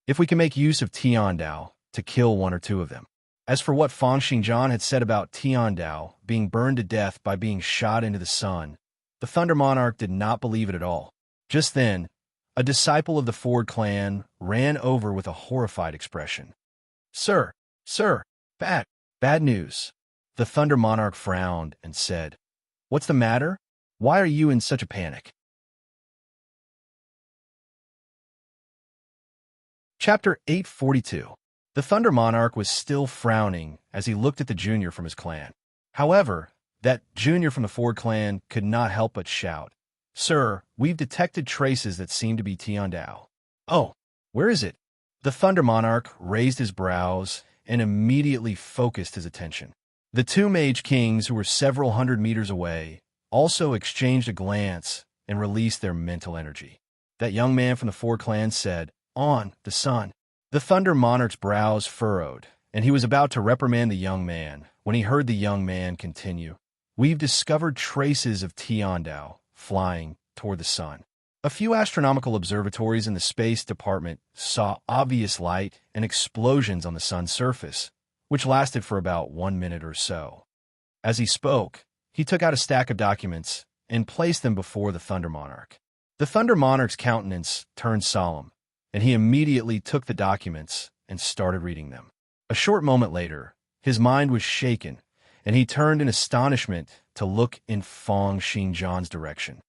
If we can make use of Tiandao to kill one or two of them. As for what Fang Xingjian had said about Tiandao being burned to death by being shot into the sun, the Thunder Monarch did not believe it at all. Just then, a disciple of the Ford clan ran over with a horrified expression. Sir, bad news." The Thunder Monarch frowned and said, "What's the matter? Why are you in such a panic?" Chapter 842. The Thunder Monarch was still frowning as he looked at the junior from his clan. However, that junior from the Ford clan could not help but shout, "Sir, we've detected traces that seem to be Tiandao." "Oh, where is it?" The Thunder Monarch raised his brows and immediately focused his attention. The two Mage Kings, who were several hundred meters away, also exchanged a glance and released their mental energy. That young man from the Ford clan said, "On the sun." The Thunder Monarch's brows furrowed, and he was about to reprimand the young man when he heard the young man continue, "We've discovered traces of Tiandao flying toward the sun." A few astronomical observatories in the space department saw obvious light and explosions on the sun's surface, which lasted for about 1 minute or so. As he spoke, he took out a stack of documents and placed them before the Thunder Monarch. The Thunder Monarch's countenance turned solemn, and he immediately took the documents and started reading them. A short moment later, his mind was shaken, and he turned in astonishment to look in Feng Xingjian's direction.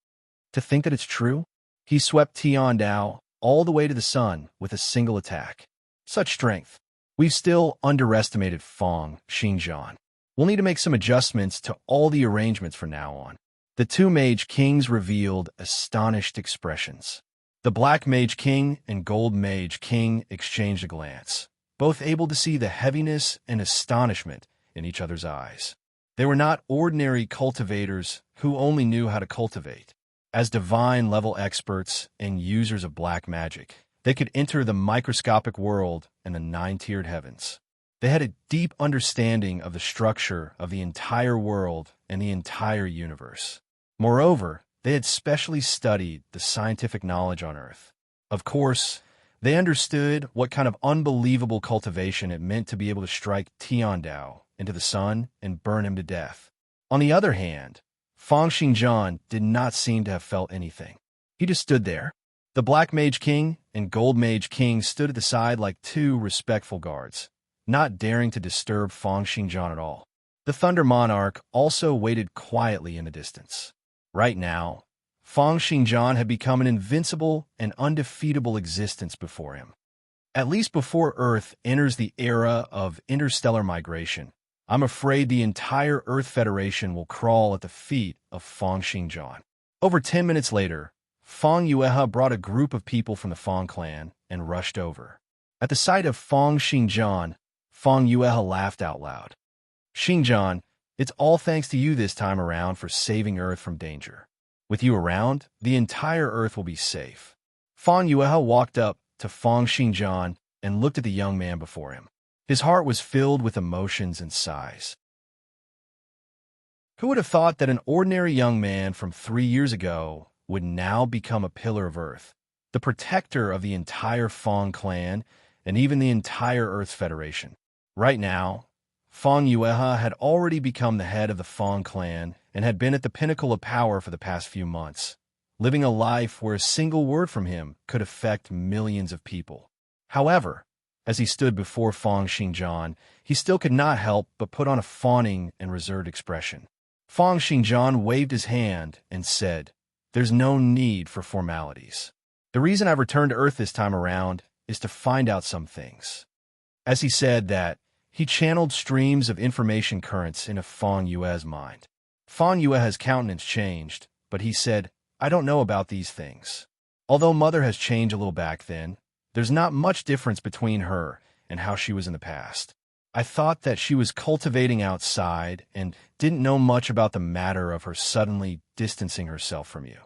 To think that it's true? He swept Tiandao all the way to the sun with a single attack. Such strength. We've still underestimated Feng Xingjian. We'll need to make some adjustments to all the arrangements from now on. The two Mage Kings revealed astonished expressions. The Black Mage King and Gold Mage King exchanged a glance, both able to see the heaviness and astonishment in each other's eyes. They were not ordinary cultivators who only knew how to cultivate. As divine-level experts and users of black magic, they could enter the microscopic world and the nine-tiered heavens. They had a deep understanding of the structure of the entire world and the entire universe. Moreover, they had specially studied the scientific knowledge on Earth. Of course, they understood what kind of unbelievable cultivation it meant to be able to strike Tiandao into the sun and burn him to death. On the other hand, Feng Xingjian did not seem to have felt anything. He just stood there. The Black Mage King and Gold Mage King stood at the side like two respectful guards, not daring to disturb Feng Xingjian at all. The Thunder Monarch also waited quietly in the distance. Right now, Feng Xingjian had become an invincible and undefeatable existence before him. At least before Earth enters the era of interstellar migration, I'm afraid the entire Earth Federation will crawl at the feet of Feng Xingjian. Over 10 minutes later, Feng Yuehe brought a group of people from the Feng clan and rushed over. At the sight of Feng Xingjian, Feng Yuehe laughed out loud. Xingjian, it's all thanks to you this time around for saving Earth from danger. With you around, the entire Earth will be safe. Feng Yuehe walked up to Feng Xingjian and looked at the young man before him. His heart was filled with emotions and sighs. Who would have thought that an ordinary young man from 3 years ago would now become a pillar of Earth, the protector of the entire Feng clan and even the entire Earth Federation? Right now, Feng Yuehe had already become the head of the Feng clan and had been at the pinnacle of power for the past few months, living a life where a single word from him could affect millions of people. However, as he stood before Feng Xingjian, he still could not help but put on a fawning and reserved expression. Feng Xingjian waved his hand and said, "There's no need for formalities. The reason I've returned to Earth this time around is to find out some things." As he said that, he channeled streams of information currents into Feng Yuehe's mind. Feng Yuehe's countenance changed, but he said, "I don't know about these things. Although Mother has changed a little back then, there's not much difference between her and how she was in the past. I thought that she was cultivating outside and didn't know much about the matter of her suddenly distancing herself from you."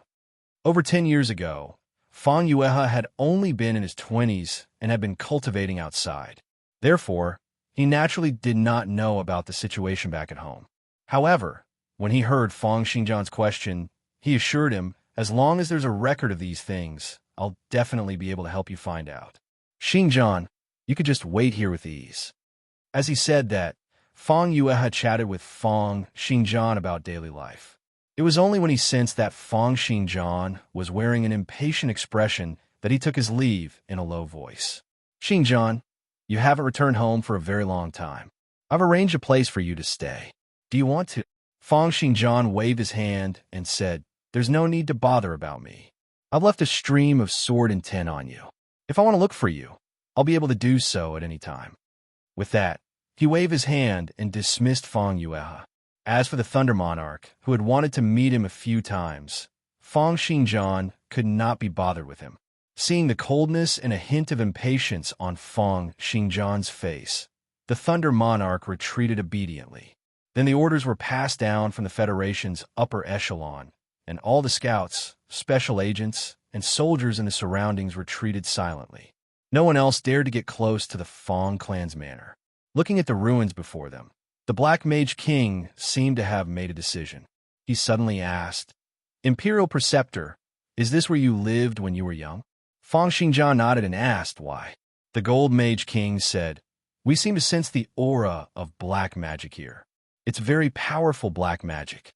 Over 10 years ago, Feng Yuehe had only been in his 20s and had been cultivating outside. Therefore, he naturally did not know about the situation back at home. However, when he heard Feng Xingjian's question, he assured him, "As long as there's a record of these things, I'll definitely be able to help you find out. Xingjian, you could just wait here with ease." As he said that, Feng Yuehe chatted with Feng Xingjian about daily life. It was only when he sensed that Feng Xingjian was wearing an impatient expression that he took his leave in a low voice. "Xingjian, you haven't returned home for a very long time. I've arranged a place for you to stay. Do you want to?" Feng Xingjian waved his hand and said, "There's no need to bother about me. I've left a stream of sword intent on you. If I want to look for you, I'll be able to do so at any time." With that, he waved his hand and dismissed Feng Yuehe. As for the Thunder Monarch, who had wanted to meet him a few times, Feng Xingjian could not be bothered with him. Seeing the coldness and a hint of impatience on Feng Xingjian's face, the Thunder Monarch retreated obediently. Then the orders were passed down from the Federation's upper echelon, and all the scouts, special agents, and soldiers in the surroundings retreated silently. No one else dared to get close to the Feng clan's manor. Looking at the ruins before them, the Black Mage King seemed to have made a decision. He suddenly asked, "Imperial Preceptor, Is this where you lived when you were young? Fang Xingjian nodded and asked why. The Gold Mage King said, "We seem to sense the aura of black magic here. It's very powerful black magic."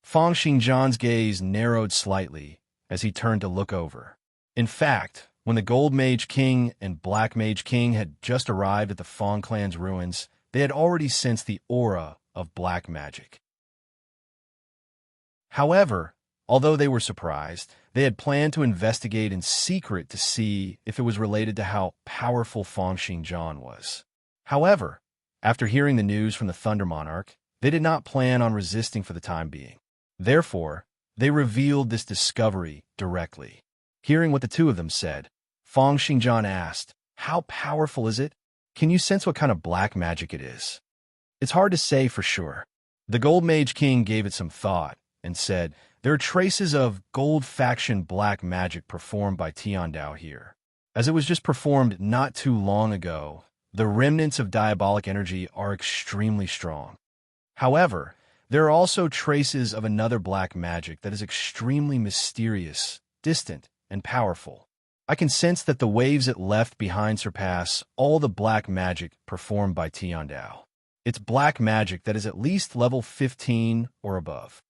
Fang Xingjian's gaze narrowed slightly as he turned to look over. In fact, when the Gold Mage King and Black Mage King had just arrived at the Fang clan's ruins, they had already sensed the aura of black magic. However, although they were surprised, they had planned to investigate in secret to see if it was related to how powerful Fang Xingjian was. However, after hearing the news from the Thunder Monarch, they did not plan on resisting for the time being. Therefore, they revealed this discovery directly. Hearing what the two of them said, Fang Xingjian asked, "How powerful is it? Can you sense what kind of black magic it is?" "It's hard to say for sure." The Gold Mage King gave it some thought and said, "There are traces of Gold Faction black magic performed by Tiandao here. As it was just performed not too long ago, the remnants of diabolic energy are extremely strong. However, there are also traces of another black magic that is extremely mysterious, distant, and powerful. I can sense that the waves it left behind surpass all the black magic performed by Tiandao. It's black magic that is at least level 15 or above.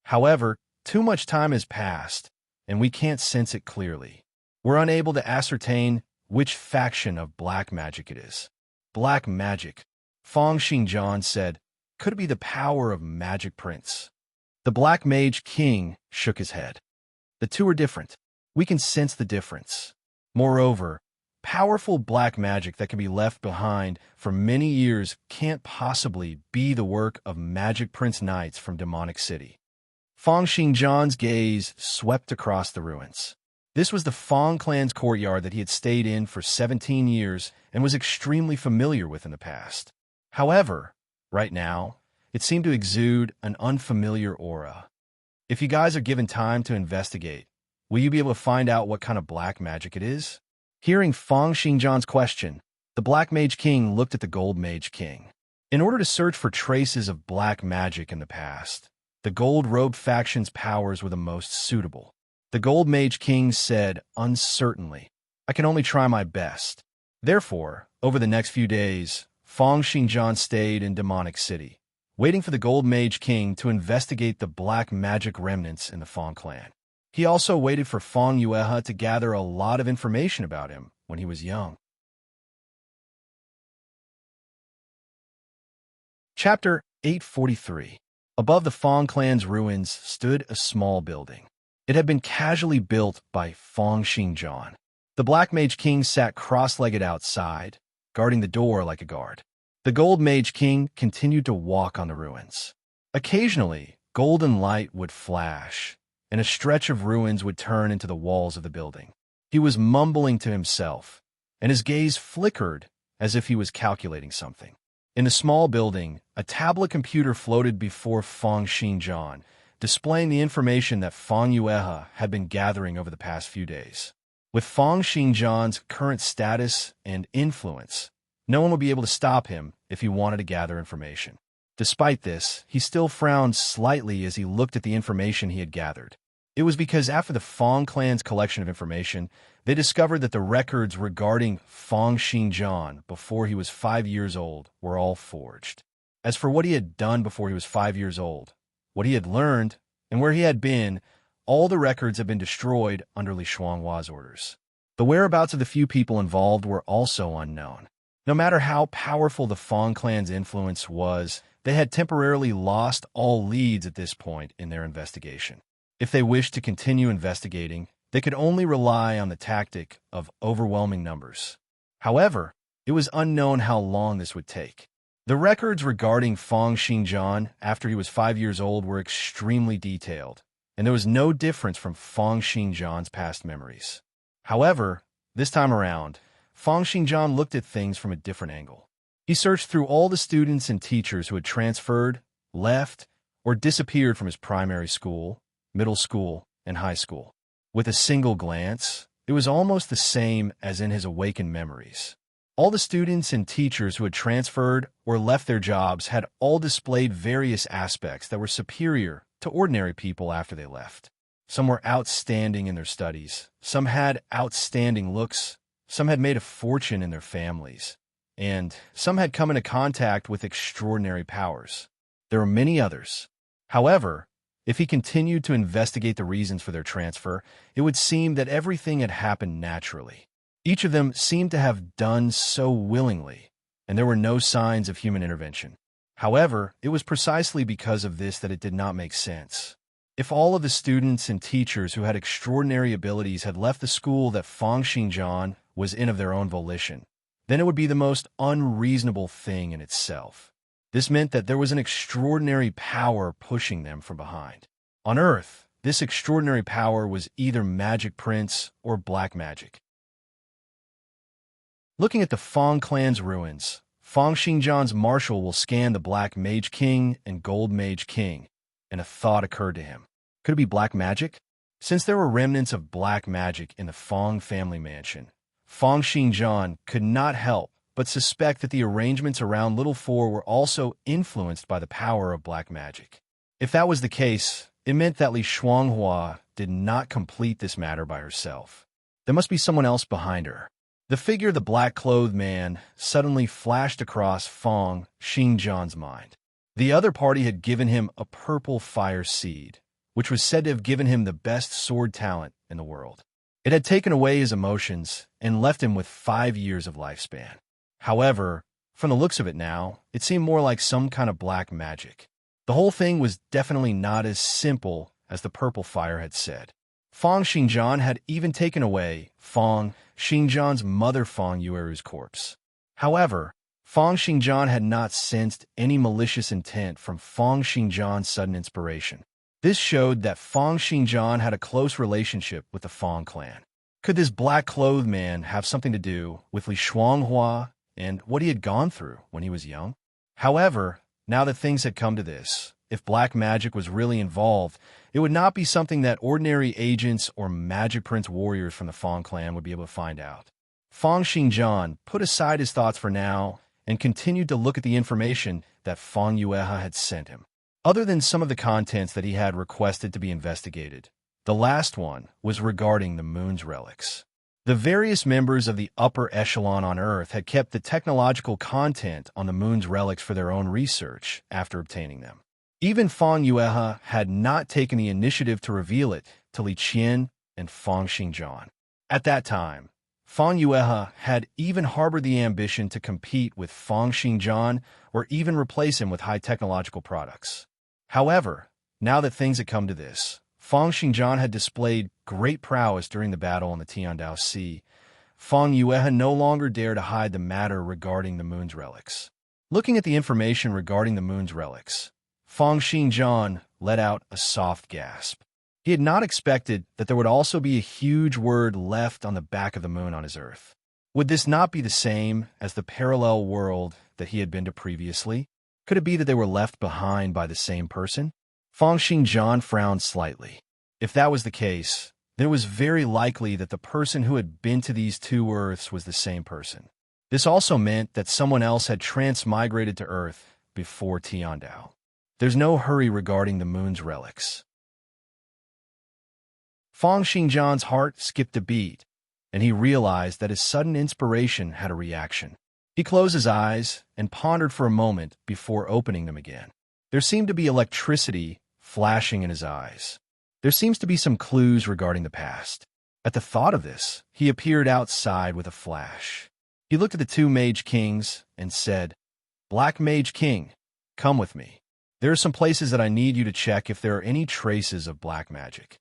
However, too much time has passed, and we can't sense it clearly. We're unable to ascertain which faction of black magic it is." "Black magic," Fang Xingjian said. "Could it be the power of Magic Prince?" The Black Mage King shook his head. "The two are different. We can sense the difference. Moreover, powerful black magic that can be left behind for many years can't possibly be the work of Magic Prince Knights from Demonic City." Fang Xingjian's gaze swept across the ruins. This was the Fang clan's courtyard that he had stayed in for 17 years and was extremely familiar with in the past. However, right now, it seemed to exude an unfamiliar aura. "If you guys are given time to investigate, will you be able to find out what kind of black magic it is?" Hearing Fang Xingjian's question, the Black Mage King looked at the Gold Mage King. In order to search for traces of black magic in the past, the Gold Robe faction's powers were the most suitable. The Gold Mage King said uncertainly, "I can only try my best." Therefore, over the next few days, Fang Xingjian stayed in Demonic City, waiting for the Gold Mage King to investigate the black magic remnants in the Fang clan. He also waited for Fang Yuehe to gather a lot of information about him when he was young. Chapter 843. Above the Fang clan's ruins stood a small building. It had been casually built by Fang Xingjian. The Black Mage King sat cross-legged outside, guarding the door like a guard. The Gold Mage King continued to walk on the ruins. Occasionally, golden light would flash, and a stretch of ruins would turn into the walls of the building. He was mumbling to himself, and his gaze flickered as if he was calculating something. In the small building, a tablet computer floated before Fang Xingjian, displaying the information that Fang Yuehe had been gathering over the past few days. With Fang Xingjian's current status and influence, no one would be able to stop him if he wanted to gather information. Despite this, he still frowned slightly as he looked at the information he had gathered. It was because after the Fang clan's collection of information, they discovered that the records regarding Fang Xingjian before he was 5 years old were all forged. As for what he had done before he was 5 years old, what he had learned, and where he had been, all the records had been destroyed under Li Shuanghua's orders. The whereabouts of the few people involved were also unknown. No matter how powerful the Fang clan's influence was, they had temporarily lost all leads at this point in their investigation. If they wished to continue investigating, they could only rely on the tactic of overwhelming numbers. However, it was unknown how long this would take. The records regarding Fang Xingjian after he was 5 years old were extremely detailed, and there was no difference from Fang Xingjian's past memories. However, this time around, Fang Xingjian looked at things from a different angle. He searched through all the students and teachers who had transferred, left, or disappeared from his primary school, middle school, and high school. With a single glance, it was almost the same as in his awakened memories. All the students and teachers who had transferred or left their jobs had all displayed various aspects that were superior to ordinary people after they left. Some were outstanding in their studies. Some had outstanding looks. Some had made a fortune in their families. And some had come into contact with extraordinary powers. There were many others. However, if he continued to investigate the reasons for their transfer, it would seem that everything had happened naturally. Each of them seemed to have done so willingly, and there were no signs of human intervention. However, it was precisely because of this that it did not make sense. If all of the students and teachers who had extraordinary abilities had left the school that Fang Xingjian was in of their own volition, then it would be the most unreasonable thing in itself. This meant that there was an extraordinary power pushing them from behind. On Earth, this extraordinary power was either Magic Prince or Black Magic. Looking at the Fang clan's ruins, Fang Xingjian's marshal will scan the Black Mage King and Gold Mage King, and a thought occurred to him. Could it be black magic? Since there were remnants of black magic in the Fang family mansion, Fang Xingjian could not help but suspect that the arrangements around Little Four were also influenced by the power of black magic. If that was the case, it meant that Li Shuanghua did not complete this matter by herself. There must be someone else behind her. The figure of the black-clothed man suddenly flashed across Fang Xingjian's mind. The other party had given him a purple fire seed, which was said to have given him the best sword talent in the world. It had taken away his emotions and left him with 5 years of lifespan. However, from the looks of it now, it seemed more like some kind of black magic. The whole thing was definitely not as simple as the purple fire had said. Fang Xingjian had even taken away Fang Xingjian's mother Fang Yueru's corpse. However, Fang Xingjian had not sensed any malicious intent from Fang Xingjian's sudden inspiration. This showed that Fang Xingjian had a close relationship with the Fang clan. Could this black-clothed man have something to do with Li Shuanghua and what he had gone through when he was young? However, now that things had come to this, if black magic was really involved, it would not be something that ordinary agents or Magic Prince warriors from the Fang clan would be able to find out. Fang Xingjian put aside his thoughts for now and continued to look at the information that Fang Yueha had sent him. Other than some of the contents that he had requested to be investigated, the last one was regarding the moon's relics. The various members of the upper echelon on Earth had kept the technological content on the moon's relics for their own research after obtaining them. Even Fang Yueha had not taken the initiative to reveal it to Li Qian and Fang Xingjian. At that time, Fang Yueha had even harbored the ambition to compete with Fang Xingjian or even replace him with high technological products. However, now that things had come to this, Fang Xingjian had displayed great prowess during the battle on the Tiandao Sea. Fang Yueha no longer dared to hide the matter regarding the moon's relics. Looking at the information regarding the moon's relics, Fang Xingjian let out a soft gasp. He had not expected that there would also be a huge word left on the back of the moon on his Earth. Would this not be the same as the parallel world that he had been to previously? Could it be that they were left behind by the same person? Fang Xingjian frowned slightly. If that was the case, then it was very likely that the person who had been to these two Earths was the same person. This also meant that someone else had transmigrated to Earth before Tiandao. There's no hurry regarding the moon's relics. Fang Xingjian's heart skipped a beat, and he realized that his sudden inspiration had a reaction. He closed his eyes and pondered for a moment before opening them again. There seemed to be electricity flashing in his eyes. There seems to be some clues regarding the past. At the thought of this, he appeared outside with a flash. He looked at the two Mage Kings and said, "Black Mage King, come with me. There are some places that I need you to check if there are any traces of black magic.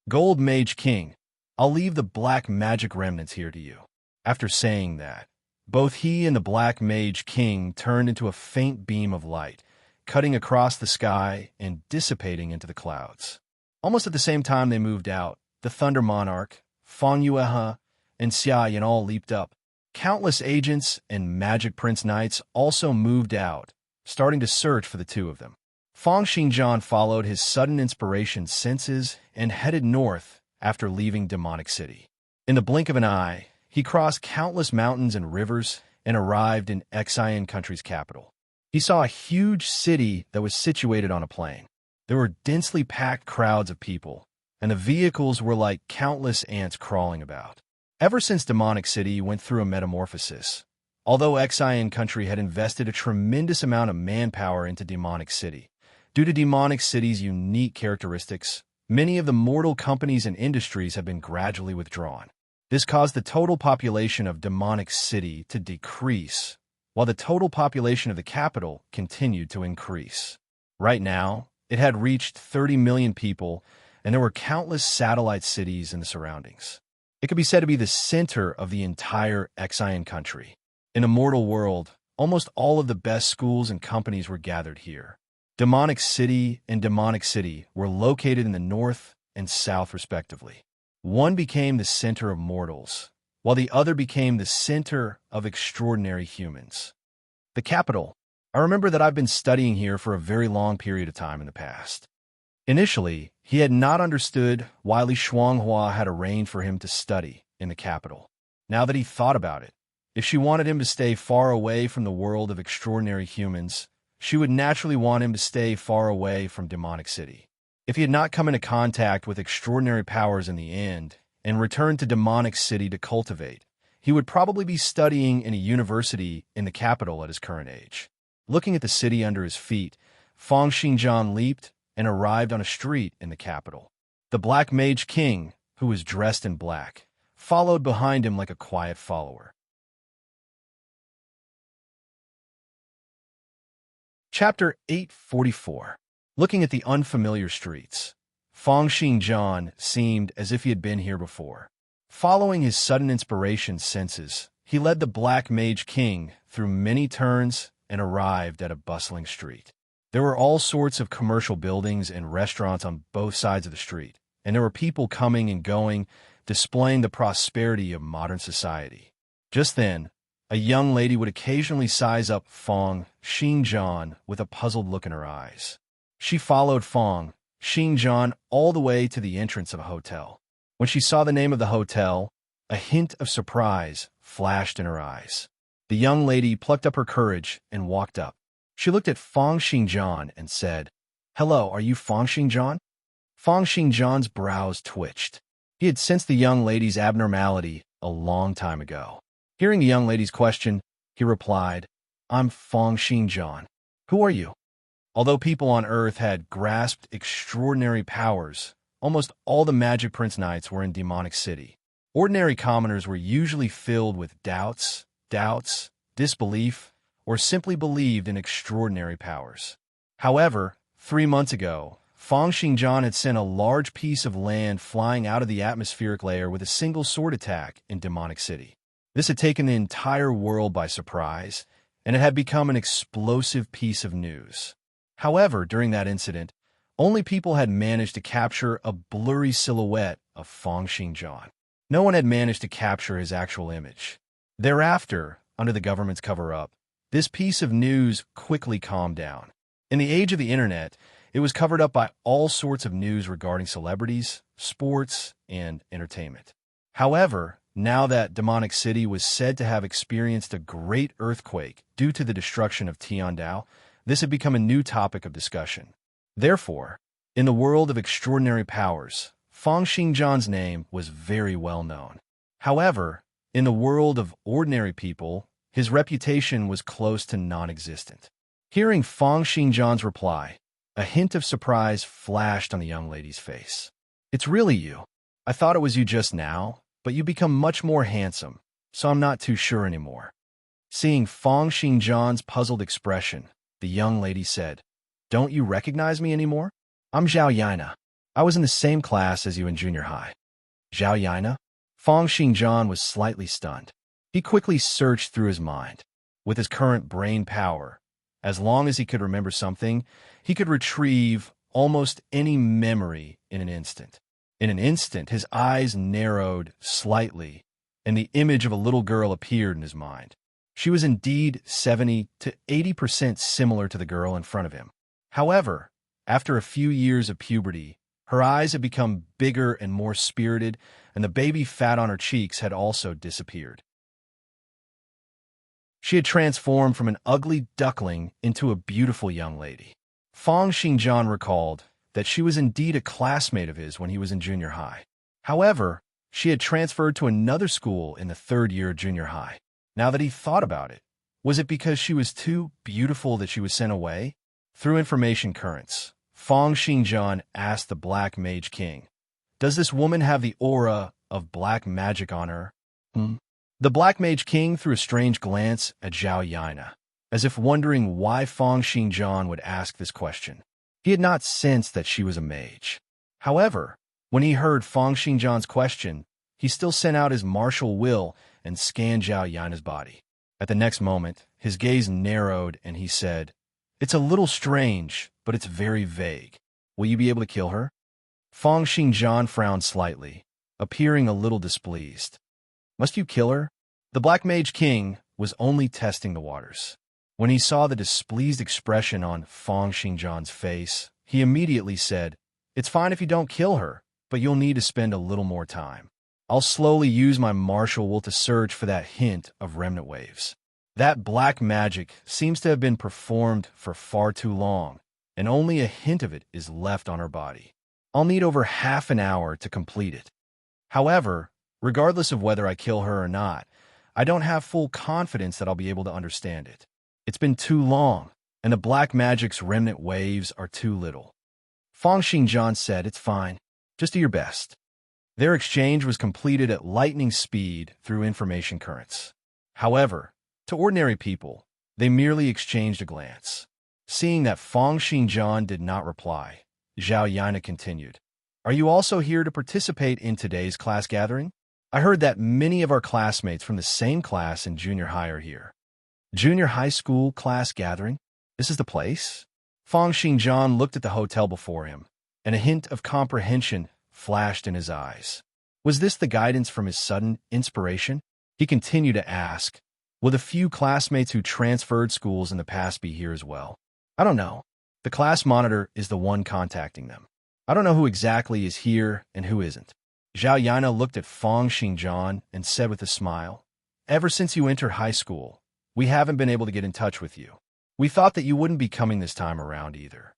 Gold Mage King, I'll leave the black magic remnants here to you." After saying that, both he and the Black Mage King turned into a faint beam of light, cutting across the sky and dissipating into the clouds. Almost at the same time they moved out, the Thunder Monarch, Fang Yueha, and Xia Yan all leaped up. Countless agents and Magic Prince Knights also moved out, starting to search for the two of them. Fang Xingjian followed his sudden inspiration's senses and headed north after leaving Demonic City. In the blink of an eye, he crossed countless mountains and rivers and arrived in Xian country's capital. He saw a huge city that was situated on a plain. There were densely packed crowds of people, and the vehicles were like countless ants crawling about. Ever since Demonic City went through a metamorphosis, although Xian country had invested a tremendous amount of manpower into Demonic City, due to Demonic City's unique characteristics, many of the mortal companies and industries have been gradually withdrawn. This caused the total population of Demonic City to decrease, while the total population of the capital continued to increase. Right now, it had reached 30 million people, and there were countless satellite cities in the surroundings. It could be said to be the center of the entire Xian country. In a mortal world, almost all of the best schools and companies were gathered here. Demonic City and Demonic City were located in the north and south respectively. One became the center of mortals, while the other became the center of extraordinary humans. The capital. I remember that I've been studying here for a very long period of time in the past. Initially, he had not understood why Li Shuanghua had arranged for him to study in the capital. Now that he thought about it, if she wanted him to stay far away from the world of extraordinary humans, she would naturally want him to stay far away from Demonic City. If he had not come into contact with extraordinary powers in the end and returned to Demonic City to cultivate, he would probably be studying in a university in the capital at his current age. Looking at the city under his feet, Fang Xingjian leaped and arrived on a street in the capital. The Black Mage King, who was dressed in black, followed behind him like a quiet follower. Chapter 844. Looking at the unfamiliar streets, Fang Xingjian seemed as if he had been here before. Following his sudden inspiration senses, he led the Black Mage King through many turns and arrived at a bustling street. There were all sorts of commercial buildings and restaurants on both sides of the street, and there were people coming and going, displaying the prosperity of modern society. Just then, a young lady would occasionally size up Fang Xingjian with a puzzled look in her eyes. She followed Fang Xingjian all the way to the entrance of a hotel. When she saw the name of the hotel, a hint of surprise flashed in her eyes. The young lady plucked up her courage and walked up. She looked at Fang Xingjian and said, "Hello, are you Fang Xingjian?" Fang Xingjian's brows twitched. He had sensed the young lady's abnormality a long time ago. Hearing the young lady's question, he replied, "I'm Fang Xingjian. Who are you?" Although people on Earth had grasped extraordinary powers, almost all the Magic Prince Knights were in Demonic City. Ordinary commoners were usually filled with doubts, disbelief, or simply believed in extraordinary powers. However, 3 months ago, Fang Xingjian had sent a large piece of land flying out of the atmospheric layer with a single sword attack in Demonic City. This had taken the entire world by surprise, and it had become an explosive piece of news. However, during that incident, only people had managed to capture a blurry silhouette of Fang Xingjian. No one had managed to capture his actual image. Thereafter, under the government's cover-up, this piece of news quickly calmed down. In the age of the internet, it was covered up by all sorts of news regarding celebrities, sports, and entertainment. However, now that Demonic City was said to have experienced a great earthquake due to the destruction of Tiandao, this had become a new topic of discussion. Therefore, in the world of extraordinary powers, Fang Xingjian's name was very well known. However, in the world of ordinary people, his reputation was close to non-existent. Hearing Fang Xingjian's reply, a hint of surprise flashed on the young lady's face. "It's really you. I thought it was you just now, but you become much more handsome, so I'm not too sure anymore." Seeing Fang Xingjian's puzzled expression, the young lady said, "Don't you recognize me anymore? I'm Zhao Yana. I was in the same class as you in junior high." Zhao Yana? Fang Xingjian was slightly stunned. He quickly searched through his mind. With his current brain power, as long as he could remember something, he could retrieve almost any memory in an instant. In an instant, his eyes narrowed slightly, and the image of a little girl appeared in his mind. She was indeed 70 to 80% similar to the girl in front of him. However, after a few years of puberty, her eyes had become bigger and more spirited, and the baby fat on her cheeks had also disappeared. She had transformed from an ugly duckling into a beautiful young lady. Fang Xingjian recalled, that she was indeed a classmate of his when he was in junior high. However, she had transferred to another school in the third year of junior high. Now that he thought about it, was it because she was too beautiful that she was sent away? Through information currents, Feng Xingjian asked the Black Mage King, "Does this woman have the aura of black magic on her?" The Black Mage King threw a strange glance at Zhao Yana, as if wondering why Feng Xingjian would ask this question. He had not sensed that she was a mage. However, when he heard Feng Xingjian's question, he still sent out his martial will and scanned Zhao Yana's body. At the next moment, his gaze narrowed and he said, "It's a little strange, but it's very vague. Will you be able to kill her?" Feng Xingjian frowned slightly, appearing a little displeased. "Must you kill her?" The Black Mage King was only testing the waters. When he saw the displeased expression on Feng Xingjian's face, he immediately said, "It's fine if you don't kill her, but you'll need to spend a little more time. I'll slowly use my martial will to search for that hint of remnant waves. That black magic seems to have been performed for far too long, and only a hint of it is left on her body. I'll need over half an hour to complete it. However, regardless of whether I kill her or not, I don't have full confidence that I'll be able to understand it. It's been too long, and the black magic's remnant waves are too little." Feng Xingjian said, "It's fine. Just do your best." Their exchange was completed at lightning speed through information currents. However, to ordinary people, they merely exchanged a glance. Seeing that Feng Xingjian did not reply, Zhao Yana continued, "Are you also here to participate in today's class gathering? I heard that many of our classmates from the same class in junior high are here." Junior high school class gathering? This is the place? Feng Xingjian looked at the hotel before him, and a hint of comprehension flashed in his eyes. Was this the guidance from his sudden inspiration? He continued to ask, "Will the few classmates who transferred schools in the past be here as well?" "I don't know. The class monitor is the one contacting them. I don't know who exactly is here and who isn't." Zhao Yana looked at Feng Xingjian and said with a smile, "Ever since you entered high school, we haven't been able to get in touch with you. We thought that you wouldn't be coming this time around either."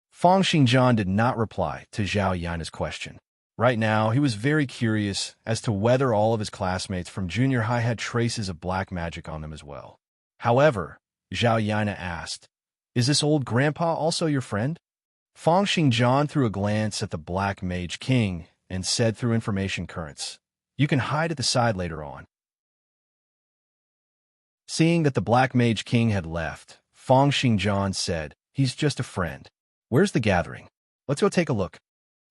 Feng Xingjian did not reply to Zhao Yana's question. Right now, he was very curious as to whether all of his classmates from junior high had traces of black magic on them as well. However, Zhao Yana asked, "Is this old grandpa also your friend?" Feng Xingjian threw a glance at the Black Mage King and said through information currents, "You can hide at the side later on." Seeing that the Black Mage King had left, Feng Xingjian said, "He's just a friend. Where's the gathering? Let's go take a look."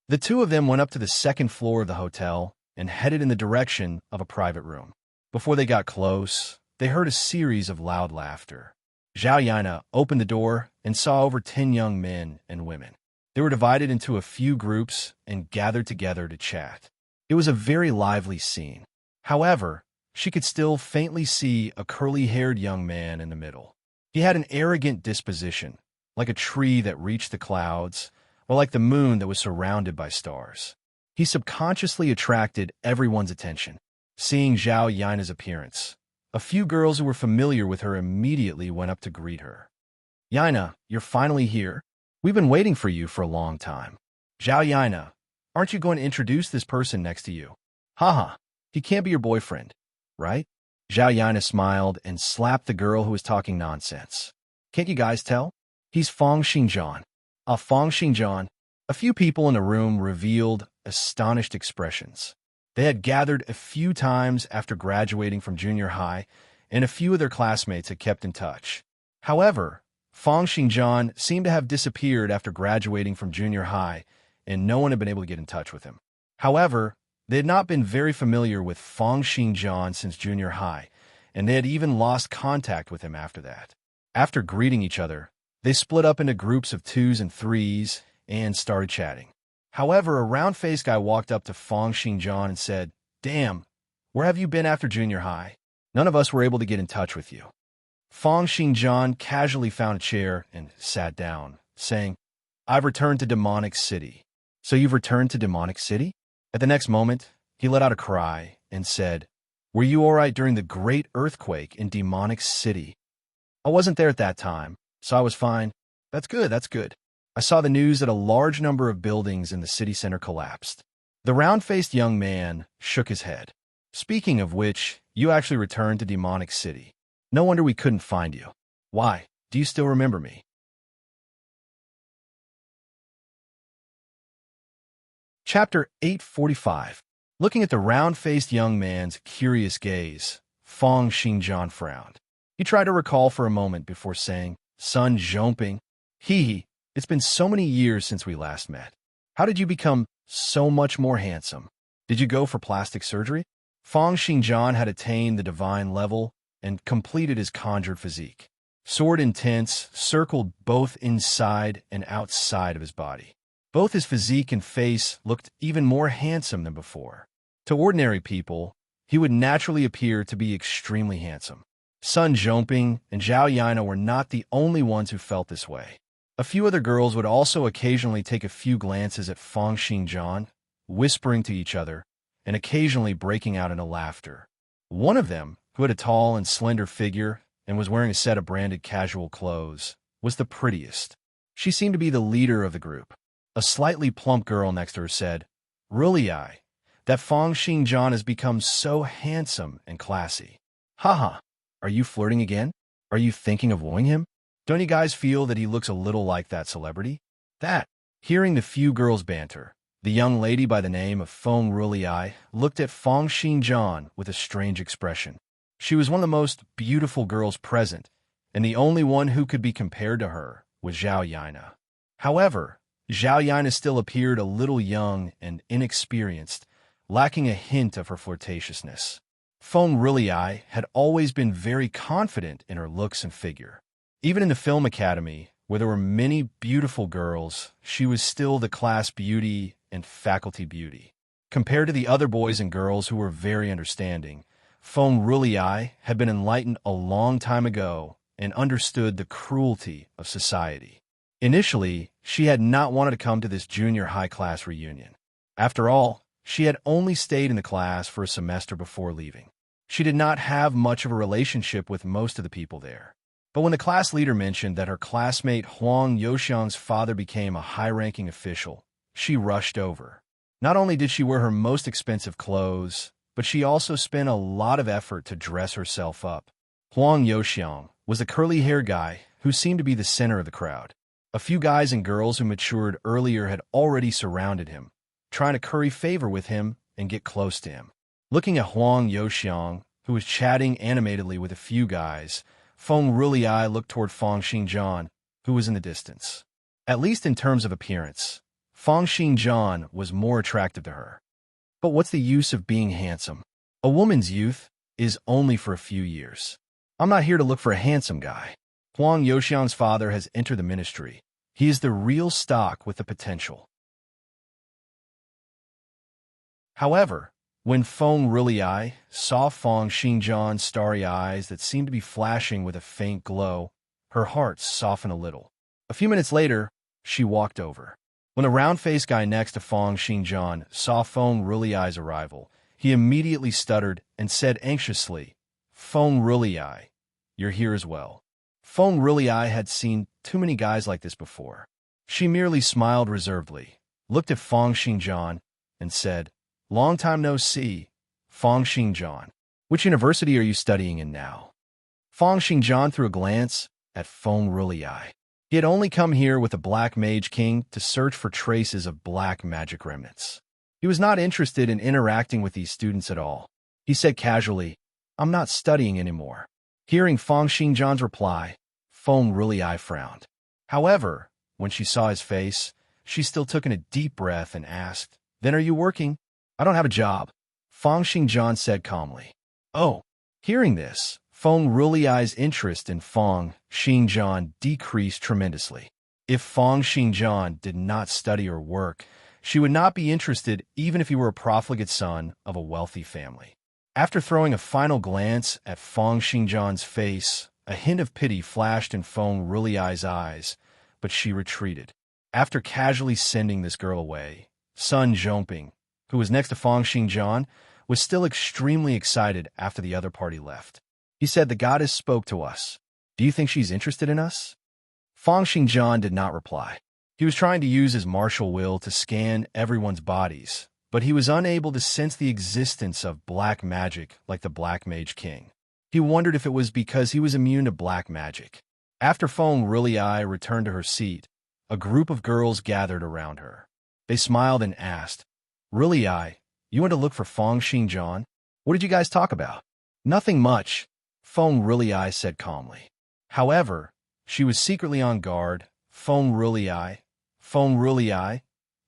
The two of them went up to the second floor of the hotel and headed in the direction of a private room. Before they got close, they heard a series of loud laughter. Zhao Yana opened the door and saw over 10 young men and women. They were divided into a few groups and gathered together to chat. It was a very lively scene. However, she could still faintly see a curly-haired young man in the middle. He had an arrogant disposition, like a tree that reached the clouds, or like the moon that was surrounded by stars. He subconsciously attracted everyone's attention. Seeing Zhao Yana's appearance, a few girls who were familiar with her immediately went up to greet her. "Yana, you're finally here. We've been waiting for you for a long time." "Zhao Yana, aren't you going to introduce this person next to you?" "Haha, he can't be your boyfriend, right?" Zhao Yana smiled and slapped the girl who was talking nonsense. "Can't you guys tell? He's Feng Xingjian." Feng Xingjian. A few people in the room revealed astonished expressions. They had gathered a few times after graduating from junior high, and a few of their classmates had kept in touch. However, Feng Xingjian seemed to have disappeared after graduating from junior high, and no one had been able to get in touch with him. However, they had not been very familiar with Feng Xingjian since junior high, and they had even lost contact with him after that. After greeting each other, they split up into groups of 2s and 3s and started chatting. However, a round-faced guy walked up to Feng Xingjian and said, "Damn, where have you been after junior high? None of us were able to get in touch with you." Feng Xingjian casually found a chair and sat down, saying, "I've returned to Demonic City." "So you've returned to Demonic City?" At the next moment, he let out a cry and said, "Were you all right during the great earthquake in Demonic City?" "I wasn't there at that time, so I was fine." "That's good, that's good. I saw the news that a large number of buildings in the city center collapsed. The round-faced young man shook his head. Speaking of which, you actually returned to Demonic City. No wonder we couldn't find you. Why? Do you still remember me? Chapter 845. Looking at the round-faced young man's curious gaze, Feng Xingjian frowned. He tried to recall for a moment before saying, "Sun Zhongping, hee, it's been so many years since we last met. How did you become so much more handsome? Did you go for plastic surgery?" Feng Xingjian had attained the divine level and completed his conjured physique. Sword intense circled both inside and outside of his body. Both his physique and face looked even more handsome than before. To ordinary people, he would naturally appear to be extremely handsome. Sun Zhongping and Zhao Yana were not the only ones who felt this way. A few other girls would also occasionally take a few glances at Feng Xingjian, whispering to each other, and occasionally breaking out into laughter. One of them, who had a tall and slender figure and was wearing a set of branded casual clothes, was the prettiest. She seemed to be the leader of the group. A slightly plump girl next to her said, "Really, that Feng Xingjian has become so handsome and classy. Haha, are you flirting again? Are you thinking of wooing him? Don't you guys feel that he looks a little like that celebrity?" Hearing the few girls banter, the young lady by the name of Feng Ruliai looked at Feng Xingjian with a strange expression. She was one of the most beautiful girls present, and the only one who could be compared to her was Zhao Yana. However, Zhao Yana still appeared a little young and inexperienced, lacking a hint of her flirtatiousness. Feng Ruliai had always been very confident in her looks and figure. Even in the film academy, where there were many beautiful girls, she was still the class beauty and faculty beauty. Compared to the other boys and girls who were very understanding, Feng Ruliai had been enlightened a long time ago and understood the cruelty of society. Initially, she had not wanted to come to this junior high-class reunion. After all, she had only stayed in the class for a semester before leaving. She did not have much of a relationship with most of the people there. But when the class leader mentioned that her classmate Huang Youxiang's father became a high-ranking official, she rushed over. Not only did she wear her most expensive clothes, but she also spent a lot of effort to dress herself up. Huang Youxiang was a curly-haired guy who seemed to be the center of the crowd. A few guys and girls who matured earlier had already surrounded him, trying to curry favor with him and get close to him. Looking at Huang Youxiang, who was chatting animatedly with a few guys, Feng Ruliai looked toward Feng Xingjian, who was in the distance. At least in terms of appearance, Feng Xingjian was more attractive to her. But what's the use of being handsome? A woman's youth is only for a few years. I'm not here to look for a handsome guy. Huang Youxiang's father has entered the ministry. He is the real stock with the potential. However, when Feng Ruliai saw Feng Xingjian's starry eyes that seemed to be flashing with a faint glow, her heart softened a little. A few minutes later, she walked over. When the round-faced guy next to Feng Xingjian saw Feng Ruliai's arrival, he immediately stuttered and said anxiously, "Feng Ruliai, you're here as well." Feng Ruliai had seen too many guys like this before. She merely smiled reservedly, looked at Feng Xingjian, and said, "Long time no see, Feng Xingjian. Which university are you studying in now?" Feng Xingjian threw a glance at Feng Ruliai. He had only come here with the Black Mage King to search for traces of black magic remnants. He was not interested in interacting with these students at all. He said casually, "I'm not studying anymore." Hearing Feng Xingjian's reply, Feng Ruliai frowned. However, when she saw his face, she still took in a deep breath and asked, "Then are you working?" "I don't have a job," Feng Xingjian said calmly. Oh, hearing this, Feng Ruliai's interest in Feng Xingjian decreased tremendously. If Feng Xingjian did not study or work, she would not be interested even if he were a profligate son of a wealthy family. After throwing a final glance at Feng Xingjian's face, a hint of pity flashed in Feng Ruliai's eyes, but she retreated. After casually sending this girl away, Sun Zhongping, who was next to Feng Xingjian, was still extremely excited after the other party left. He said, "The goddess spoke to us. Do you think she's interested in us?" Feng Xingjian did not reply. He was trying to use his martial will to scan everyone's bodies, but he was unable to sense the existence of black magic like the Black Mage King. He wondered if it was because he was immune to black magic. After Feng Ruliai returned to her seat, a group of girls gathered around her. They smiled and asked, "Ruliai, you went to look for Feng Xingjian? What did you guys talk about?" "Nothing much," Feng Ruliai said calmly. However, she was secretly on guard. Feng Ruliai,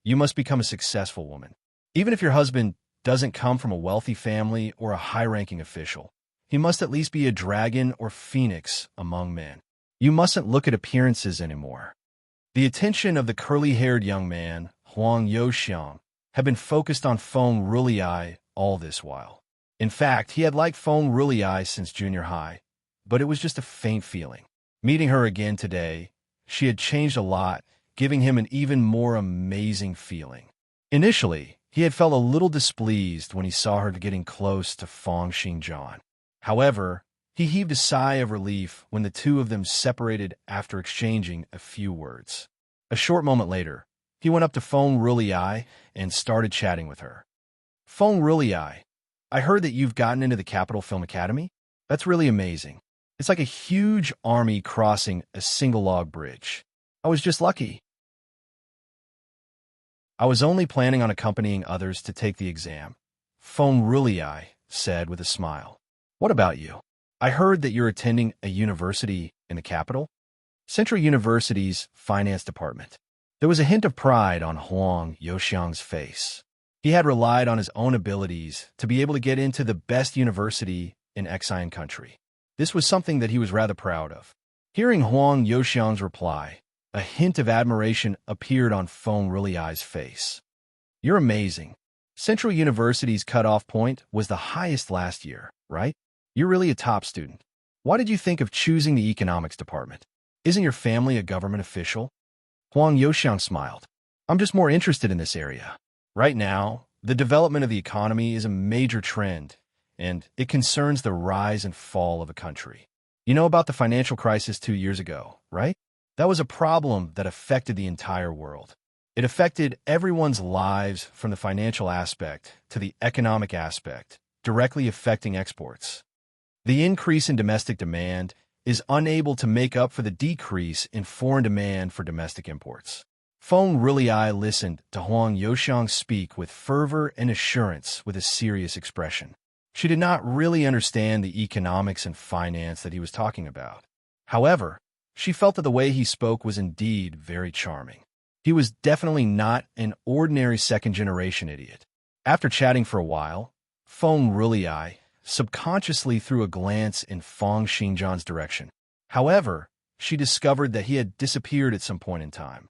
you must become a successful woman. Even if your husband doesn't come from a wealthy family or a high-ranking official, he must at least be a dragon or phoenix among men. You mustn't look at appearances anymore. The attention of the curly-haired young man, Huang Youxiang, had been focused on Feng Ruliai all this while. In fact, he had liked Feng Ruliai since junior high, but it was just a faint feeling. Meeting her again today, she had changed a lot, giving him an even more amazing feeling. Initially, he had felt a little displeased when he saw her getting close to Feng Xingjian. However, he heaved a sigh of relief when the two of them separated after exchanging a few words. A short moment later, he went up to Feng Ruliai and started chatting with her. "Feng Ruliai, I heard that you've gotten into the Capital Film Academy? That's really amazing. It's like a huge army crossing a single log bridge. I was just lucky. I was only planning on accompanying others to take the exam," Feng Ruliai said with a smile. "What about you? I heard that you're attending a university in the capital?" Central University's finance department. There was a hint of pride on Huang Youxiang's face. He had relied on his own abilities to be able to get into the best university in Xian country. This was something that he was rather proud of. Hearing Huang Youxiang's reply, a hint of admiration appeared on Feng Ruliai's face. "You're amazing. Central University's cutoff point was the highest last year, right? You're really a top student. Why did you think of choosing the economics department? Isn't your family a government official?" Huang Youxiang smiled. "I'm just more interested in this area. Right now, the development of the economy is a major trend, and it concerns the rise and fall of a country. You know about the financial crisis 2 years ago, right? That was a problem that affected the entire world. It affected everyone's lives from the financial aspect to the economic aspect, directly affecting exports. The increase in domestic demand is unable to make up for the decrease in foreign demand for domestic imports." Feng Ruliai listened to Huang Youxiang speak with fervor and assurance with a serious expression. She did not really understand the economics and finance that he was talking about. However, she felt that the way he spoke was indeed very charming. He was definitely not an ordinary second-generation idiot. After chatting for a while, Feng Ruliai subconsciously threw a glance in Feng Xingjian's direction. However, she discovered that he had disappeared at some point in time.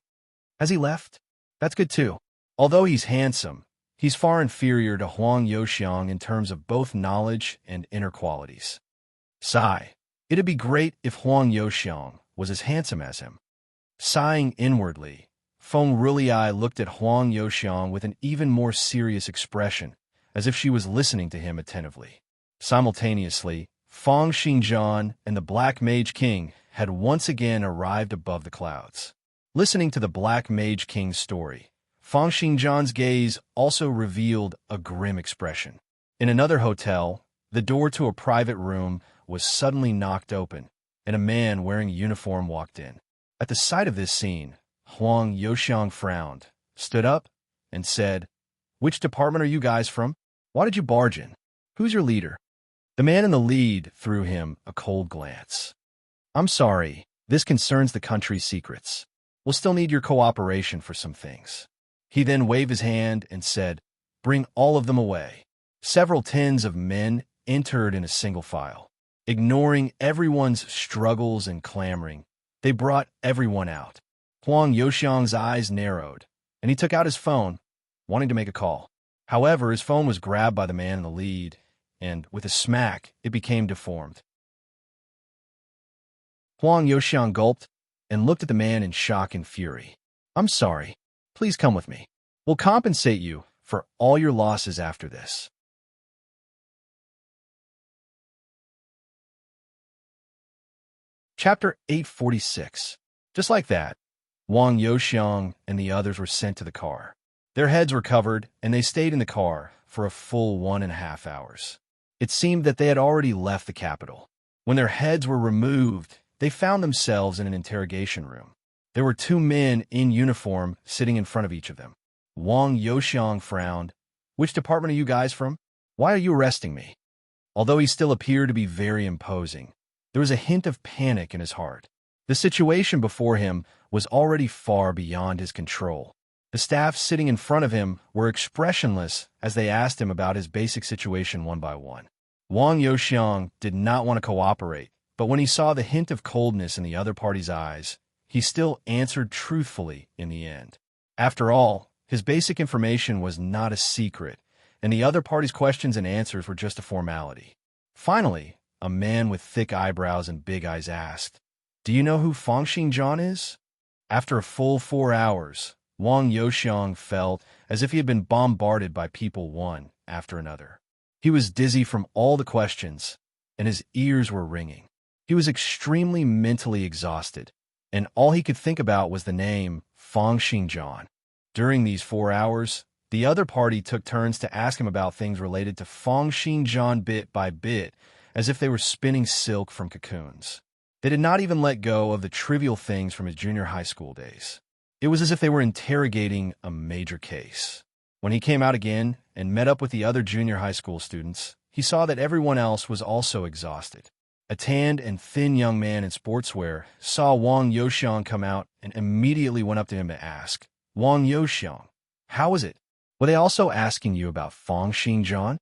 Has he left? That's good too. Although he's handsome, he's far inferior to Huang Youxiang in terms of both knowledge and inner qualities. Sigh. It'd be great if Huang Youxiang was as handsome as him. Sighing inwardly, Feng Ruliai looked at Huang Youxiang with an even more serious expression, as if she was listening to him attentively. Simultaneously, Feng Xingjian and the Black Mage King had once again arrived above the clouds. Listening to the Black Mage King's story, Feng Xingjian's gaze also revealed a grim expression. In another hotel, the door to a private room was suddenly knocked open, and a man wearing a uniform walked in. At the sight of this scene, Huang Youxiang frowned, stood up, and said, "Which department are you guys from? Why did you barge in? Who's your leader?" The man in the lead threw him a cold glance. "I'm sorry, this concerns the country's secrets. We'll still need your cooperation for some things." He then waved his hand and said, "Bring all of them away." Several tens of men entered in a single file. Ignoring everyone's struggles and clamoring, they brought everyone out. Huang Youxiang's eyes narrowed, and he took out his phone, wanting to make a call. However, his phone was grabbed by the man in the lead, and with a smack, it became deformed. Huang Youxiang gulped and looked at the man in shock and fury. "I'm sorry. Please come with me. We'll compensate you for all your losses after this." Chapter 846. Just like that, Wang Youxiang and the others were sent to the car. Their heads were covered, and they stayed in the car for a full 1.5 hours. It seemed that they had already left the capital. When their heads were removed, they found themselves in an interrogation room. There were 2 men in uniform sitting in front of each of them. Wang Youxiang frowned. "Which department are you guys from? Why are you arresting me?" Although he still appeared to be very imposing, there was a hint of panic in his heart. The situation before him was already far beyond his control. The staff sitting in front of him were expressionless as they asked him about his basic situation one by one. Wang Youxiang did not want to cooperate, but when he saw the hint of coldness in the other party's eyes, he still answered truthfully in the end. After all, his basic information was not a secret, and the other party's questions and answers were just a formality. Finally, a man with thick eyebrows and big eyes asked, "Do you know who Fangxing John is?" After a full 4 hours, Wang Youxiang felt as if he had been bombarded by people one after another. He was dizzy from all the questions, and his ears were ringing. He was extremely mentally exhausted, and all he could think about was the name Fangxing John. During these 4 hours, the other party took turns to ask him about things related to Fangxing John bit by bit, as if they were spinning silk from cocoons. They did not even let go of the trivial things from his junior high school days. It was as if they were interrogating a major case. When he came out again and met up with the other junior high school students, he saw that everyone else was also exhausted. A tanned and thin young man in sportswear saw Wang Youxiang come out and immediately went up to him to ask, "Wang Youxiang, how is it? Were they also asking you about Fangxing John?"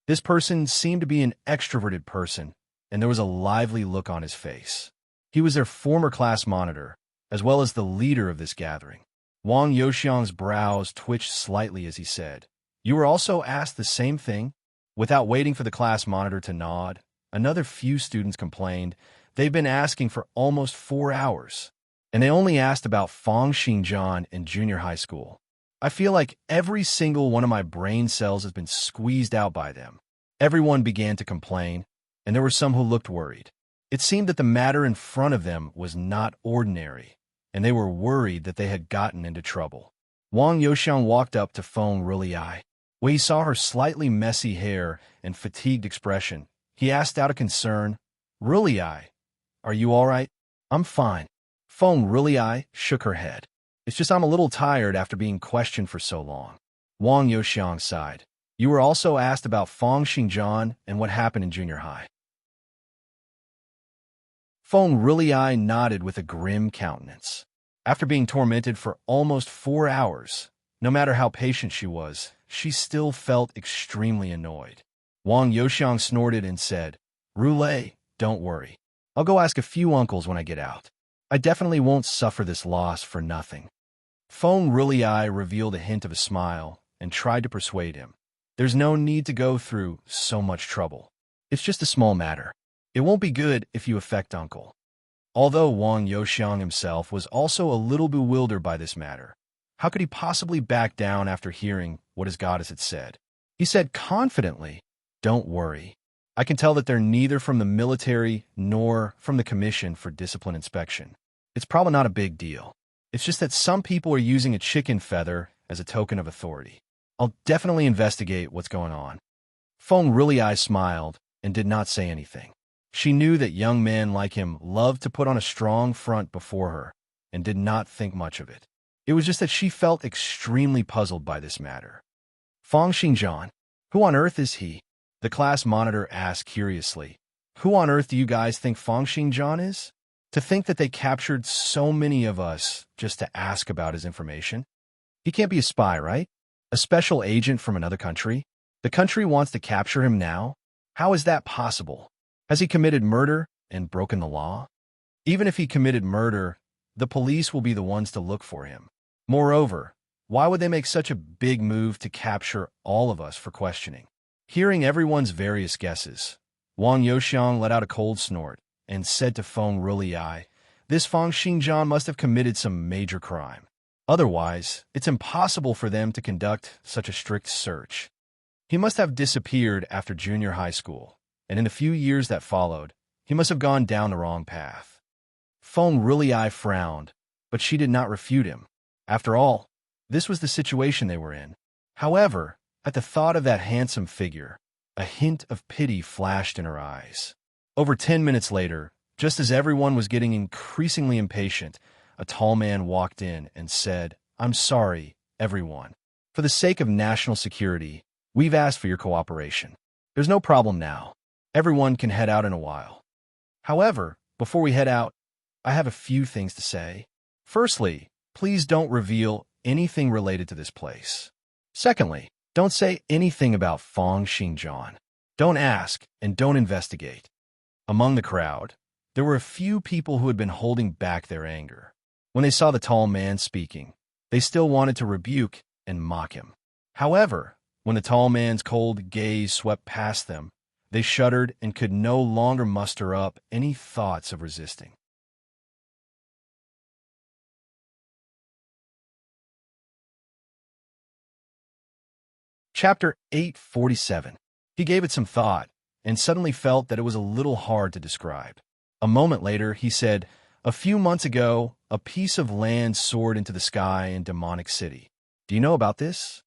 This person seemed to be an extroverted person, and there was a lively look on his face. He was their former class monitor, as well as the leader of this gathering. Wang Youxiang's brows twitched slightly as he said, "You were also asked the same thing?" Without waiting for the class monitor to nod, another few students complained, "They've been asking for almost 4 hours, and they only asked about Fangxing John in junior high school. I feel like every single one of my brain cells has been squeezed out by them." Everyone began to complain, and there were some who looked worried. It seemed that the matter in front of them was not ordinary, and they were worried that they had gotten into trouble. Wang Youxiang walked up to Feng Ruliai. When he saw her slightly messy hair and fatigued expression, he asked out of concern, "Ruliai, are you all right?" "I'm fine." Feng Ruliai shook her head. "It's just I'm a little tired after being questioned for so long." Wang Youxiang sighed. "You were also asked about Fangxing John and what happened in junior high." Feng Ruliai nodded with a grim countenance. After being tormented for almost 4 hours, no matter how patient she still felt extremely annoyed. Wang Youxiang snorted and said, "Roulet, don't worry. I'll go ask a few uncles when I get out. I definitely won't suffer this loss for nothing." Feng Ruliai revealed a hint of a smile and tried to persuade him. "There's no need to go through so much trouble. It's just a small matter. It won't be good if you affect Uncle." Although Wang Youxiang himself was also a little bewildered by this matter, how could he possibly back down after hearing what his goddess had said? He said confidently, "Don't worry. I can tell that they're neither from the military nor from the Commission for Discipline Inspection. It's probably not a big deal. It's just that some people are using a chicken feather as a token of authority. I'll definitely investigate what's going on." Feng Ruliai smiled and did not say anything. She knew that young men like him loved to put on a strong front before her and did not think much of it. It was just that she felt extremely puzzled by this matter. "Fangxing John, who on earth is he?" The class monitor asked curiously. "Who on earth do you guys think Fangxing John is? To think that they captured so many of us just to ask about his information? He can't be a spy, right? A special agent from another country? The country wants to capture him now? How is that possible? Has he committed murder and broken the law? Even if he committed murder, the police will be the ones to look for him. Moreover, why would they make such a big move to capture all of us for questioning?" Hearing everyone's various guesses, Wang Youxiang let out a cold snort and said to Feng Ruliai, "This Fangxing John must have committed some major crime. Otherwise, it's impossible for them to conduct such a strict search. He must have disappeared after junior high school, and in the few years that followed, he must have gone down the wrong path." Feng Ruliai frowned, but she did not refute him. After all, this was the situation they were in. However, at the thought of that handsome figure, a hint of pity flashed in her eyes. Over 10 minutes later, just as everyone was getting increasingly impatient, a tall man walked in and said, "I'm sorry, everyone. For the sake of national security, we've asked for your cooperation. There's no problem now. Everyone can head out in a while. However, before we head out, I have a few things to say. Firstly, please don't reveal anything related to this place. Secondly, don't say anything about Feng Xingjian. Don't ask and don't investigate." Among the crowd, there were a few people who had been holding back their anger. When they saw the tall man speaking, they still wanted to rebuke and mock him. However, when the tall man's cold gaze swept past them, they shuddered and could no longer muster up any thoughts of resisting. Chapter 847. He gave it some thought, and suddenly felt that it was a little hard to describe. A moment later, he said, "A few months ago, a piece of land soared into the sky in Demonic City. Do you know about this?"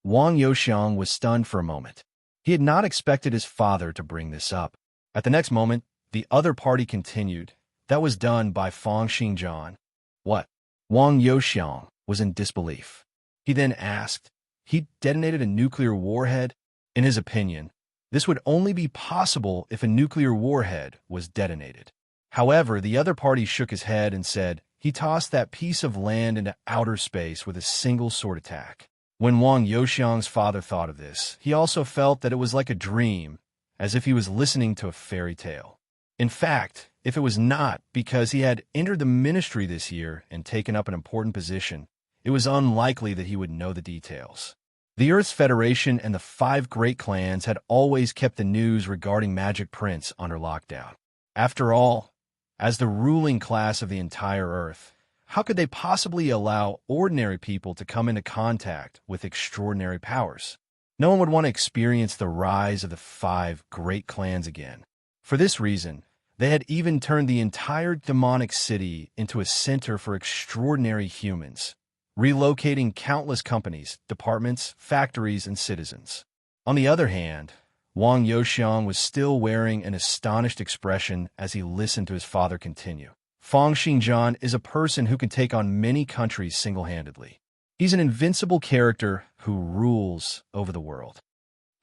Wang Youxiang was stunned for a moment. He had not expected his father to bring this up. At the next moment, the other party continued. "That was done by Feng Xingjian." "What?" Wang Youxiang was in disbelief. He then asked, "He detonated a nuclear warhead?" In his opinion, this would only be possible if a nuclear warhead was detonated. However, the other party shook his head and said, "He tossed that piece of land into outer space with a single sword attack." When Wang Youxiang's father thought of this, he also felt that it was like a dream, as if he was listening to a fairy tale. In fact, if it was not because he had entered the ministry this year and taken up an important position, it was unlikely that he would know the details. The Earth's Federation and the 5 great clans had always kept the news regarding Magic Prince under lockdown. After all, as the ruling class of the entire Earth, how could they possibly allow ordinary people to come into contact with extraordinary powers? No one would want to experience the rise of the 5 great clans again. For this reason, they had even turned the entire demonic city into a center for extraordinary humans, relocating countless companies, departments, factories, and citizens. On the other hand, Wang Youxiang was still wearing an astonished expression as he listened to his father continue. "Feng Xingjian is a person who can take on many countries single-handedly. He's an invincible character who rules over the world.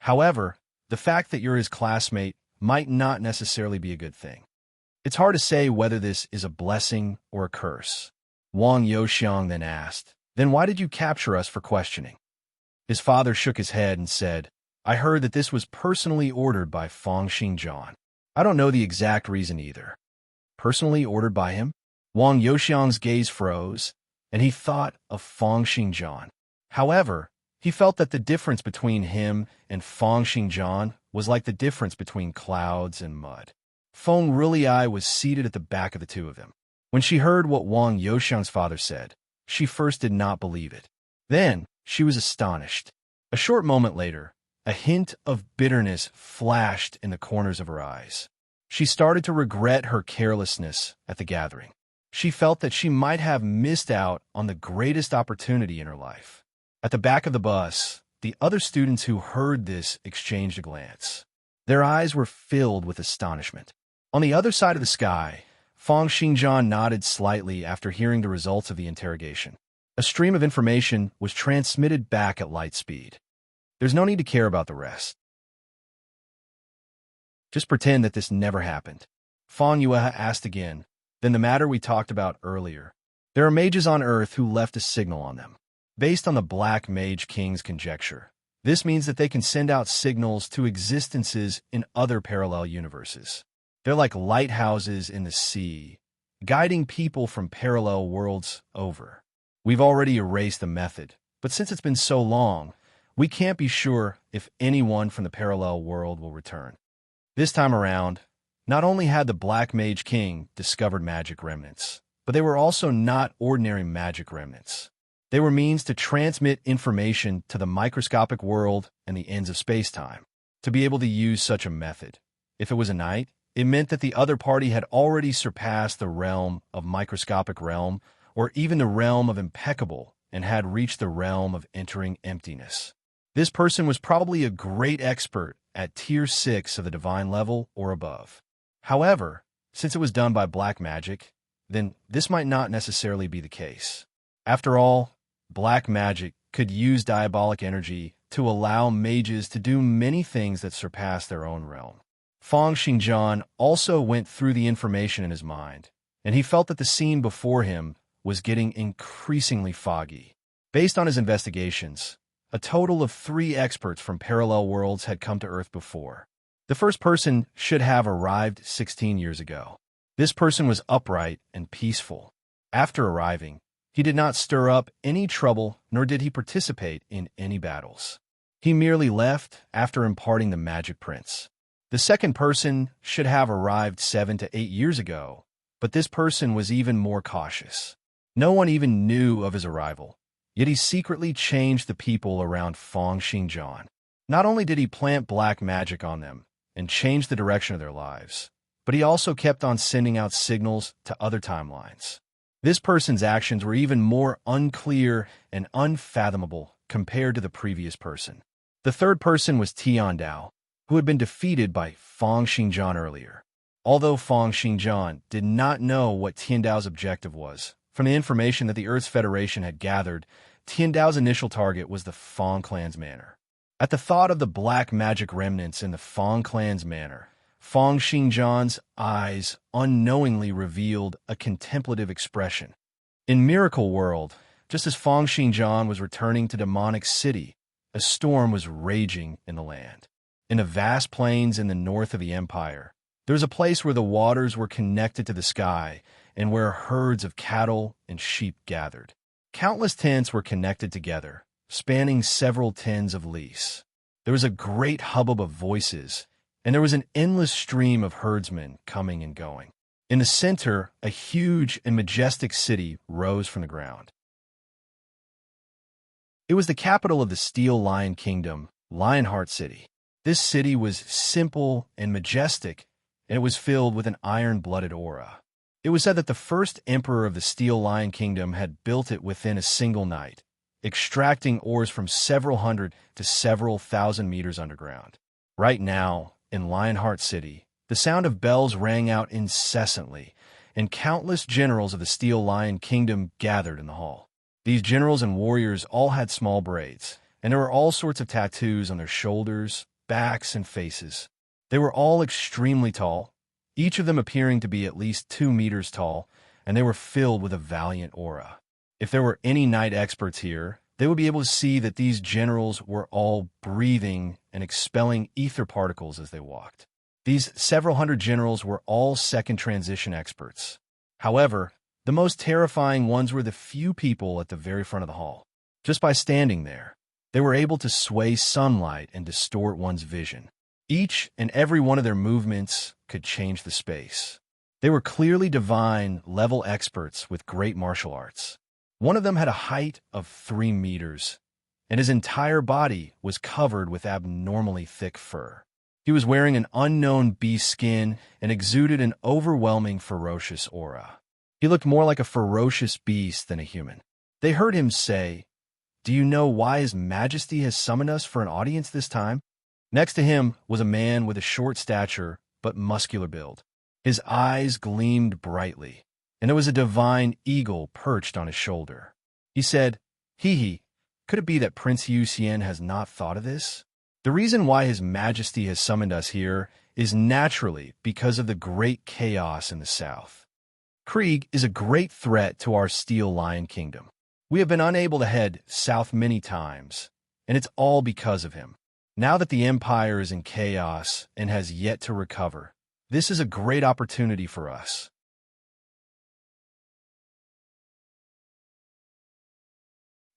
However, the fact that you're his classmate might not necessarily be a good thing. It's hard to say whether this is a blessing or a curse." Wang Youxiang then asked, "Then why did you capture us for questioning?" His father shook his head and said, "I heard that this was personally ordered by Feng Xingjian. I don't know the exact reason either." Personally ordered by him? Wang Youxiang's gaze froze, and he thought of Feng Xingjian. However, he felt that the difference between him and Feng Xingjian was like the difference between clouds and mud. Feng Ruliai was seated at the back of the two of them. When she heard what Wang Youxiang's father said, she first did not believe it. Then, she was astonished. A short moment later, a hint of bitterness flashed in the corners of her eyes. She started to regret her carelessness at the gathering. She felt that she might have missed out on the greatest opportunity in her life. At the back of the bus, the other students who heard this exchanged a glance. Their eyes were filled with astonishment. On the other side of the sky, Feng Xingjian nodded slightly after hearing the results of the interrogation. A stream of information was transmitted back at light speed. There's no need to care about the rest. Just pretend that this never happened. Feng Yue asked again, "Then the matter we talked about earlier. There are mages on Earth who left a signal on them. Based on the Black Mage King's conjecture, this means that they can send out signals to existences in other parallel universes. They're like lighthouses in the sea, guiding people from parallel worlds over. We've already erased the method, but since it's been so long, we can't be sure if anyone from the parallel world will return." This time around, not only had the Black Mage King discovered magic remnants, but they were also not ordinary magic remnants. They were means to transmit information to the microscopic world and the ends of space-time. To be able to use such a method, if it was a knight, it meant that the other party had already surpassed the realm of microscopic realm, or even the realm of impeccable, and had reached the realm of entering emptiness. This person was probably a great expert at Tier 6 of the divine level or above. However, since it was done by black magic, then this might not necessarily be the case. After all, black magic could use diabolic energy to allow mages to do many things that surpass their own realm. Feng Xingjian also went through the information in his mind, and he felt that the scene before him was getting increasingly foggy. Based on his investigations, a total of 3 experts from parallel worlds had come to Earth before. The first person should have arrived 16 years ago. This person was upright and peaceful. After arriving, he did not stir up any trouble, nor did he participate in any battles. He merely left after imparting the magic prince. The second person should have arrived 7 to 8 years ago, but this person was even more cautious. No one even knew of his arrival, yet he secretly changed the people around Feng Xingjian. Not only did he plant black magic on them and change the direction of their lives, but he also kept on sending out signals to other timelines. This person's actions were even more unclear and unfathomable compared to the previous person. The third person was Tian Dao, who had been defeated by Feng Xingjian earlier. Although Feng Xingjian did not know what Tian Dao's objective was, from the information that the Earth's Federation had gathered, Tian Dao's initial target was the Feng clan's manor. At the thought of the black magic remnants in the Feng clan's manor, Feng Xingjian's eyes unknowingly revealed a contemplative expression. In Miracle World, just as Feng Xingjian was returning to Demonic City, a storm was raging in the land. In the vast plains in the north of the empire, there was a place where the waters were connected to the sky and where herds of cattle and sheep gathered. Countless tents were connected together, spanning several tens of leagues. There was a great hubbub of voices, and there was an endless stream of herdsmen coming and going. In the center, a huge and majestic city rose from the ground. It was the capital of the Steel Lion Kingdom, Lionheart City. This city was simple and majestic, and it was filled with an iron-blooded aura. It was said that the first emperor of the Steel Lion Kingdom had built it within a single night, extracting ores from several hundred to several thousand meters underground. Right now, in Lionheart City, the sound of bells rang out incessantly, and countless generals of the Steel Lion Kingdom gathered in the hall. These generals and warriors all had small braids, and there were all sorts of tattoos on their shoulders, backs, and faces. They were all extremely tall, each of them appearing to be at least 2 meters tall, and they were filled with a valiant aura. If there were any night experts here, they would be able to see that these generals were all breathing and expelling ether particles as they walked. These several hundred generals were all second transition experts. However, the most terrifying ones were the few people at the very front of the hall. Just by standing there, they were able to sway sunlight and distort one's vision. Each and every one of their movements could change the space. They were clearly divine-level experts with great martial arts. One of them had a height of 3 meters, and his entire body was covered with abnormally thick fur. He was wearing an unknown beast skin and exuded an overwhelming ferocious aura. He looked more like a ferocious beast than a human. They heard him say, "Do you know why His Majesty has summoned us for an audience this time?" Next to him was a man with a short stature but muscular build. His eyes gleamed brightly, and there was a divine eagle perched on his shoulder. He said, "Hee, could it be that Prince Yu Xian has not thought of this? The reason why His Majesty has summoned us here is naturally because of the great chaos in the south. Krieg is a great threat to our Steel Lion Kingdom. We have been unable to head south many times, and it's all because of him. Now that the Empire is in chaos and has yet to recover, this is a great opportunity for us."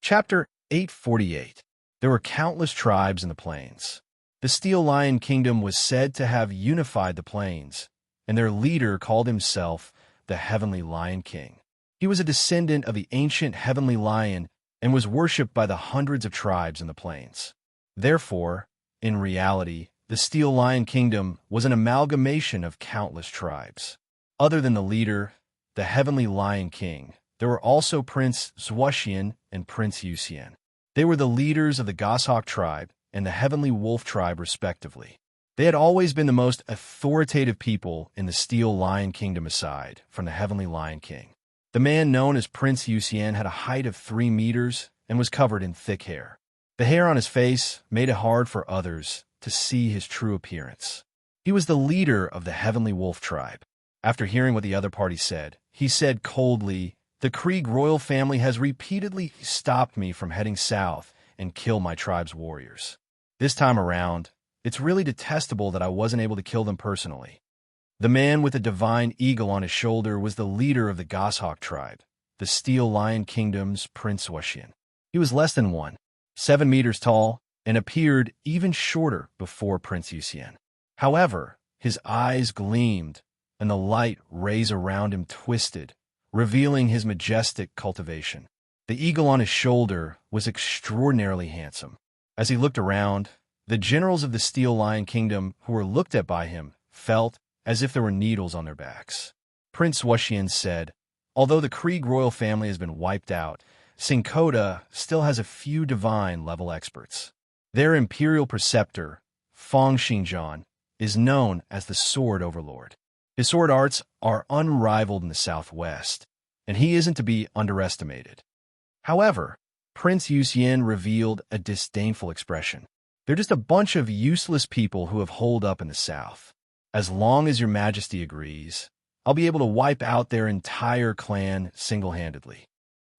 Chapter 848. There were countless tribes in the plains. The Steel Lion Kingdom was said to have unified the plains, and their leader called himself the Heavenly Lion King. He was a descendant of the ancient Heavenly Lion and was worshipped by the hundreds of tribes in the plains. Therefore, in reality, the Steel Lion Kingdom was an amalgamation of countless tribes. Other than the leader, the Heavenly Lion King, there were also Prince Zwashian and Prince Yusian. They were the leaders of the Goshawk tribe and the Heavenly Wolf tribe, respectively. They had always been the most authoritative people in the Steel Lion Kingdom aside from the Heavenly Lion King. The man known as Prince Yusian had a height of 3 meters and was covered in thick hair. The hair on his face made it hard for others to see his true appearance. He was the leader of the Heavenly Wolf tribe. After hearing what the other party said, he said coldly, "The Krieg royal family has repeatedly stopped me from heading south and kill my tribe's warriors. This time around, it's really detestable that I wasn't able to kill them personally." The man with the divine eagle on his shoulder was the leader of the Goshawk tribe, the Steel Lion Kingdom's Prince Washian. He was less than 7 meters tall, and appeared even shorter before Prince Yusian. However, his eyes gleamed, and the light rays around him twisted, revealing his majestic cultivation. The eagle on his shoulder was extraordinarily handsome. As he looked around, the generals of the Steel Lion Kingdom who were looked at by him felt as if there were needles on their backs. Prince Washian said, "Although the Krieg royal family has been wiped out, Sinkota still has a few divine-level experts. Their imperial preceptor, Fong Xingjian, is known as the Sword Overlord. His sword arts are unrivaled in the southwest, and he isn't to be underestimated." However, Prince Yusian revealed a disdainful expression. "They're just a bunch of useless people who have holed up in the south. As long as your majesty agrees, I'll be able to wipe out their entire clan single-handedly."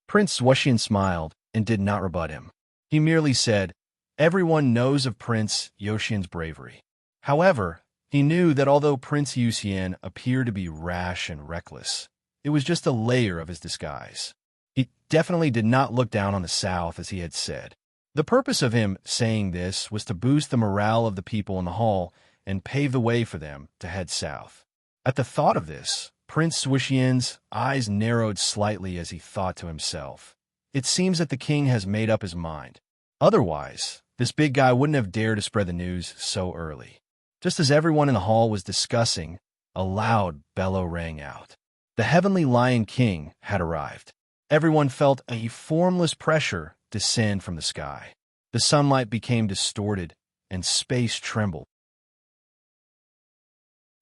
Prince Washian smiled and did not rebut him. He merely said, "Everyone knows of Prince Yoshian's bravery." However, he knew that although Prince Yusian appeared to be rash and reckless, it was just a layer of his disguise. He definitely did not look down on the South as he had said. The purpose of him saying this was to boost the morale of the people in the hall and pave the way for them to head south. At the thought of this, Prince Washian's eyes narrowed slightly as he thought to himself, "It seems that the king has made up his mind. Otherwise, this big guy wouldn't have dared to spread the news so early." Just as everyone in the hall was discussing, a loud bellow rang out. The Heavenly Lion King had arrived. Everyone felt a formless pressure descend from the sky. The sunlight became distorted, and space trembled.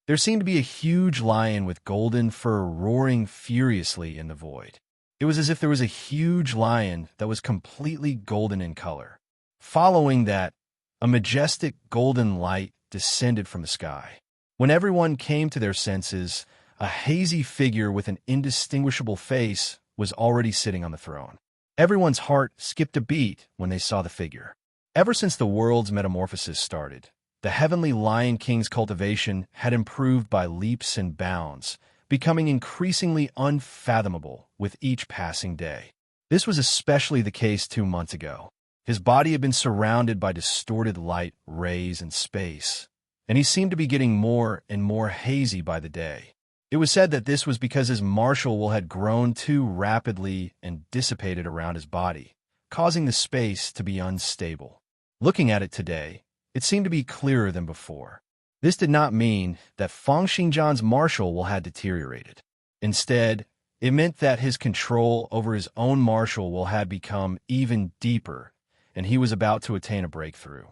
There seemed to be a huge lion with golden fur roaring furiously in the void. It was as if there was a huge lion that was completely golden in color. Following that, a majestic golden light descended from the sky. When everyone came to their senses, a hazy figure with an indistinguishable face was already sitting on the throne. Everyone's heart skipped a beat when they saw the figure. Ever since the world's metamorphosis started, the Heavenly Lion King's cultivation had improved by leaps and bounds, becoming increasingly unfathomable with each passing day. This was especially the case 2 months ago. His body had been surrounded by distorted light, rays, and space, and he seemed to be getting more and more hazy by the day. It was said that this was because his martial will had grown too rapidly and dissipated around his body, causing the space to be unstable. Looking at it today, it seemed to be clearer than before. This did not mean that Fong Xingjian's martial will had deteriorated. Instead, it meant that his control over his own martial will had become even deeper, and he was about to attain a breakthrough.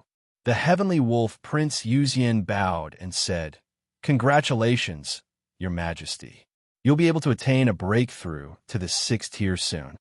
The Heavenly Wolf Prince Yusian bowed and said, "Congratulations, Your Majesty. You'll be able to attain a breakthrough to the 6th tier soon."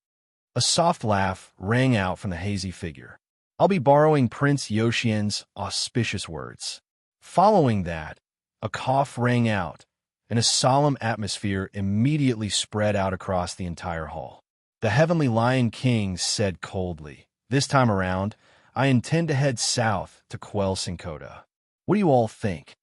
A soft laugh rang out from the hazy figure. "I'll be borrowing Prince Yoshian's auspicious words." Following that, a cough rang out, and a solemn atmosphere immediately spread out across the entire hall. The Heavenly Lion King said coldly, "This time around, I intend to head south to quell Sinkota. What do you all think?"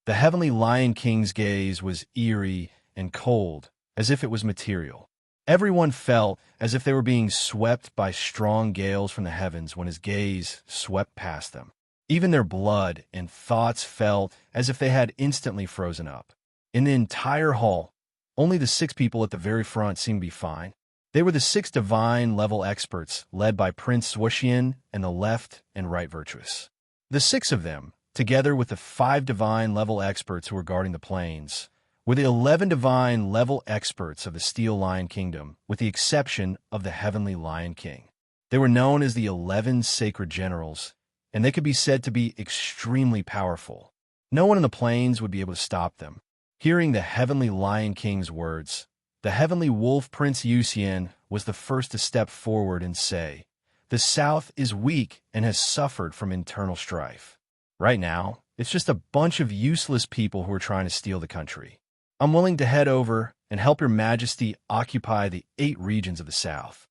The Heavenly Lion King's gaze was eerie and cold, as if it was material. Everyone felt as if they were being swept by strong gales from the heavens when his gaze swept past them. Even their blood and thoughts felt as if they had instantly frozen up. In the entire hall, only the 6 people at the very front seemed to be fine. They were the 6 divine-level experts led by Prince Washian and the left and right virtuous. The 6 of them, together with the 5 divine-level experts who were guarding the planes, were the 11 divine level experts of the Steel Lion Kingdom, with the exception of the Heavenly Lion King. They were known as the 11 Sacred Generals, and they could be said to be extremely powerful. No one in the plains would be able to stop them. Hearing the Heavenly Lion King's words, the Heavenly Wolf Prince Yuxian was the first to step forward and say, "The South is weak and has suffered from internal strife. Right now, it's just a bunch of useless people who are trying to steal the country. I'm willing to head over and help Your Majesty occupy the 8 regions of the South."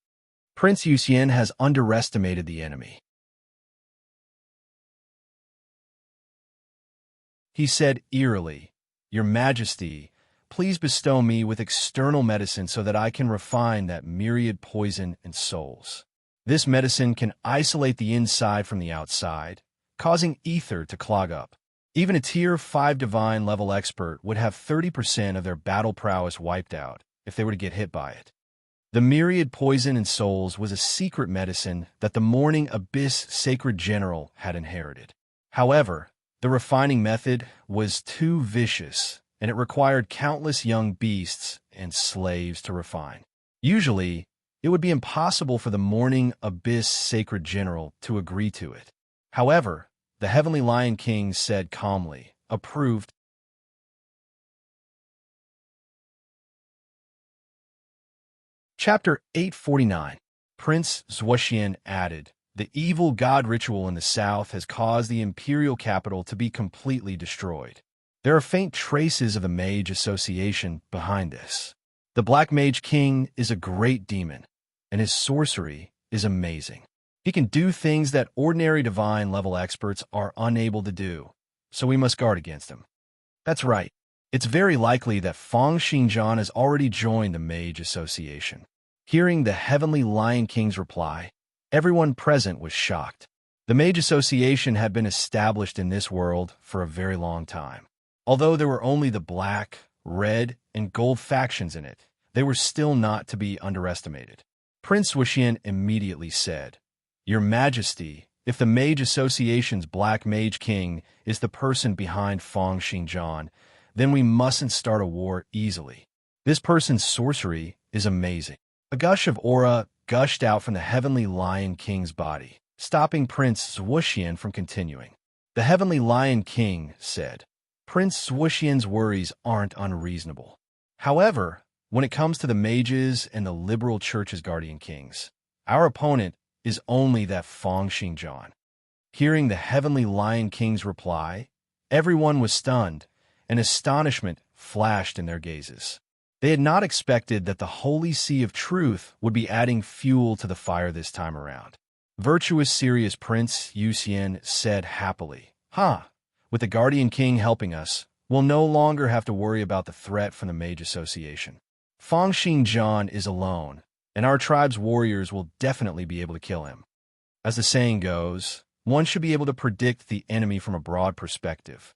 Prince Yuxian has underestimated the enemy. He said eerily, "Your Majesty, please bestow me with external medicine so that I can refine that myriad poison and souls. This medicine can isolate the inside from the outside, causing ether to clog up. Even a Tier 5 divine level expert would have 30% of their battle prowess wiped out if they were to get hit by it." The myriad poison and souls was a secret medicine that the Morning Abyss Sacred General had inherited. However, the refining method was too vicious, and it required countless young beasts and slaves to refine. Usually, it would be impossible for the Morning Abyss Sacred General to agree to it. However, the Heavenly Lion King said calmly, "Approved." Chapter 849. Prince Zuoxian added, "The evil god ritual in the south has caused the imperial capital to be completely destroyed. There are faint traces of the Mage Association behind this. The Black Mage King is a great demon, and his sorcery is amazing. He can do things that ordinary divine level experts are unable to do, so we must guard against him." That's right. It's very likely that Feng Xingjian has already joined the Mage Association. Hearing the Heavenly Lion King's reply, everyone present was shocked. The Mage Association had been established in this world for a very long time. Although there were only the black, red, and gold factions in it, they were still not to be underestimated. Prince Wuxian immediately said, "Your Majesty, if the Mage Association's Black Mage King is the person behind Feng Xingjian, then we mustn't start a war easily. This person's sorcery is amazing." A gush of aura gushed out from the Heavenly Lion King's body, stopping Prince Wuxian from continuing. The Heavenly Lion King said, "Prince Wuxian's worries aren't unreasonable. However, when it comes to the mages and the liberal church's guardian kings, our opponent is only that Feng Xingjian." Hearing the Heavenly Lion King's reply, everyone was stunned, and astonishment flashed in their gazes. They had not expected that the Holy Sea of Truth would be adding fuel to the fire this time around. Virtuous, serious Prince Yuxian said happily, with the Guardian King helping us, we'll no longer have to worry about the threat from the Mage Association. Feng Xingjian is alone, and our tribe's warriors will definitely be able to kill him. As the saying goes, one should be able to predict the enemy from a broad perspective.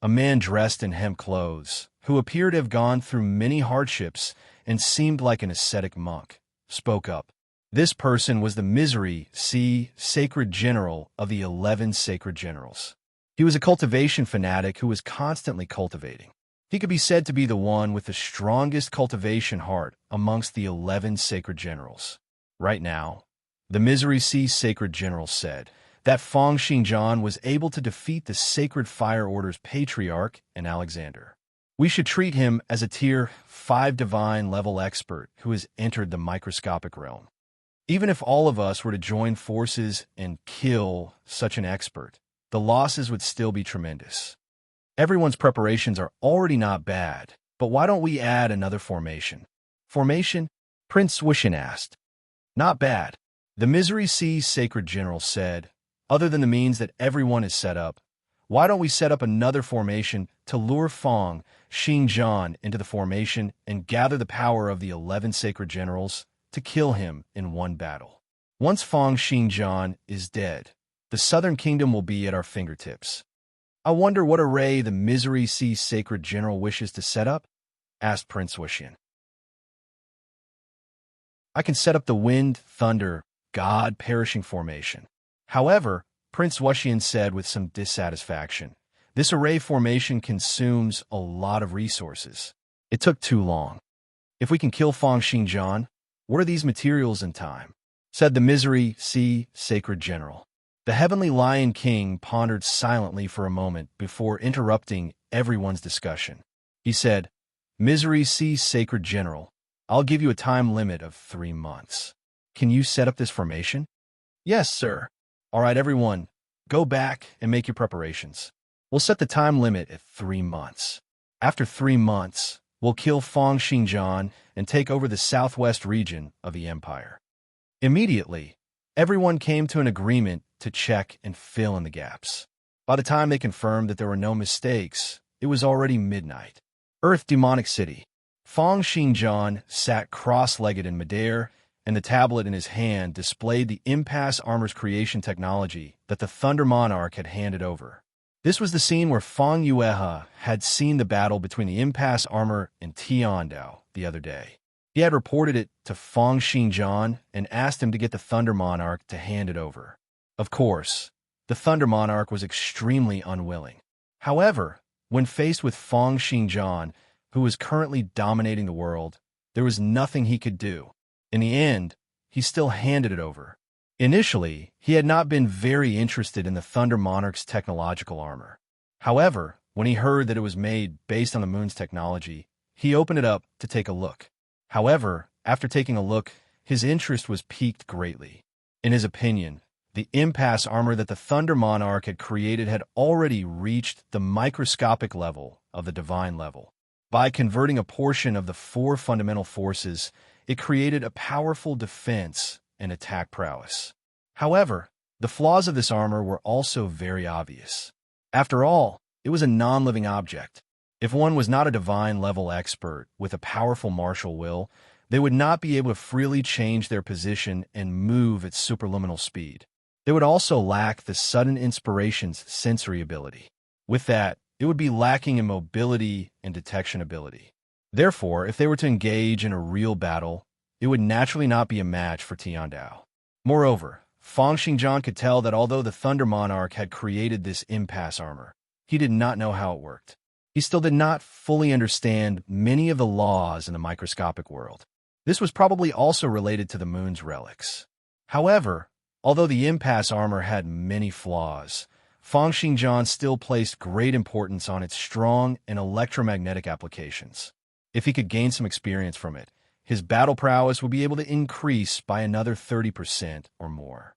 A man dressed in hemp clothes, who appeared to have gone through many hardships and seemed like an ascetic monk, spoke up. This person was the Misery Sea Sacred General of the 11 Sacred Generals. He was a cultivation fanatic who was constantly cultivating. He could be said to be the one with the strongest cultivation heart amongst the 11 Sacred Generals. Right now, the Misery Sea Sacred General said that Feng Xingjian was able to defeat the Sacred Fire Order's Patriarch and Alexander. We should treat him as a Tier 5 divine level expert who has entered the microscopic realm. Even if all of us were to join forces and kill such an expert, the losses would still be tremendous. Everyone's preparations are already not bad, but why don't we add another formation? Formation? Prince Wuxian asked. Not bad. The Misery Sea Sacred General said, other than the means that everyone is set up, why don't we set up another formation to lure Feng Xingjian into the formation and gather the power of the 11 Sacred Generals to kill him in one battle? Once Feng Xingjian is dead, the Southern Kingdom will be at our fingertips. I wonder what array the Misery Sea Sacred General wishes to set up? Asked Prince Wuxian. I can set up the Wind, Thunder, God Perishing formation. However, Prince Wuxian said with some dissatisfaction, This array formation consumes a lot of resources. It took too long. If we can kill Fang Xingjian, what are these materials in time? Said the Misery Sea Sacred General. The Heavenly Lion King pondered silently for a moment before interrupting everyone's discussion. He said, Misery Sea Sacred General, I'll give you a time limit of 3 months. Can you set up this formation? Yes, sir. All right, everyone, go back and make your preparations. We'll set the time limit at 3 months. After 3 months, we'll kill Fang Xingjian and take over the southwest region of the empire. Immediately, everyone came to an agreement to check and fill in the gaps. By the time they confirmed that there were no mistakes, it was already midnight. Earth Demonic City. Fang Xingjian sat cross-legged in midair, and the tablet in his hand displayed the Impasse Armor's creation technology that the Thunder Monarch had handed over. This was the scene where Fang Yuehe had seen the battle between the Impasse Armor and Tiandao the other day. He had reported it to Fang Xingjian and asked him to get the Thunder Monarch to hand it over. Of course, the Thunder Monarch was extremely unwilling. However, when faced with Fang Xingjian, who was currently dominating the world, there was nothing he could do. In the end, he still handed it over. Initially, he had not been very interested in the Thunder Monarch's technological armor. However, when he heard that it was made based on the moon's technology, he opened it up to take a look. However, after taking a look, his interest was piqued greatly. In his opinion, the Impasse armor that the Thunder Monarch had created had already reached the microscopic level of the divine level. By converting a portion of the 4 fundamental forces, it created a powerful defense and attack prowess. However, the flaws of this armor were also very obvious. After all, it was a non-living object. If one was not a divine-level expert with a powerful martial will, they would not be able to freely change their position and move at superluminal speed. They would also lack the sudden inspiration's sensory ability. With that, it would be lacking in mobility and detection ability. Therefore, if they were to engage in a real battle, it would naturally not be a match for Tiandao. Moreover, Fang Xingjian could tell that although the Thunder Monarch had created this Impasse armor, he did not know how it worked. He still did not fully understand many of the laws in the microscopic world. This was probably also related to the moon's relics. However, although the Impasse armor had many flaws, Fang Xingjian still placed great importance on its strong and electromagnetic applications. If he could gain some experience from it, his battle prowess would be able to increase by another 30% or more.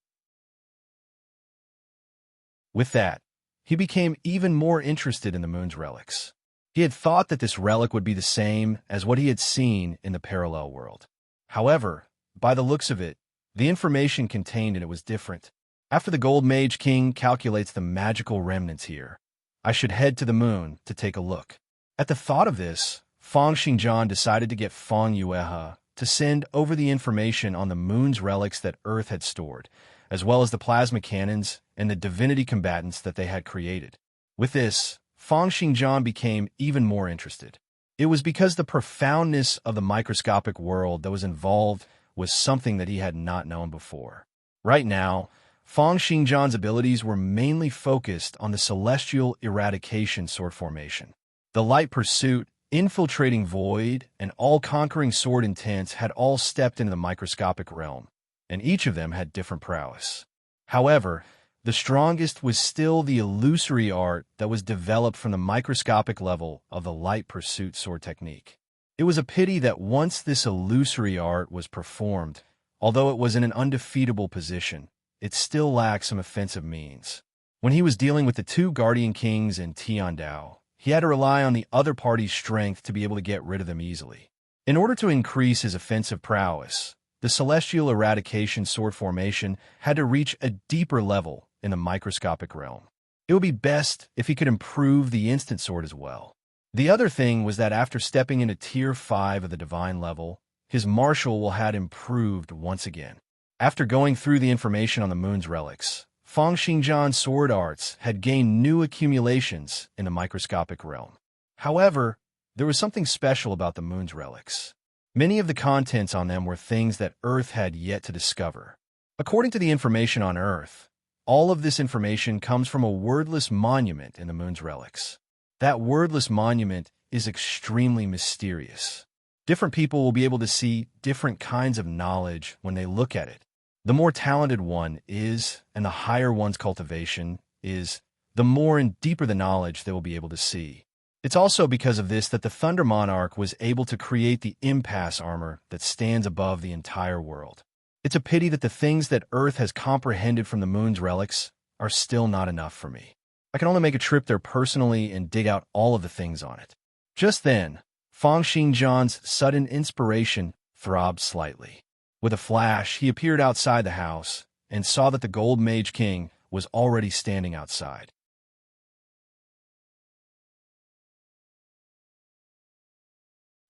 With that, he became even more interested in the moon's relics. He had thought that this relic would be the same as what he had seen in the parallel world. However, by the looks of it, the information contained in it was different. After the Gold Mage King calculates the magical remnants here, I should head to the moon to take a look. At the thought of this, Fang Xingjian decided to get Fang Yuehe to send over the information on the moon's relics that Earth had stored, as well as the plasma cannons and the divinity combatants that they had created. With this, Fang Xingjian became even more interested. It was because the profoundness of the microscopic world that was involved was something that he had not known before. Right now, Fang Xingjian's abilities were mainly focused on the celestial eradication sword formation. The light pursuit, infiltrating void, and all-conquering sword intense had all stepped into the microscopic realm, and each of them had different prowess. However, the strongest was still the illusory art that was developed from the microscopic level of the light pursuit sword technique. It was a pity that once this illusory art was performed, although it was in an undefeatable position, it still lacked some offensive means. When he was dealing with the 2 Guardian Kings and Tiandao, he had to rely on the other party's strength to be able to get rid of them easily. In order to increase his offensive prowess, the celestial eradication sword formation had to reach a deeper level in the microscopic realm. It would be best if he could improve the instant sword as well. The other thing was that after stepping into Tier 5 of the divine level, his martial will had improved once again. After going through the information on the moon's relics, Fang Xingjian's sword arts had gained new accumulations in the microscopic realm. However, there was something special about the moon's relics. Many of the contents on them were things that Earth had yet to discover. According to the information on Earth, All of this information comes from a wordless monument in the moon's relics. That wordless monument is extremely mysterious. Different people will be able to see different kinds of knowledge when they look at it. The more talented one is, and the higher one's cultivation is, the more and deeper the knowledge they will be able to see. It's also because of this that the Thunder Monarch was able to create the impasse armor that stands above the entire world. It's a pity that the things that Earth has comprehended from the moon's relics are still not enough for me. I can only make a trip there personally and dig out all of the things on it. Just then, Feng Xingjian's sudden inspiration throbbed slightly. With a flash, he appeared outside the house and saw that the Gold Mage King was already standing outside.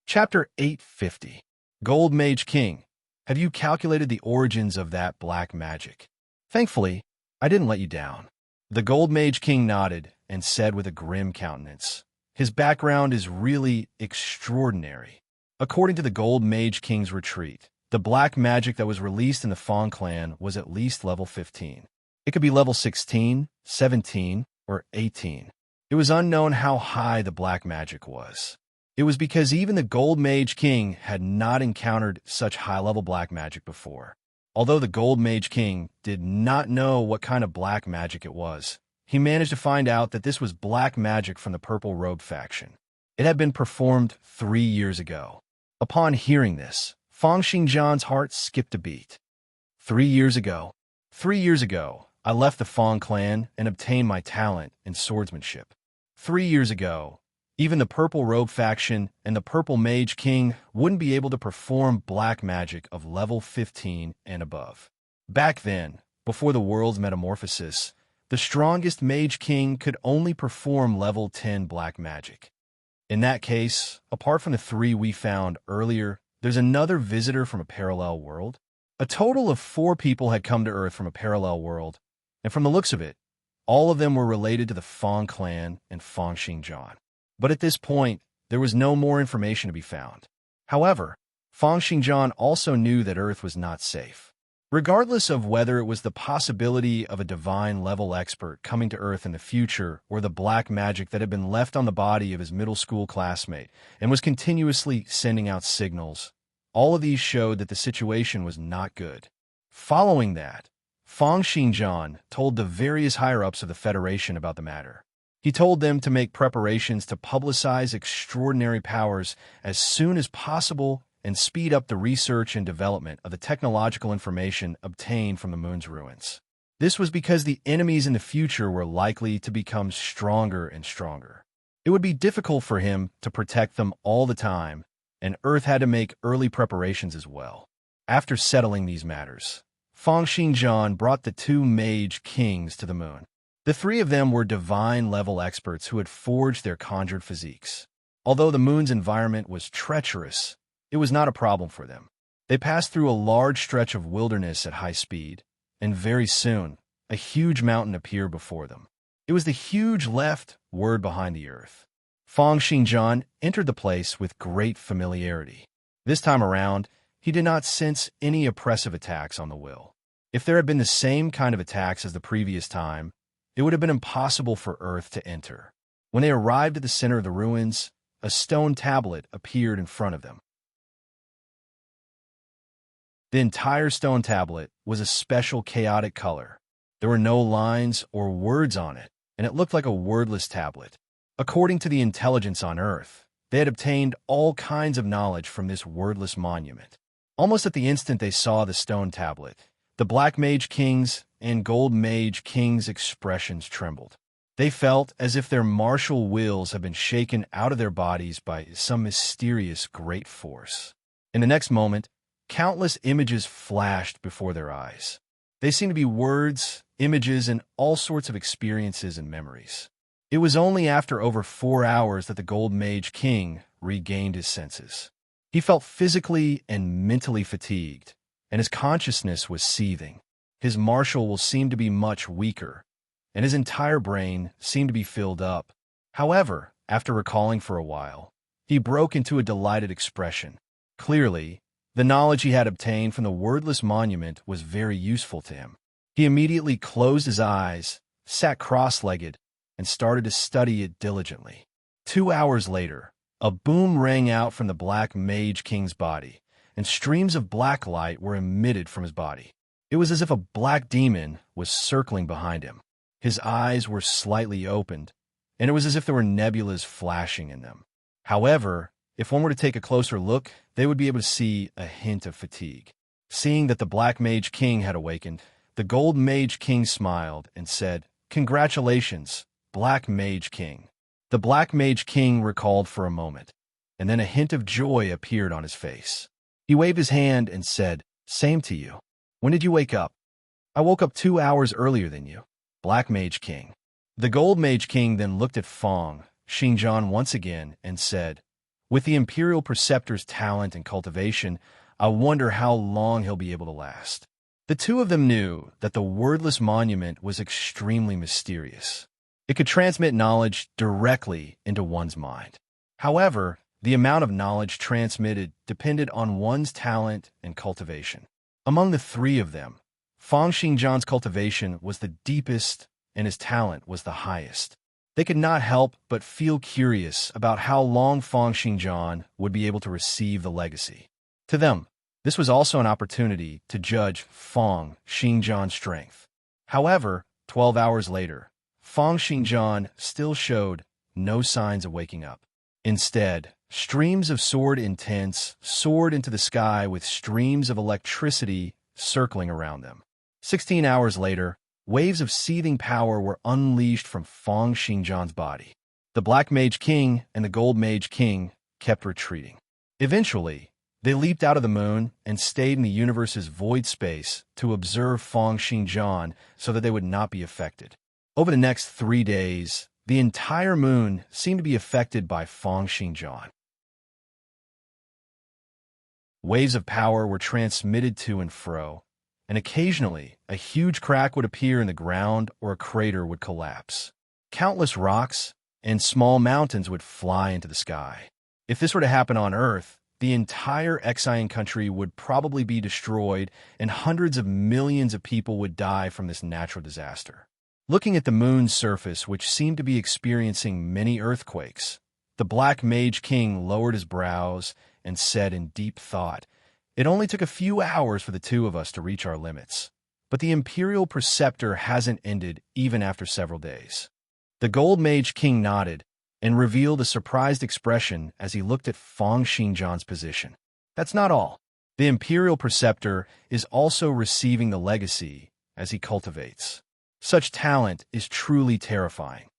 Chapter 850. Gold Mage King, have you calculated the origins of that black magic? Thankfully, I didn't let you down. The Gold Mage King nodded and said with a grim countenance, his background is really extraordinary. According to the Gold Mage King's retreat, the black magic that was released in the Fang clan was at least level 15. It could be level 16, 17, or 18. It was unknown how high the black magic was. It was because even the Gold Mage King had not encountered such high-level black magic before. Although the Gold Mage King did not know what kind of black magic it was, he managed to find out that this was black magic from the Purple Robe faction. It had been performed 3 years ago. Upon hearing this, Feng Xingjian's heart skipped a beat. 3 years ago. 3 years ago, I left the Fang clan and obtained my talent in swordsmanship. 3 years ago, even the Purple Robe faction and the Purple Mage King wouldn't be able to perform black magic of level 15 and above. Back then, before the world's metamorphosis, the strongest Mage King could only perform level 10 black magic. In that case, apart from the 3 we found earlier, there's another visitor from a parallel world. A total of 4 people had come to Earth from a parallel world, and from the looks of it, all of them were related to the Fang clan and Feng Xingjian. But at this point, there was no more information to be found. However, Feng Xingjian also knew that Earth was not safe. Regardless of whether it was the possibility of a divine-level expert coming to Earth in the future or the black magic that had been left on the body of his middle school classmate and was continuously sending out signals, all of these showed that the situation was not good. Following that, Feng Xingjian told the various higher-ups of the Federation about the matter. He told them to make preparations to publicize extraordinary powers as soon as possible and speed up the research and development of the technological information obtained from the moon's ruins. This was because the enemies in the future were likely to become stronger and stronger. It would be difficult for him to protect them all the time, and Earth had to make early preparations as well. After settling these matters, Feng Xingjian brought the 2 Mage Kings to the moon. The 3 of them were divine-level experts who had forged their conjured physiques. Although the moon's environment was treacherous, it was not a problem for them. They passed through a large stretch of wilderness at high speed, and very soon, a huge mountain appeared before them. It was the huge left word behind the earth. Feng Xingjian entered the place with great familiarity. This time around, he did not sense any oppressive attacks on the will. If there had been the same kind of attacks as the previous time, it would have been impossible for Earth to enter. When they arrived at the center of the ruins, a stone tablet appeared in front of them. The entire stone tablet was a special chaotic color. There were no lines or words on it, and it looked like a wordless tablet. According to the intelligence on Earth, they had obtained all kinds of knowledge from this wordless monument. Almost at the instant they saw the stone tablet, the Black Mage King's and Gold Mage King's expressions trembled. They felt as if their martial wills had been shaken out of their bodies by some mysterious great force. In the next moment, countless images flashed before their eyes. They seemed to be words, images, and all sorts of experiences and memories. It was only after over 4 hours that the Gold Mage King regained his senses. He felt physically and mentally fatigued, and his consciousness was seething. His martial will seemed to be much weaker, and his entire brain seemed to be filled up. However, after recalling for a while, he broke into a delighted expression. Clearly, the knowledge he had obtained from the wordless monument was very useful to him. He immediately closed his eyes, sat cross-legged, and started to study it diligently. 2 hours later, a boom rang out from the Black Mage King's body, and streams of black light were emitted from his body. It was as if a black demon was circling behind him. His eyes were slightly opened, and it was as if there were nebulas flashing in them. However, if one were to take a closer look, they would be able to see a hint of fatigue. Seeing that the Black Mage King had awakened, the Gold Mage King smiled and said, "Congratulations, Black Mage King." The Black Mage King recalled for a moment, and then a hint of joy appeared on his face. He waved his hand and said, "Same to you. When did you wake up?" "I woke up 2 hours earlier than you, Black Mage King." The Gold Mage King then looked at Fong Xingjian once again and said, "With the Imperial Preceptor's talent and cultivation, I wonder how long he'll be able to last." The two of them knew that the wordless monument was extremely mysterious. It could transmit knowledge directly into one's mind. However, the amount of knowledge transmitted depended on one's talent and cultivation. Among the three of them, Fong Xingjian's cultivation was the deepest and his talent was the highest. They could not help but feel curious about how long Fong Xingjian would be able to receive the legacy. To them, this was also an opportunity to judge Fong Xingjian's strength. However, 12 hours later, Fong Xingjian still showed no signs of waking up. Instead, streams of sword intense soared into the sky with streams of electricity circling around them. 16 hours later, waves of seething power were unleashed from Fong Xingjian's body. The Black Mage King and the Gold Mage King kept retreating. Eventually, they leaped out of the moon and stayed in the universe's void space to observe Fong Xingjian so that they would not be affected. Over the next 3 days, the entire moon seemed to be affected by Fong Xingjian. Waves of power were transmitted to and fro, and occasionally a huge crack would appear in the ground or a crater would collapse. Countless rocks and small mountains would fly into the sky. If this were to happen on Earth, the entire Exian country would probably be destroyed and hundreds of millions of people would die from this natural disaster. Looking at the moon's surface, which seemed to be experiencing many earthquakes, the Black Mage King lowered his brows and said in deep thought, "It only took a few hours for the two of us to reach our limits, but the Imperial Preceptor hasn't ended even after several days." The Gold Mage King nodded and revealed a surprised expression as he looked at Fong Xingjian's position. That's not all. The Imperial Preceptor is also receiving the legacy as he cultivates. Such talent is truly terrifying.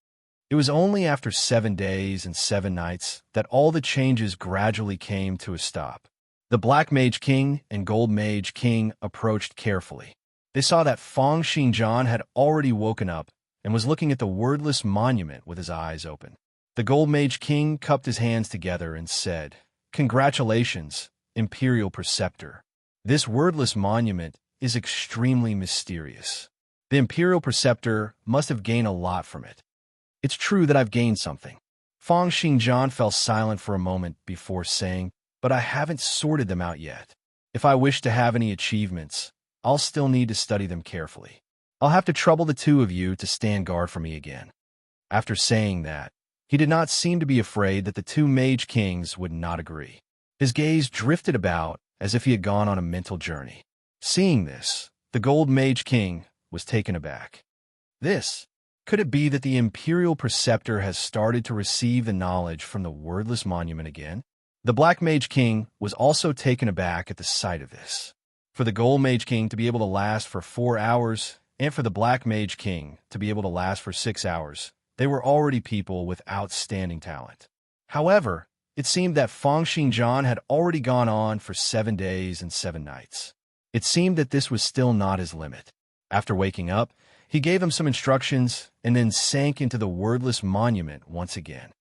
It was only after 7 days and 7 nights that all the changes gradually came to a stop. The Black Mage King and Gold Mage King approached carefully. They saw that Fong Xingjian had already woken up and was looking at the wordless monument with his eyes open. The Gold Mage King cupped his hands together and said, "Congratulations, Imperial Preceptor. This wordless monument is extremely mysterious. The Imperial Preceptor must have gained a lot from it. It's true that I've gained something." Fong Xingjian fell silent for a moment before saying, "But I haven't sorted them out yet. If I wish to have any achievements, I'll still need to study them carefully. I'll have to trouble the two of you to stand guard for me again." After saying that, he did not seem to be afraid that the two Mage Kings would not agree. His gaze drifted about as if he had gone on a mental journey. Seeing this, the Gold Mage King was taken aback. Could it be that the Imperial Preceptor has started to receive the knowledge from the wordless monument again? The Black Mage King was also taken aback at the sight of this. For the Gold Mage King to be able to last for 4 hours, and for the Black Mage King to be able to last for 6 hours, they were already people with outstanding talent. However, it seemed that Fong Xingjian had already gone on for 7 days and 7 nights. It seemed that this was still not his limit. After waking up, he gave him some instructions and then sank into the wordless monument once again.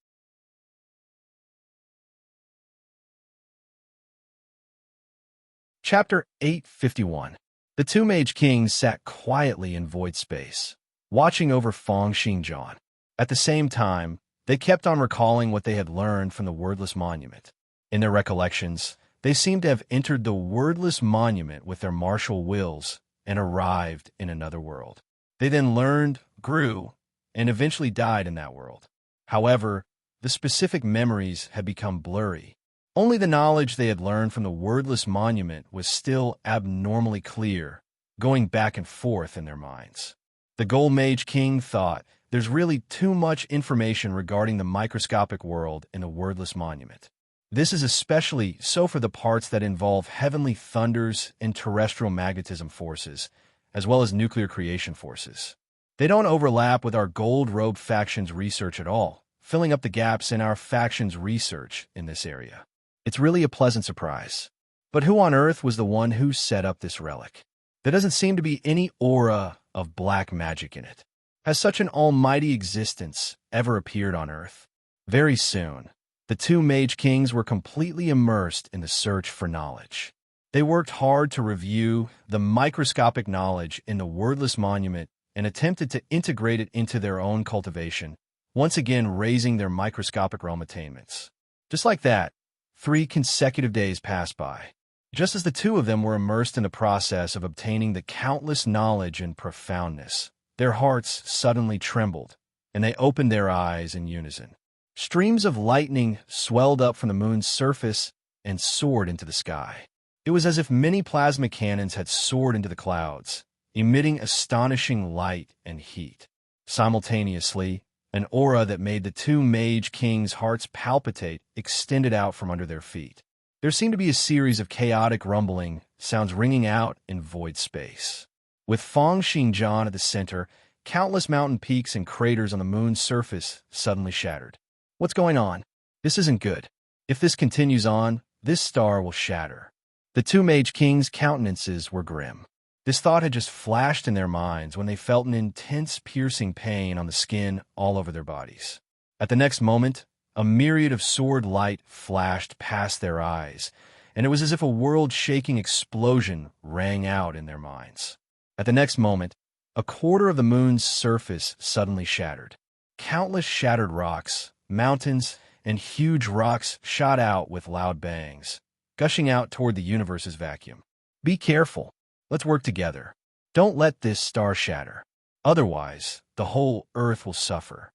Chapter 851. The two Mage Kings sat quietly in void space, watching over Fong Xingjian. At the same time, they kept on recalling what they had learned from the wordless monument. In their recollections, they seemed to have entered the wordless monument with their martial wills and arrived in another world. They then learned, grew, and eventually died in that world. However, the specific memories had become blurry. Only the knowledge they had learned from the wordless monument was still abnormally clear, going back and forth in their minds. The Gold Mage King thought, there's really too much information regarding the microscopic world in the wordless monument. This is especially so for the parts that involve heavenly thunders and terrestrial magnetism forces, as well as nuclear creation forces. They don't overlap with our gold-robed faction's research at all, filling up the gaps in our faction's research in this area. It's really a pleasant surprise. But who on earth was the one who set up this relic? There doesn't seem to be any aura of black magic in it. Has such an almighty existence ever appeared on Earth? Very soon, the two Mage Kings were completely immersed in the search for knowledge. They worked hard to review the microscopic knowledge in the wordless monument and attempted to integrate it into their own cultivation, once again raising their microscopic realm attainments. Just like that, 3 consecutive days passed by. Just as the two of them were immersed in the process of obtaining the countless knowledge and profoundness, their hearts suddenly trembled, and they opened their eyes in unison. Streams of lightning swelled up from the moon's surface and soared into the sky. It was as if many plasma cannons had soared into the clouds, emitting astonishing light and heat. Simultaneously, an aura that made the two Mage Kings' hearts palpitate extended out from under their feet. There seemed to be a series of chaotic rumbling sounds ringing out in void space. With Fang Xinjian at the center, countless mountain peaks and craters on the moon's surface suddenly shattered. What's going on? This isn't good. If this continues on, this star will shatter. The two Mage Kings' countenances were grim. This thought had just flashed in their minds when they felt an intense piercing pain on the skin all over their bodies. At the next moment, a myriad of sword light flashed past their eyes, and it was as if a world-shaking explosion rang out in their minds. At the next moment, a quarter of the moon's surface suddenly shattered. Countless shattered rocks, mountains, and huge rocks shot out with loud bangs, gushing out toward the universe's vacuum. Be careful. Let's work together. Don't let this star shatter. Otherwise, the whole Earth will suffer.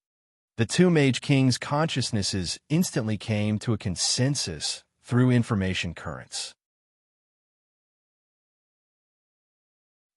The two Mage Kings' consciousnesses instantly came to a consensus through information currents.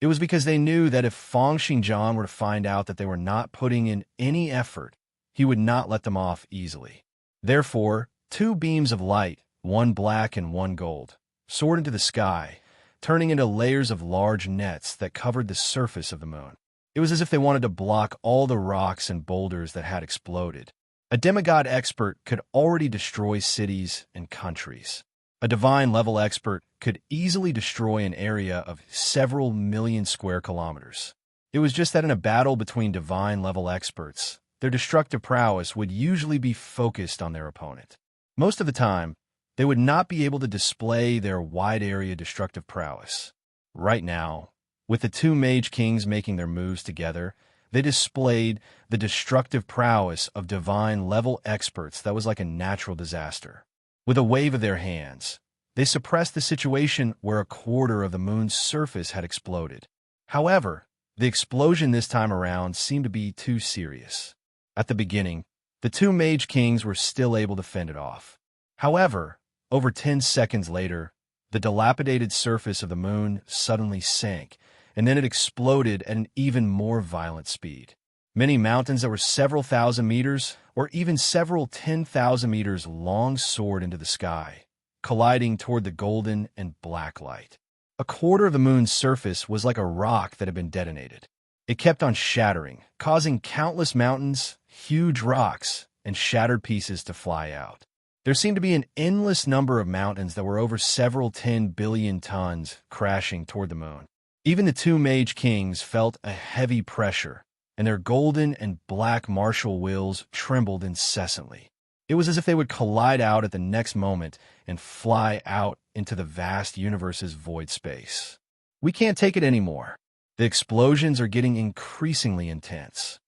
It was because they knew that if Fang Xinjian were to find out that they were not putting in any effort, he would not let them off easily. Therefore, 2 beams of light, one black and one gold, soared into the sky, turning into layers of large nets that covered the surface of the moon. It was as if they wanted to block all the rocks and boulders that had exploded. A demigod expert could already destroy cities and countries. A divine-level expert could easily destroy an area of several million square kilometers. It was just that in a battle between divine-level experts, their destructive prowess would usually be focused on their opponent. Most of the time, they would not be able to display their wide-area destructive prowess. Right now, with the two Mage Kings making their moves together, they displayed the destructive prowess of divine-level experts that was like a natural disaster. With a wave of their hands, they suppressed the situation where a quarter of the moon's surface had exploded. However, the explosion this time around seemed to be too serious. At the beginning, the two Mage Kings were still able to fend it off. However, over 10 seconds later, the dilapidated surface of the moon suddenly sank, and then it exploded at an even more violent speed. Many mountains that were several thousand meters, or even several 10,000 meters long, soared into the sky, colliding toward the golden and black light. A quarter of the moon's surface was like a rock that had been detonated. It kept on shattering, causing countless mountains, huge rocks, and shattered pieces to fly out. There seemed to be an endless number of mountains that were over several 10 billion tons crashing toward the moon. Even the two Mage Kings felt a heavy pressure, and their golden and black martial wills trembled incessantly. It was as if they would collide out at the next moment and fly out into the vast universe's void space. We can't take it anymore. The explosions are getting increasingly intense.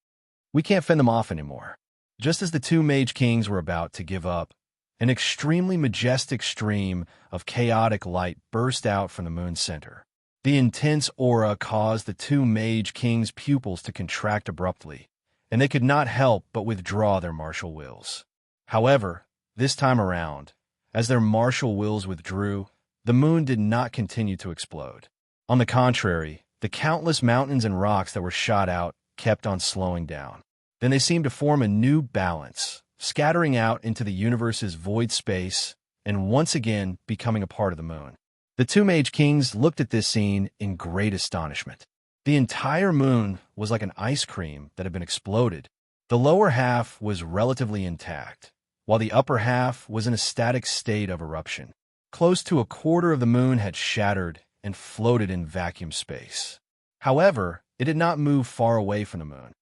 We can't fend them off anymore. Just as the two Mage Kings were about to give up, an extremely majestic stream of chaotic light burst out from the moon's center. The intense aura caused the two mage kings' pupils to contract abruptly, and they could not help but withdraw their martial wills. However, this time around, as their martial wills withdrew, the moon did not continue to explode. On the contrary, the countless mountains and rocks that were shot out kept on slowing down. Then they seemed to form a new balance, scattering out into the universe's void space and once again becoming a part of the moon. The two mage kings looked at this scene in great astonishment. The entire moon was like an ice cream that had been exploded. The lower half was relatively intact, while the upper half was in a static state of eruption. Close to a quarter of the moon had shattered and floated in vacuum space. However, it did not move far away from the moon.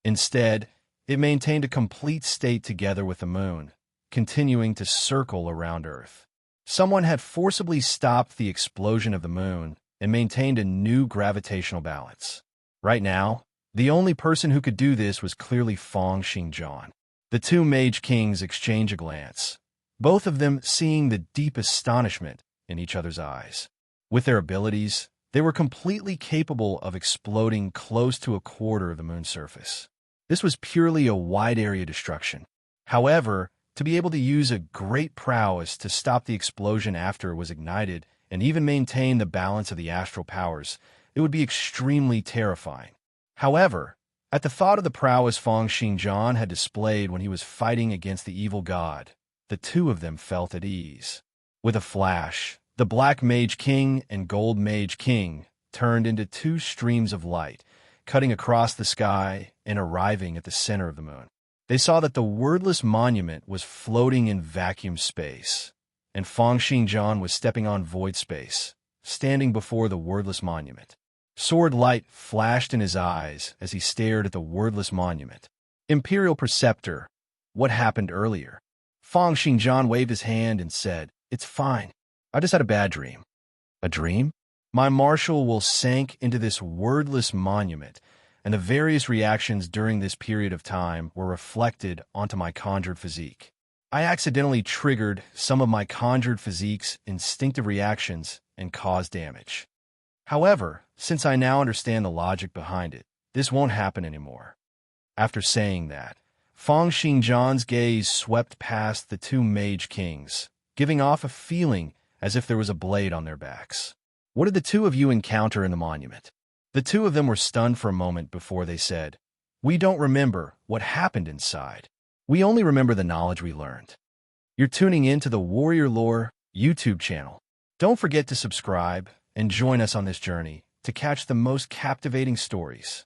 Instead, it maintained a complete state together with the moon, continuing to circle around Earth. Someone had forcibly stopped the explosion of the moon and maintained a new gravitational balance. Right now, the only person who could do this was clearly Feng Xingjian. The two mage kings exchanged a glance, both of them seeing the deep astonishment in each other's eyes. With their abilities, they were completely capable of exploding close to a quarter of the moon's surface. This was purely a wide-area destruction. However, to be able to use a great prowess to stop the explosion after it was ignited and even maintain the balance of the astral powers, it would be extremely terrifying. However, at the thought of the prowess Feng Xingjian had displayed when he was fighting against the evil god, the two of them felt at ease. With a flash, the Black Mage King and Gold Mage King turned into two streams of light, cutting across the sky and arriving at the center of the moon. They saw that the wordless monument was floating in vacuum space, and Feng Xingjian was stepping on void space, standing before the wordless monument. Sword light flashed in his eyes as he stared at the wordless monument. Imperial Preceptor, what happened earlier? Feng Xingjian waved his hand and said, "It's fine. I just had a bad dream." A dream? My martial will sank into this wordless monument, and the various reactions during this period of time were reflected onto my conjured physique. I accidentally triggered some of my conjured physique's instinctive reactions and caused damage. However, since I now understand the logic behind it, this won't happen anymore. After saying that, Feng Xingjian's gaze swept past the two mage kings, giving off a feeling as if there was a blade on their backs. What did the two of you encounter in the monument? The two of them were stunned for a moment before they said, "We don't remember what happened inside. We only remember the knowledge we learned." You're tuning in to the Warrior Lore YouTube channel. Don't forget to subscribe and join us on this journey to catch the most captivating stories.